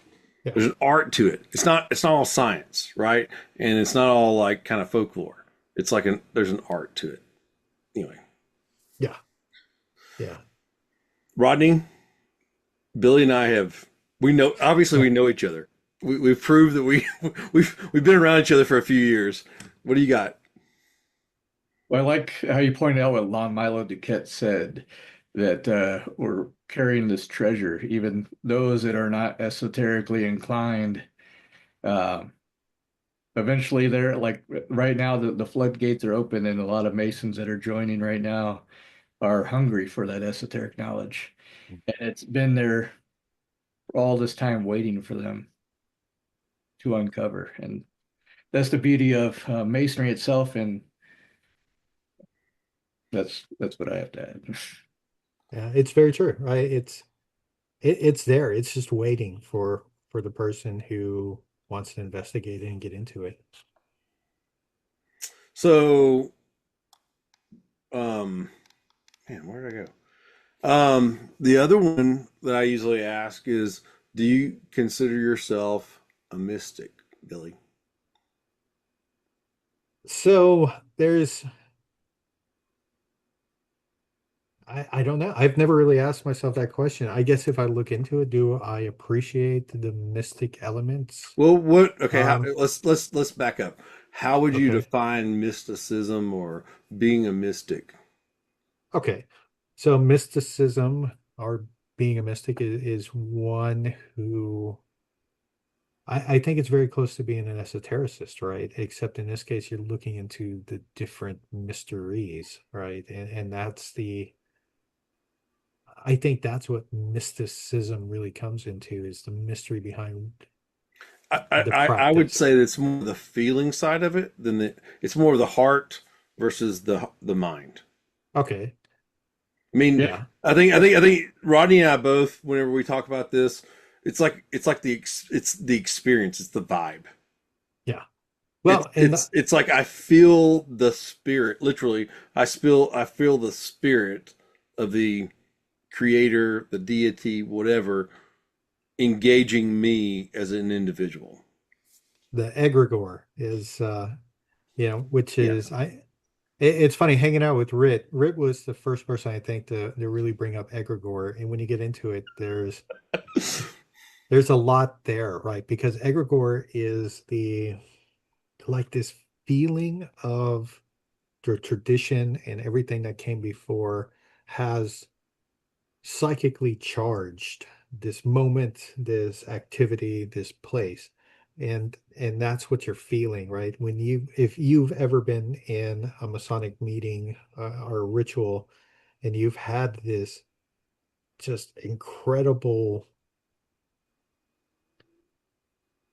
Yeah, There's an art to it. It's not all science, right? And it's not all like kind of folklore. It's like there's an art to it. Anyway, yeah, yeah. Rodney, Billy, and I have we know obviously we know each other. We've proved that we've been around each other for a few years. What do you got? Well, I like how you pointed out what Lon Milo Duquette said, that we're carrying this treasure, even those that are not esoterically inclined. Uh, Eventually, they're like right now, the floodgates are open, and a lot of Masons that are joining right now are hungry for that esoteric knowledge. And it's been there all this time waiting for them to uncover. And that's the beauty of Masonry itself. And that's what I have to add. Yeah, it's very true, right? It's there. It's just waiting for the person who wants to investigate it and get into it. So, um, man, where did I go? The other one that I usually ask is, do you consider yourself a mystic, Billy? So there's, I don't know. I've never really asked myself that question. I guess if I look into it, do I appreciate the mystic elements? Well, what? Okay, Um, let's back up. How would you okay. define mysticism or being a mystic? Okay. So mysticism or being a mystic is one who I think it's very close to being an esotericist, right? Except in this case, you're looking into the different mysteries, right? And that's I think that's what mysticism really comes into is the mystery behind the I would practice. say that's more the feeling side of it than it's more of the heart versus the mind. Okay. I mean, Yeah. I think Rodney and I both, whenever we talk about this, it's like it's the experience, it's the vibe. Yeah. Well, It's like I feel the spirit. Literally, I feel the spirit of the creator, the deity, whatever, engaging me as an individual. the egregore is which Yeah. is it's funny hanging out with Rit. Rit was the first person I think to really bring up egregore. And when you get into it, there's a lot there, right? Because egregore is the like this feeling of the tradition and everything that came before has psychically charged this moment, this activity, this place. And that's what you're feeling, right? When you if you've ever been in a Masonic meeting or a ritual and you've had this just incredible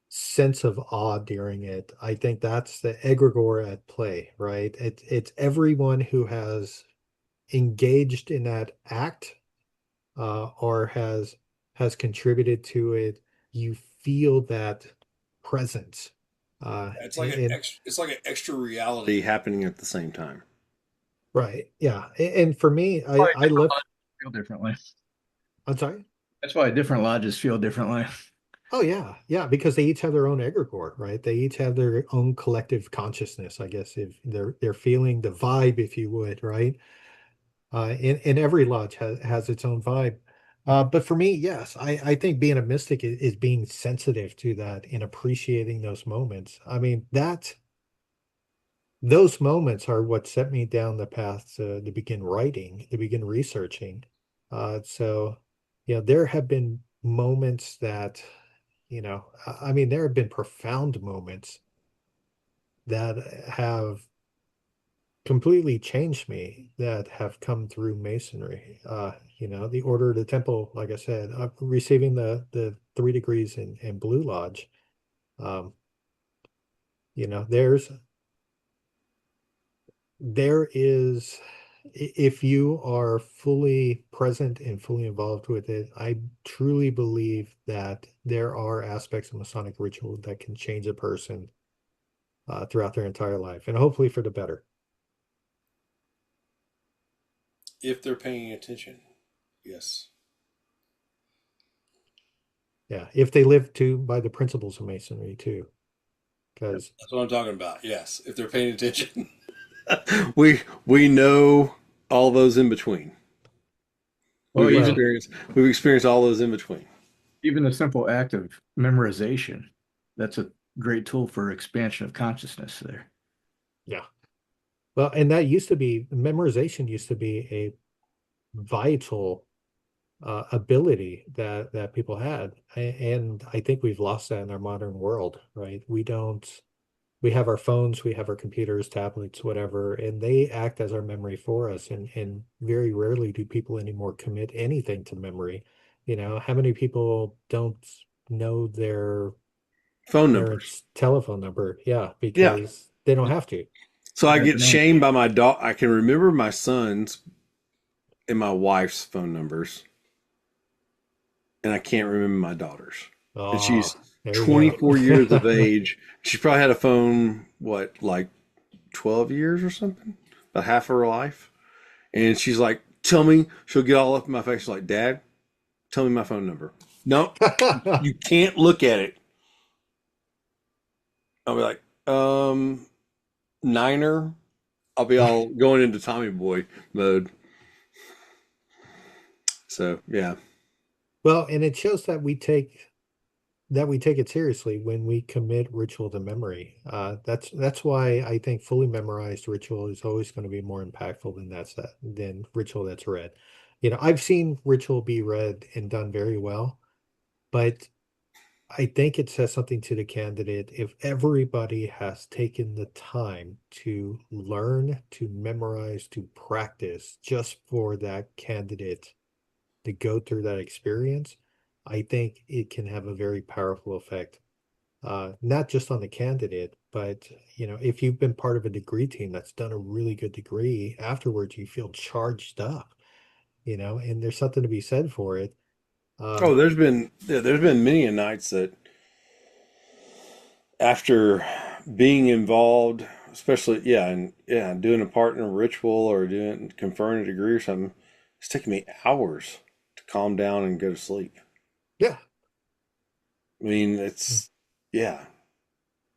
sense of awe during it, I think that's the egregore at play, right? It's everyone who has engaged in that act or has contributed to it. You feel that presence. And It's like an extra reality happening at the same time. right, yeah. And for me, Why I different love. lodges feel differently. I'm sorry. That's why different lodges feel differently. Oh yeah, yeah, because they each have their own egregore, right? They each have their own collective consciousness, I guess, if they're feeling the vibe, if you would, right? And every lodge has its own vibe. But for me, yes, I think being a mystic is being sensitive to that and appreciating those moments. I mean, those moments are what set me down the path to begin writing, to begin researching. So, there have been moments that, I mean, there have been profound moments that have completely changed me that have come through masonry. The order of the temple, like I said, receiving the 3 degrees in Blue Lodge. Um, there is if you are fully present and fully involved with it, I truly believe that there are aspects of Masonic ritual that can change a person throughout their entire life, and hopefully for the better. If they're paying attention, yes. Yeah, if they live to by the principles of masonry too, because That's what I'm talking about. Yes, if they're paying attention. We know all those in between. Well, well, We've experienced all those in between. even the simple act of memorization, that's a great tool for expansion of consciousness there. yeah. Well, and that used to be memorization used to be a vital ability that people had, and I think we've lost that in our modern world, right? We have our phones, we have our computers, tablets, whatever, and they act as our memory for us. And very rarely do people anymore commit anything to memory. How many people don't know their Phone numbers. parents' telephone number? Yeah, Yeah. because they don't have to. So I Yeah, get shamed by my dog. I can remember my son's and my wife's phone numbers, and I can't remember my daughter's. And she's Oh, there you go. 24 years of age. She probably had a phone, what, like 12 years or something? About half of her life. And she's like, tell me, she'll get all up in my face. She's like, Dad, tell me my phone number. No, you can't look at it. I'll be like, niner, I'll be all going into Tommy Boy mode. So yeah. Well, and it shows that we take it seriously when we commit ritual to memory. That's why I think fully memorized ritual is always going to be more impactful than ritual that's read. I've seen ritual be read and done very well, but I think it says something to the candidate if everybody has taken the time to learn, to memorize, to practice just for that candidate to go through that experience. I think it can have a very powerful effect, not just on the candidate, but if you've been part of a degree team that's done a really good degree, afterwards you feel charged up, and there's something to be said for it. Oh, Um, there's been many a nights that after being involved, especially doing a partner ritual or doing conferring a degree or something, it's taken me hours to calm down and go to sleep. yeah. I mean, it's yeah,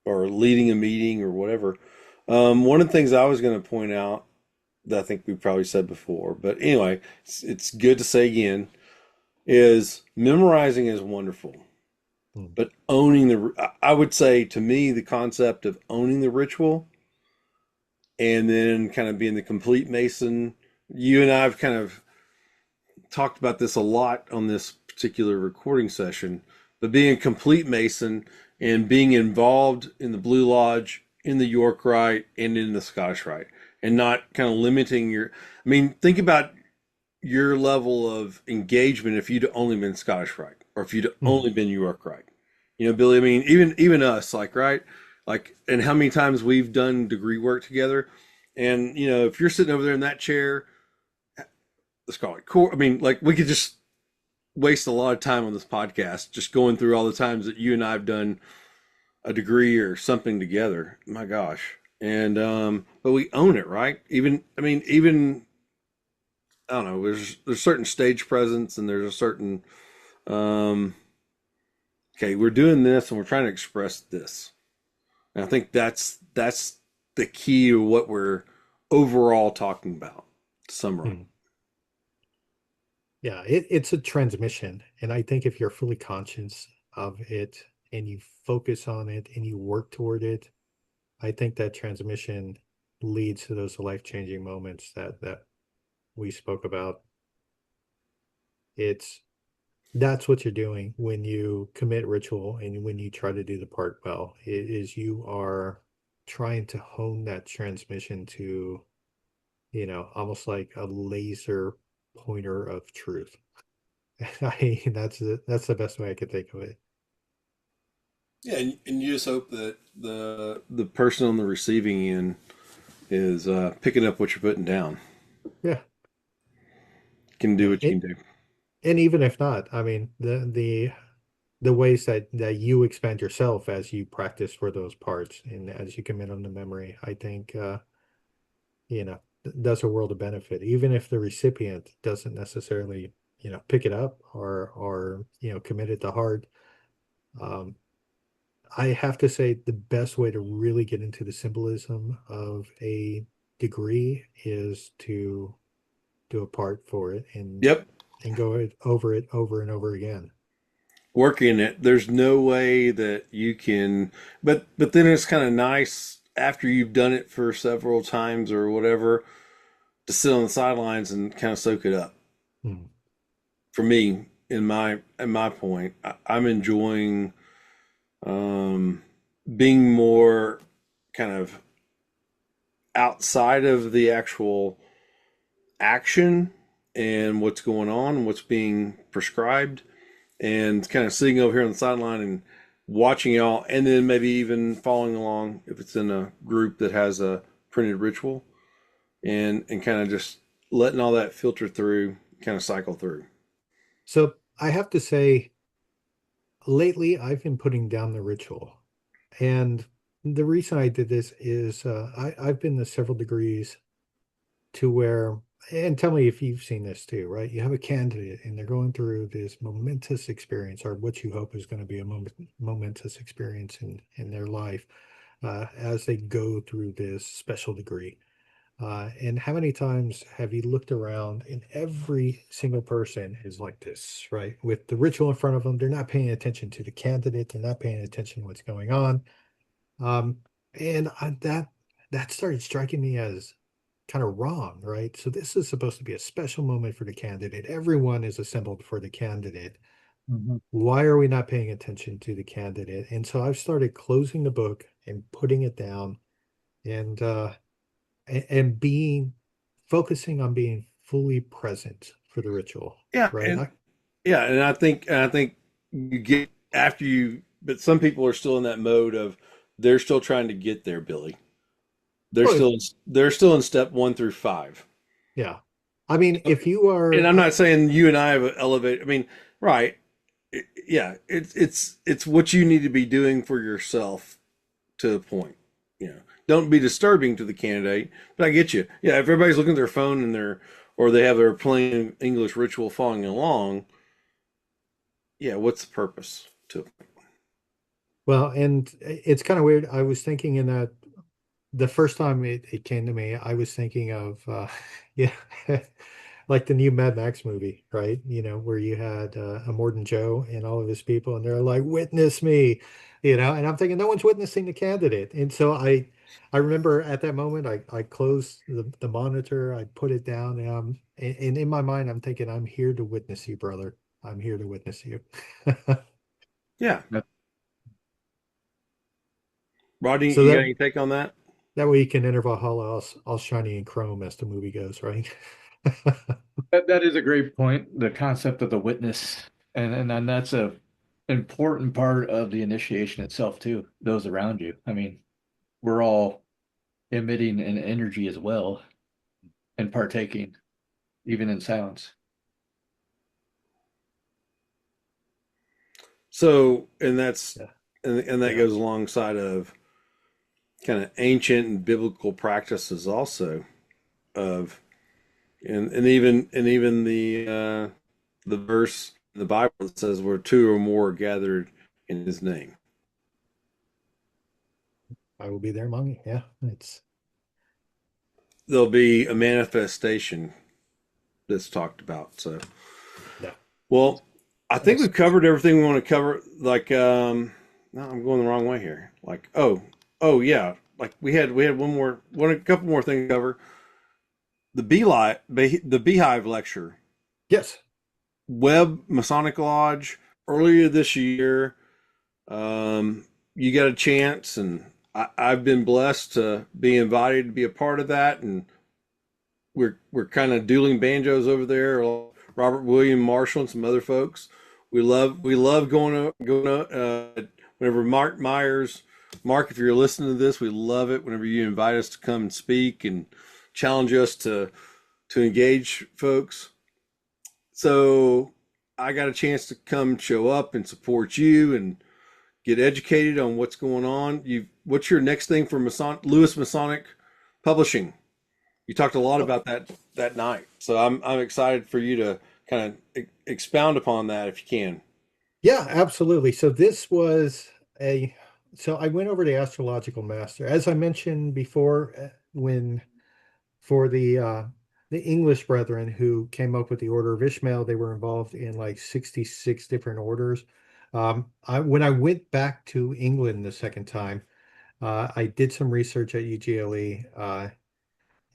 or leading a meeting or whatever. One of the things I was going to point out that I think we probably said before, but anyway, it's good to say again, is memorizing is wonderful, Mm. but I would say to me, the concept of owning the ritual and then kind of being the complete Mason. You and I have kind of talked about this a lot on this particular recording session, but being a complete Mason and being involved in the Blue Lodge, in the York Rite, and in the Scottish Rite, and not kind of limiting your. I mean, think about your level of engagement if you'd only been Scottish Rite or if you'd Mhm. only been York Rite. Billy. I mean, even us, like right, like, and how many times we've done degree work together, and if you're sitting over there in that chair, let's call it core. I mean, like we could just waste a lot of time on this podcast just going through all the times that you and I have done a degree or something together. My gosh. And but we own it, right? Even I don't know, there's certain stage presence and there's a certain um okay, we're doing this and we're trying to express this. And I think that's the key to what we're overall talking about, to summarize. Mhm. Yeah, it's a transmission. And I think if you're fully conscious of it and you focus on it and you work toward it, I think that transmission leads to those life-changing moments that we spoke about. It's That's what you're doing when you commit ritual and when you try to do the part well. It is you are trying to hone that transmission to, almost like a laser pointer of truth. That's the best way I could think of it. Yeah, and you just hope that the person on the receiving end is picking up what you're putting down. Yeah. Can do Yeah. what you can do. And even if not, I mean, the ways that you expand yourself as you practice for those parts and as you commit them to memory, I think does a world of benefit, even if the recipient doesn't necessarily, pick it up or commit it to heart. Um, I have to say the best way to really get into the symbolism of a degree is to do a part for it Yep, over it over and over again. working it. There's no way that you can, but then it's kind of nice after you've done it for several times or whatever to sit on the sidelines and kind of soak it up. Hmm. For me, in my point, I'm enjoying um, being more kind of outside of the actual action and what's going on, what's being prescribed, and kind of sitting over here on the sideline and watching y'all, and then maybe even following along if it's in a group that has a printed ritual, and kind of just letting all that filter through, kind of cycle through. So I have to say, lately I've been putting down the ritual. And the reason I did this is I've been to several degrees to where, and tell me if you've seen this too, right? You have a candidate and they're going through this momentous experience, or what you hope is going to be a momentous experience in their life. as they go through this special degree. And how many times have you looked around and every single person is like this, right? With the ritual in front of them, they're not paying attention to the candidate, they're not paying attention to what's going on. Um, and that started striking me as kind of wrong, right? So this is supposed to be a special moment for the candidate. Everyone is assembled for the candidate. Mhm. Why are we not paying attention to the candidate? And so I've started closing the book and putting it down and and being focusing on being fully present for the ritual, Yeah, right? and yeah, and I think you get after you, but some people are still in that mode of they're still trying to get there, Billy. They're Well, still they're still in step 1 through 5. yeah. I mean, if you And are, I'm not saying you and I have elevated. I mean, right? Yeah, it's what you need to be doing for yourself to a point. You know, don't be disturbing to the candidate. But I get you. Yeah, if everybody's looking at their phone and they're or they have their plain English ritual following along, yeah, what's the purpose to it? well, and it's kind of weird. I was thinking in that the first time it came to me, I was thinking of, yeah, like the new Mad Max movie, right? You know, where you had Immortan Joe and all of his people, and they're like, "Witness me," you know, and I'm thinking no one's witnessing the candidate, and so I remember at that moment, I closed the monitor, I put it down, and in my mind, I'm thinking, I'm here to witness you, brother. I'm here to witness you. Yeah, That, Rodney, So you got any take on that? that way you can enter Valhalla all shiny and chrome as the movie goes, right? that is a great point. The concept of the witness, and that's a important part of the initiation itself too. Those around you. I mean, we're all emitting an energy as well and partaking, even in silence. So, and that's Yeah, and that yeah. goes alongside of kind of ancient and biblical practices also of and even the verse in the Bible that says where two or more are gathered in his name. I will be there among you. Yeah, it's There'll be a manifestation that's talked about. So yeah. well, I think It's we've covered everything we want to cover. Like no, I'm going the wrong way here. Like oh yeah. Like we had a couple more things to cover. The Beehive lecture, yes. Webb Masonic Lodge earlier this year. Um, you got a chance, and I've been blessed to be invited to be a part of that. And we're kind of dueling banjos over there. Robert William Marshall and some other folks. We love whenever Mark Myers, Mark, if you're listening to this, we love it whenever you invite us to come and speak and challenge us to engage folks. So I got a chance to come show up and support you and get educated on what's going on. What's your next thing for Lewis Masonic Publishing? You talked a lot Oh, about that night, so I'm excited for you to kind of expound upon that if you can. yeah, absolutely. So this was a so I went over the astrological master. As I mentioned before, when for the English brethren who came up with the Order of Ishmael, they were involved in like 66 different orders. When I went back to England the second time, I did some research at UGLE,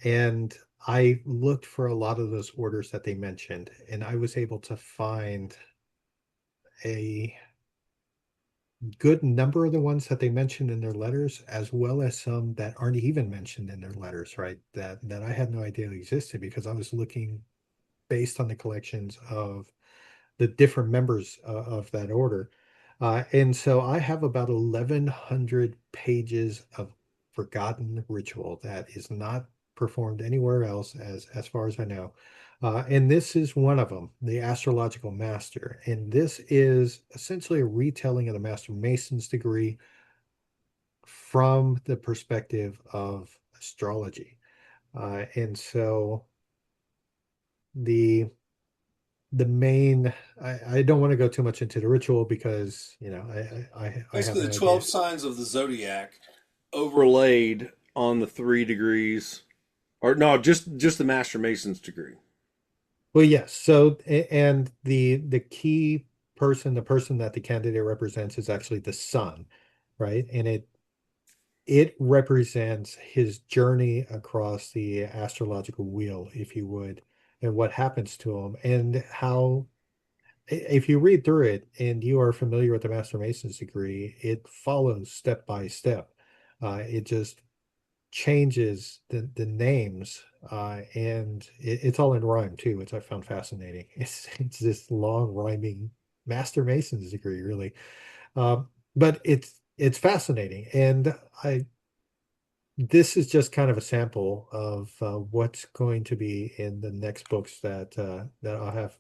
and I looked for a lot of those orders that they mentioned, and I was able to find a good number of the ones that they mentioned in their letters, as well as some that aren't even mentioned in their letters, right? That I had no idea existed because I was looking based on the collections of the different members of that order. And so I have about 1,100 pages of forgotten ritual that is not performed anywhere else, as far as I know. And this is one of them, the Astrological Master. And this is essentially a retelling of the Master Mason's degree from the perspective of astrology. And so the the main I don't want to go too much into the ritual because I have Basically, the no 12 idea. signs of the zodiac overlaid on the 3 degrees, or no, just the Master Mason's degree. Well, yes. So, and the key person, the person that the candidate represents is actually the sun, right? And it represents his journey across the astrological wheel, if you would, and what happens to him, and how, if you read through it and you are familiar with the Master Mason's degree, it follows step by step. It just changes the names, and it's all in rhyme too, which I found fascinating. It's this long rhyming Master Mason's degree, really. But it's fascinating, and I this is just kind of a sample of what's going to be in the next books that I'll have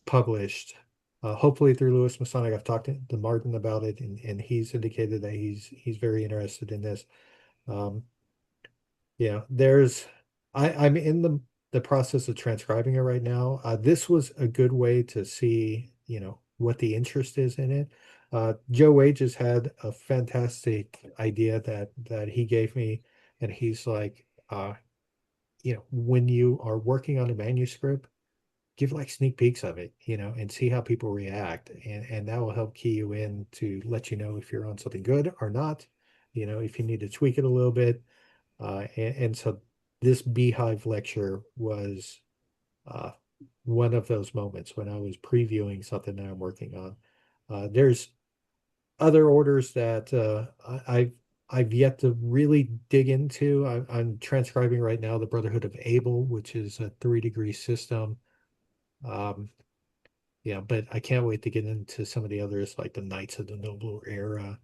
published. Hopefully through Lewis Masonic. I've talked to Martin about it, and he's indicated that he's very interested in this. Um, Yeah, I'm in the process of transcribing it right now. This was a good way to see, what the interest is in it. Joe Wages had a fantastic idea that he gave me, and he's like, when you are working on a manuscript, give like sneak peeks of it, and see how people react, and that will help key you in to let you know if you're on something good or not, if you need to tweak it a little bit. And so this Beehive lecture was uh, one of those moments when I was previewing something that I'm working on. There's other orders that I've yet to really dig into. I'm transcribing right now the Brotherhood of Abel, which is a 3 degree system. Um, yeah, but I can't wait to get into some of the others, like the Knights of the Nobler Era,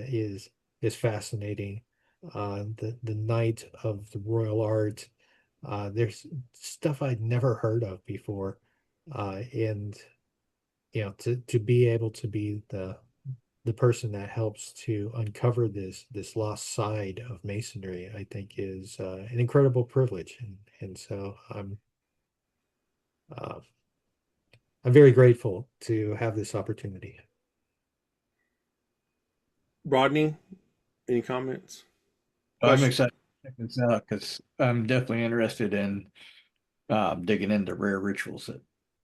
is fascinating. The Knight of the Royal Art. There's stuff I'd never heard of before, and to be able to be the person that helps to uncover this lost side of Masonry, I think is an incredible privilege, and so uh, I'm very grateful to have this opportunity. Rodney, any comments? I'm Question? excited to check this out because I'm definitely interested in digging into rare rituals that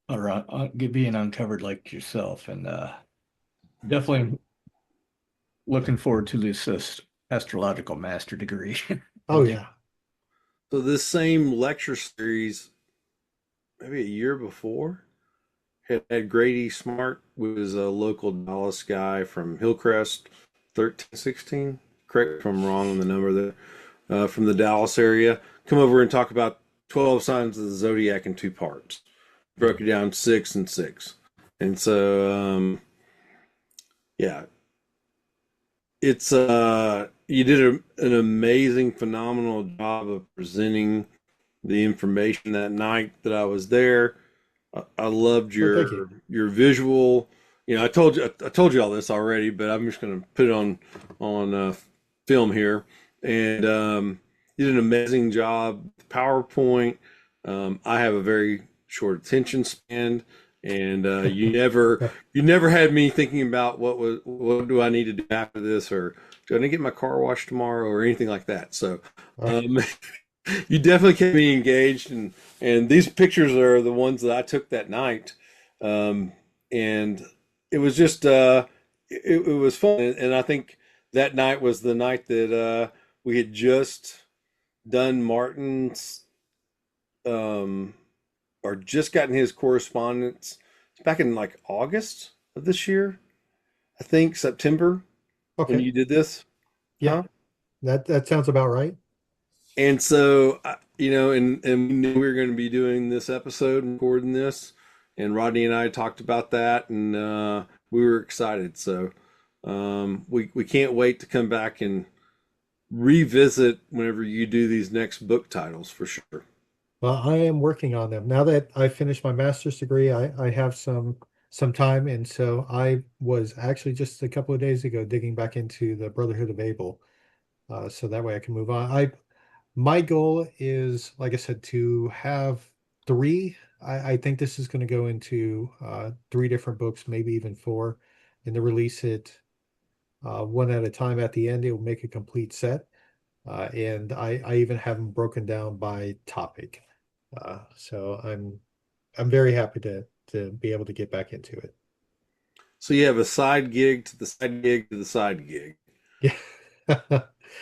are being uncovered like yourself, and definitely looking forward to this astrological master degree. Oh Thank you. yeah. So this same lecture series, maybe a year before, had Grady Smart, was a local Dallas guy from Hillcrest, 1316. Correct me if I'm wrong on the number there. From the Dallas area, come over and talk about 12 signs of the zodiac in 2 parts. Broke it down 6 and 6, and so yeah, it's you did an amazing, phenomenal job of presenting the information that night that I was there. I loved Well, thank you. your visual. I told you all this already, but I'm just going to put it on film here. And you did an amazing job with PowerPoint. I have a very short attention span, and you never had me thinking about what do I need to do after this, or do I need to get my car washed tomorrow, or anything like that. So um, you definitely kept me engaged, and these pictures are the ones that I took that night, and it was just it was fun, and I think that night was the night that we had just done Martin's um, or just gotten his correspondence. It's back in like August of this year, I think September when Okay. you did this, Yeah, huh? that sounds about right. And so, and we knew we were going to be doing this episode and recording this, and Rodney and I talked about that, and we were excited. So, we can't wait to come back and revisit whenever you do these next book titles for sure. Well, I am working on them. Now that I finished my master's degree, I have some time, and so I was actually just a couple of days ago digging back into the Brotherhood of Abel, so that way I can move on. My goal is, like I said, to have three. I think this is going to go into three different books, maybe even four, and to release it one at a time. At the end, it will make a complete set. And I even have them broken down by topic. So I'm very happy to be able to get back into it. So you have a side gig to the side gig to the side gig, Yeah.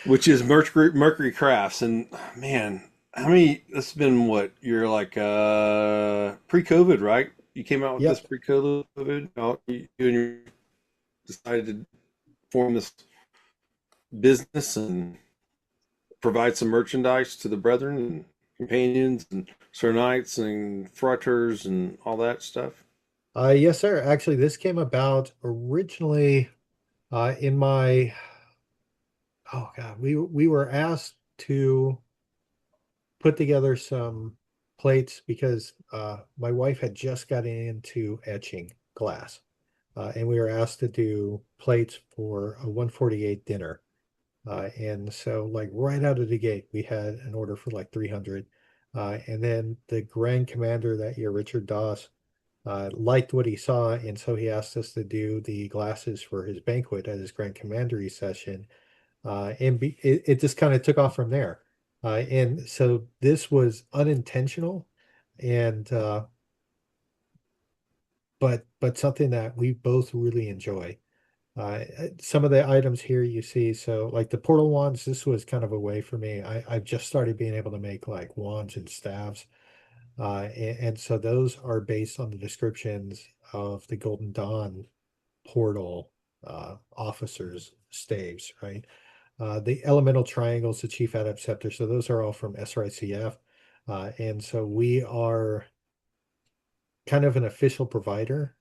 which is Mercury Crafts. And man, how many? That's been what you're like pre-COVID, right? You came out with this Yep. pre-COVID. You and your decided to form this business and provide some merchandise to the brethren and companions and Sir Knights and Frauters and all that stuff. Yes, sir. Actually, this came about originally in my oh God, we were asked to put together some plates because my wife had just gotten into etching glass. And we were asked to do plates for a 148 dinner. And so like right out of the gate, we had an order for like 300. And then the Grand Commander that year, Richard Doss, liked what he saw, and so he asked us to do the glasses for his banquet at his Grand Commandery session. It just kind of took off from there. And so this was unintentional, and but something that we both really enjoy. Some of the items here you see, so like the portal wands, this was kind of a way for me. I've just started being able to make like wands and staves. And so those are based on the descriptions of the Golden Dawn portal officers' staves, right? The elemental triangles, the chief adept scepter. So those are all from SRICF. And so we are kind of an official provider,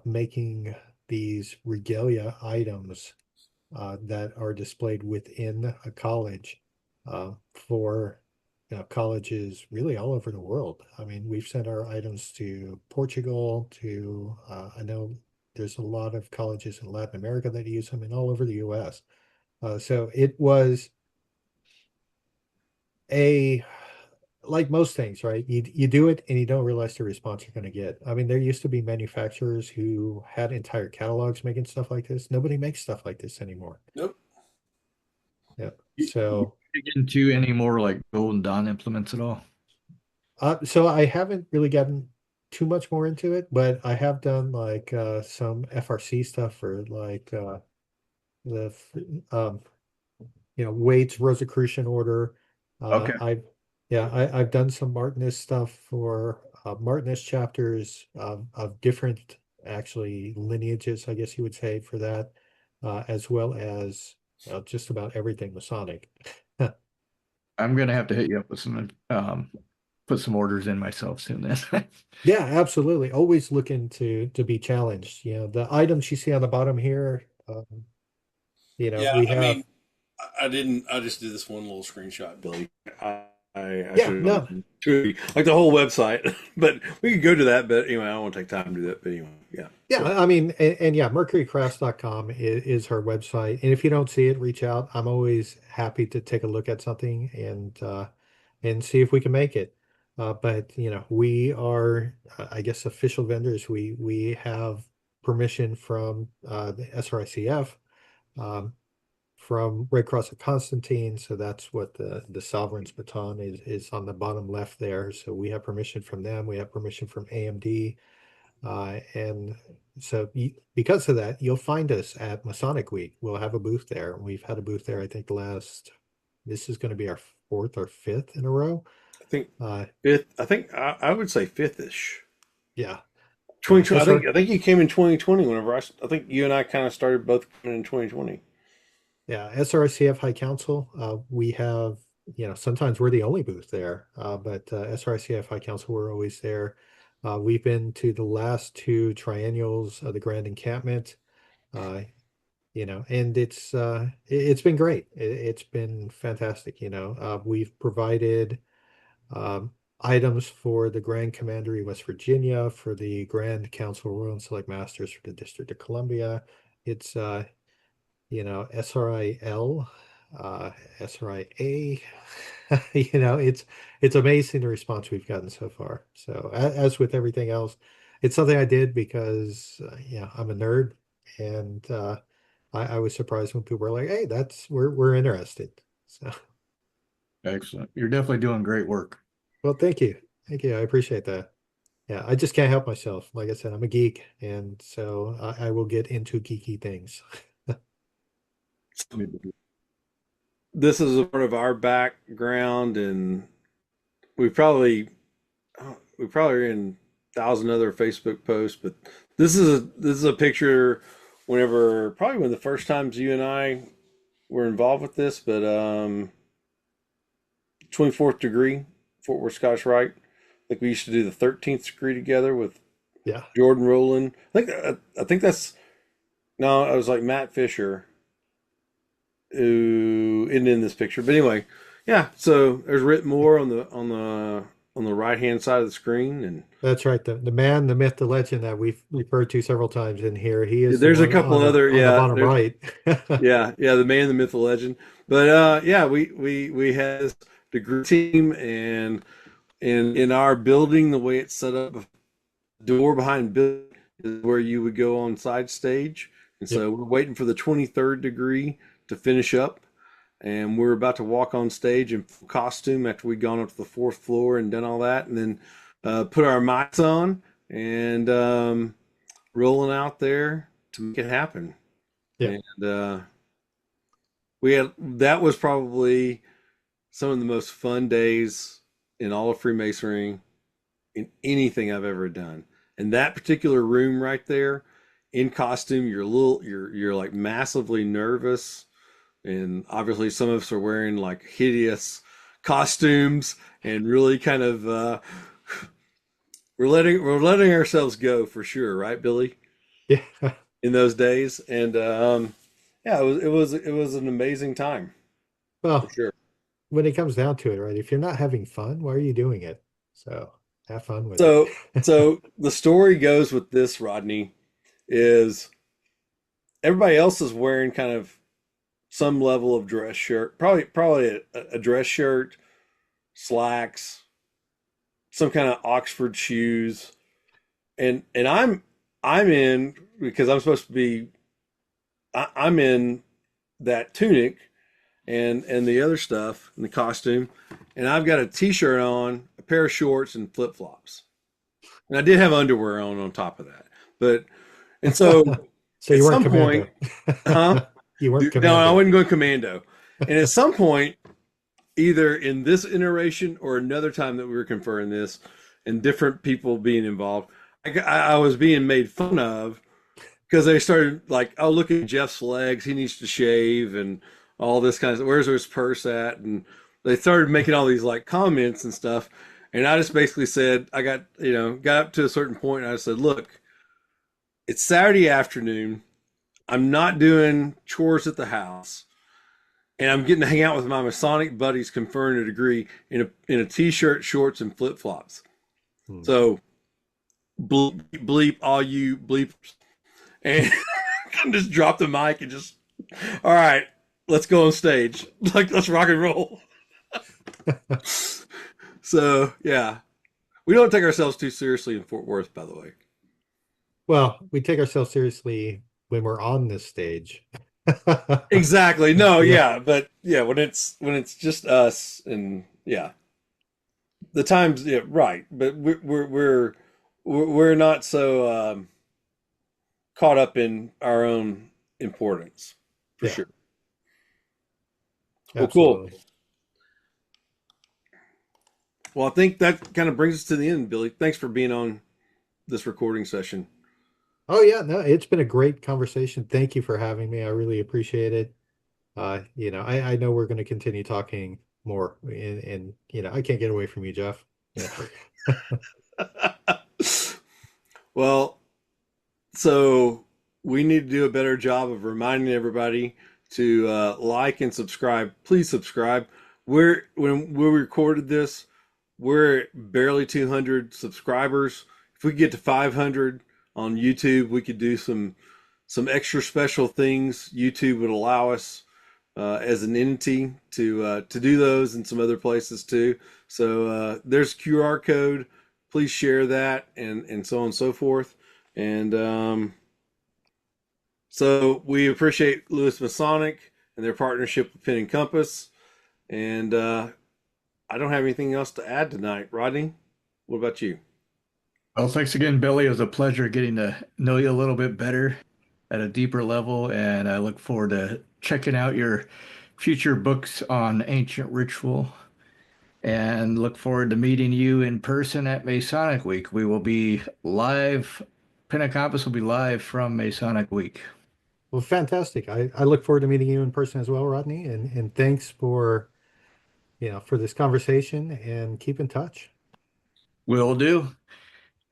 making these regalia items that are displayed within a college for colleges really all over the world. I mean, we've sent our items to Portugal, to I know there's a lot of colleges in Latin America that use them and all over the US. So it was a like most things, right? You do it and you don't realize the response you're going to get. I mean, there used to be manufacturers who had entire catalogs making stuff like this. Nobody makes stuff like this anymore. Nope. Yeah. You So, dig into any more like Golden Dawn implements at all? so I haven't really gotten too much more into it, but I have done like some FRC stuff for like the Wade's Rosicrucian Order. Okay. I've done some Martinist stuff for Martinist chapters of different actually lineages, I guess you would say, for that, as well as just about everything Masonic. I'm gonna have to hit you up with some put some orders in myself soon then. Yeah, absolutely. Always looking to be challenged. The items you see on the bottom here, Yeah, we I have. mean, I didn't. I just did this one little screenshot, Billy. I Yeah, should have no, done two, like the whole website, but we could go to that. But anyway, I don't want to take time to do that. But anyway, yeah. yeah, So I mean, and yeah, mercurycrafts.com is her website. And if you don't see it, reach out. I'm always happy to take a look at something and see if we can make it. But we are, I guess, official vendors. We have permission from the SRICF, um, from Red Cross of Constantine. So that's what the Sovereign's baton is on the bottom left there. So we have permission from them. We have permission from AMD. And so because of that, you'll find us at Masonic Week. We'll have a booth there. We've had a booth there, I think, this is going to be our fourth or fifth in a row. I think Uh, fifth. I would say fifth-ish. yeah, yeah. 2020. I think you came in 2020. Whenever I think you and I kind of started both coming in 2020. SRCF High Council. We have, sometimes we're the only booth there, but SRCF High Council, we're always there. We've been to the last two triennials of the Grand Encampment. Uh, and it's been great. It's been fantastic. We've provided um, items for the Grand Commandery West Virginia, for the Grand Council Royal and Select Masters for the District of Columbia. It's SRIL, SRIA. It's amazing the response we've gotten so far. So as with everything else, it's something I did because I'm a nerd, and I was surprised when people were like, "Hey, we're interested." So, Excellent. You're definitely doing great work. well, thank you. I appreciate that. Yeah, I just can't help myself. Like I said, I'm a geek, and so I will get into geeky things. This is a part of our background, and we probably we probably are in 1,000 other Facebook posts, but this is a picture whenever probably one of the first times you and I were involved with this, but 24th degree, Fort Worth Scottish Rite. I think we used to do the 13th degree together with Yeah, Jordan Rowland. I think that's no, I was like Matt Fisher who isn't in this picture. But anyway, yeah. So there's Rick Moore on the right hand side of the screen, and that's right. The man, the myth, the legend that we've referred to several times in here. He is the there's a one couple on other the yeah. bottom There's right. yeah, the man, the myth, the legend. But yeah, we had this degree team, and in our building, the way it's set up, door behind building is where you would go on side stage. And Yep. so we're waiting for the 23rd degree to finish up. And we're about to walk on stage in full costume after we'd gone up to the fourth floor and done all that. And then put our mics on and rolling out there to make it happen. Yeah. And we had that was probably some of the most fun days in all of Freemasonry in anything I've ever done. And that particular room right there, in costume, you're like massively nervous, and obviously some of us are wearing like hideous costumes and really kind of we're letting ourselves go for sure, right, Billy? Yeah. In those days, and yeah, it was an amazing time for Well, sure. when it comes down to it, right? If you're not having fun, why are you doing it? So have fun with it. So so the story goes with this, Rodney, is everybody else is wearing kind of some level of dress shirt, probably a dress shirt, slacks, some kind of Oxford shoes, and I'm in because I'm supposed to be I'm in that tunic and the other stuff and the costume, and I've got a t-shirt on, a pair of shorts, and flip flops, and I did have underwear on top of that, but and so So at you weren't some point, commando. huh? You weren't No, I commando. wasn't going commando. And at some point, either in this iteration or another time that we were conferring this, and different people being involved, I was being made fun of because they started like, oh, look at Jeff's legs, he needs to shave, and all this kind of. Where's his purse at? And they started making all these like comments and stuff. And I just basically said, I got got up to a certain point, and I said, look, it's Saturday afternoon. I'm not doing chores at the house, and I'm getting to hang out with my Masonic buddies conferring a degree in a t-shirt, shorts, and flip flops. Hmm. So bleep, bleep all you bleepers, and just drop the mic and just all right, let's go on stage, like let's rock and roll. So yeah, we don't take ourselves too seriously in Fort Worth, by the way. Well, we take ourselves seriously when we're on this stage. Exactly. No, Yeah. yeah, but yeah, when it's just us and yeah, the times yeah right, but we're not so caught up in our own importance for Yeah, sure. Well, cool. absolutely. Well, I think that kind of brings us to the end, Billy. Thanks for being on this recording session. Oh yeah, no, it's been a great conversation. Thank you for having me. I really appreciate it. I know we're going to continue talking more, and I can't get away from you, Jeff. Yeah. Well, so we need to do a better job of reminding everybody to like and subscribe. Please subscribe. When we recorded this, we're at barely 200 subscribers. If we get to 500 on YouTube, we could do some extra special things. YouTube would allow us as an entity to do those in some other places too. So there's QR code. Please share that and so on and so forth. And So we appreciate Lewis Masonic and their partnership with Pin and Compass. And I don't have anything else to add tonight. Rodney, what about you? Well, thanks again, Billy. It was a pleasure getting to know you a little bit better at a deeper level, and I look forward to checking out your future books on ancient ritual and look forward to meeting you in person at Masonic Week. We will be live, Pentecost will be live from Masonic Week. Well, fantastic. I look forward to meeting you in person as well, Rodney. And thanks for, for this conversation and keep in touch. Will do.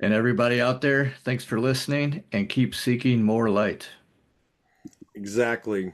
And everybody out there, thanks for listening and keep seeking more light. Exactly.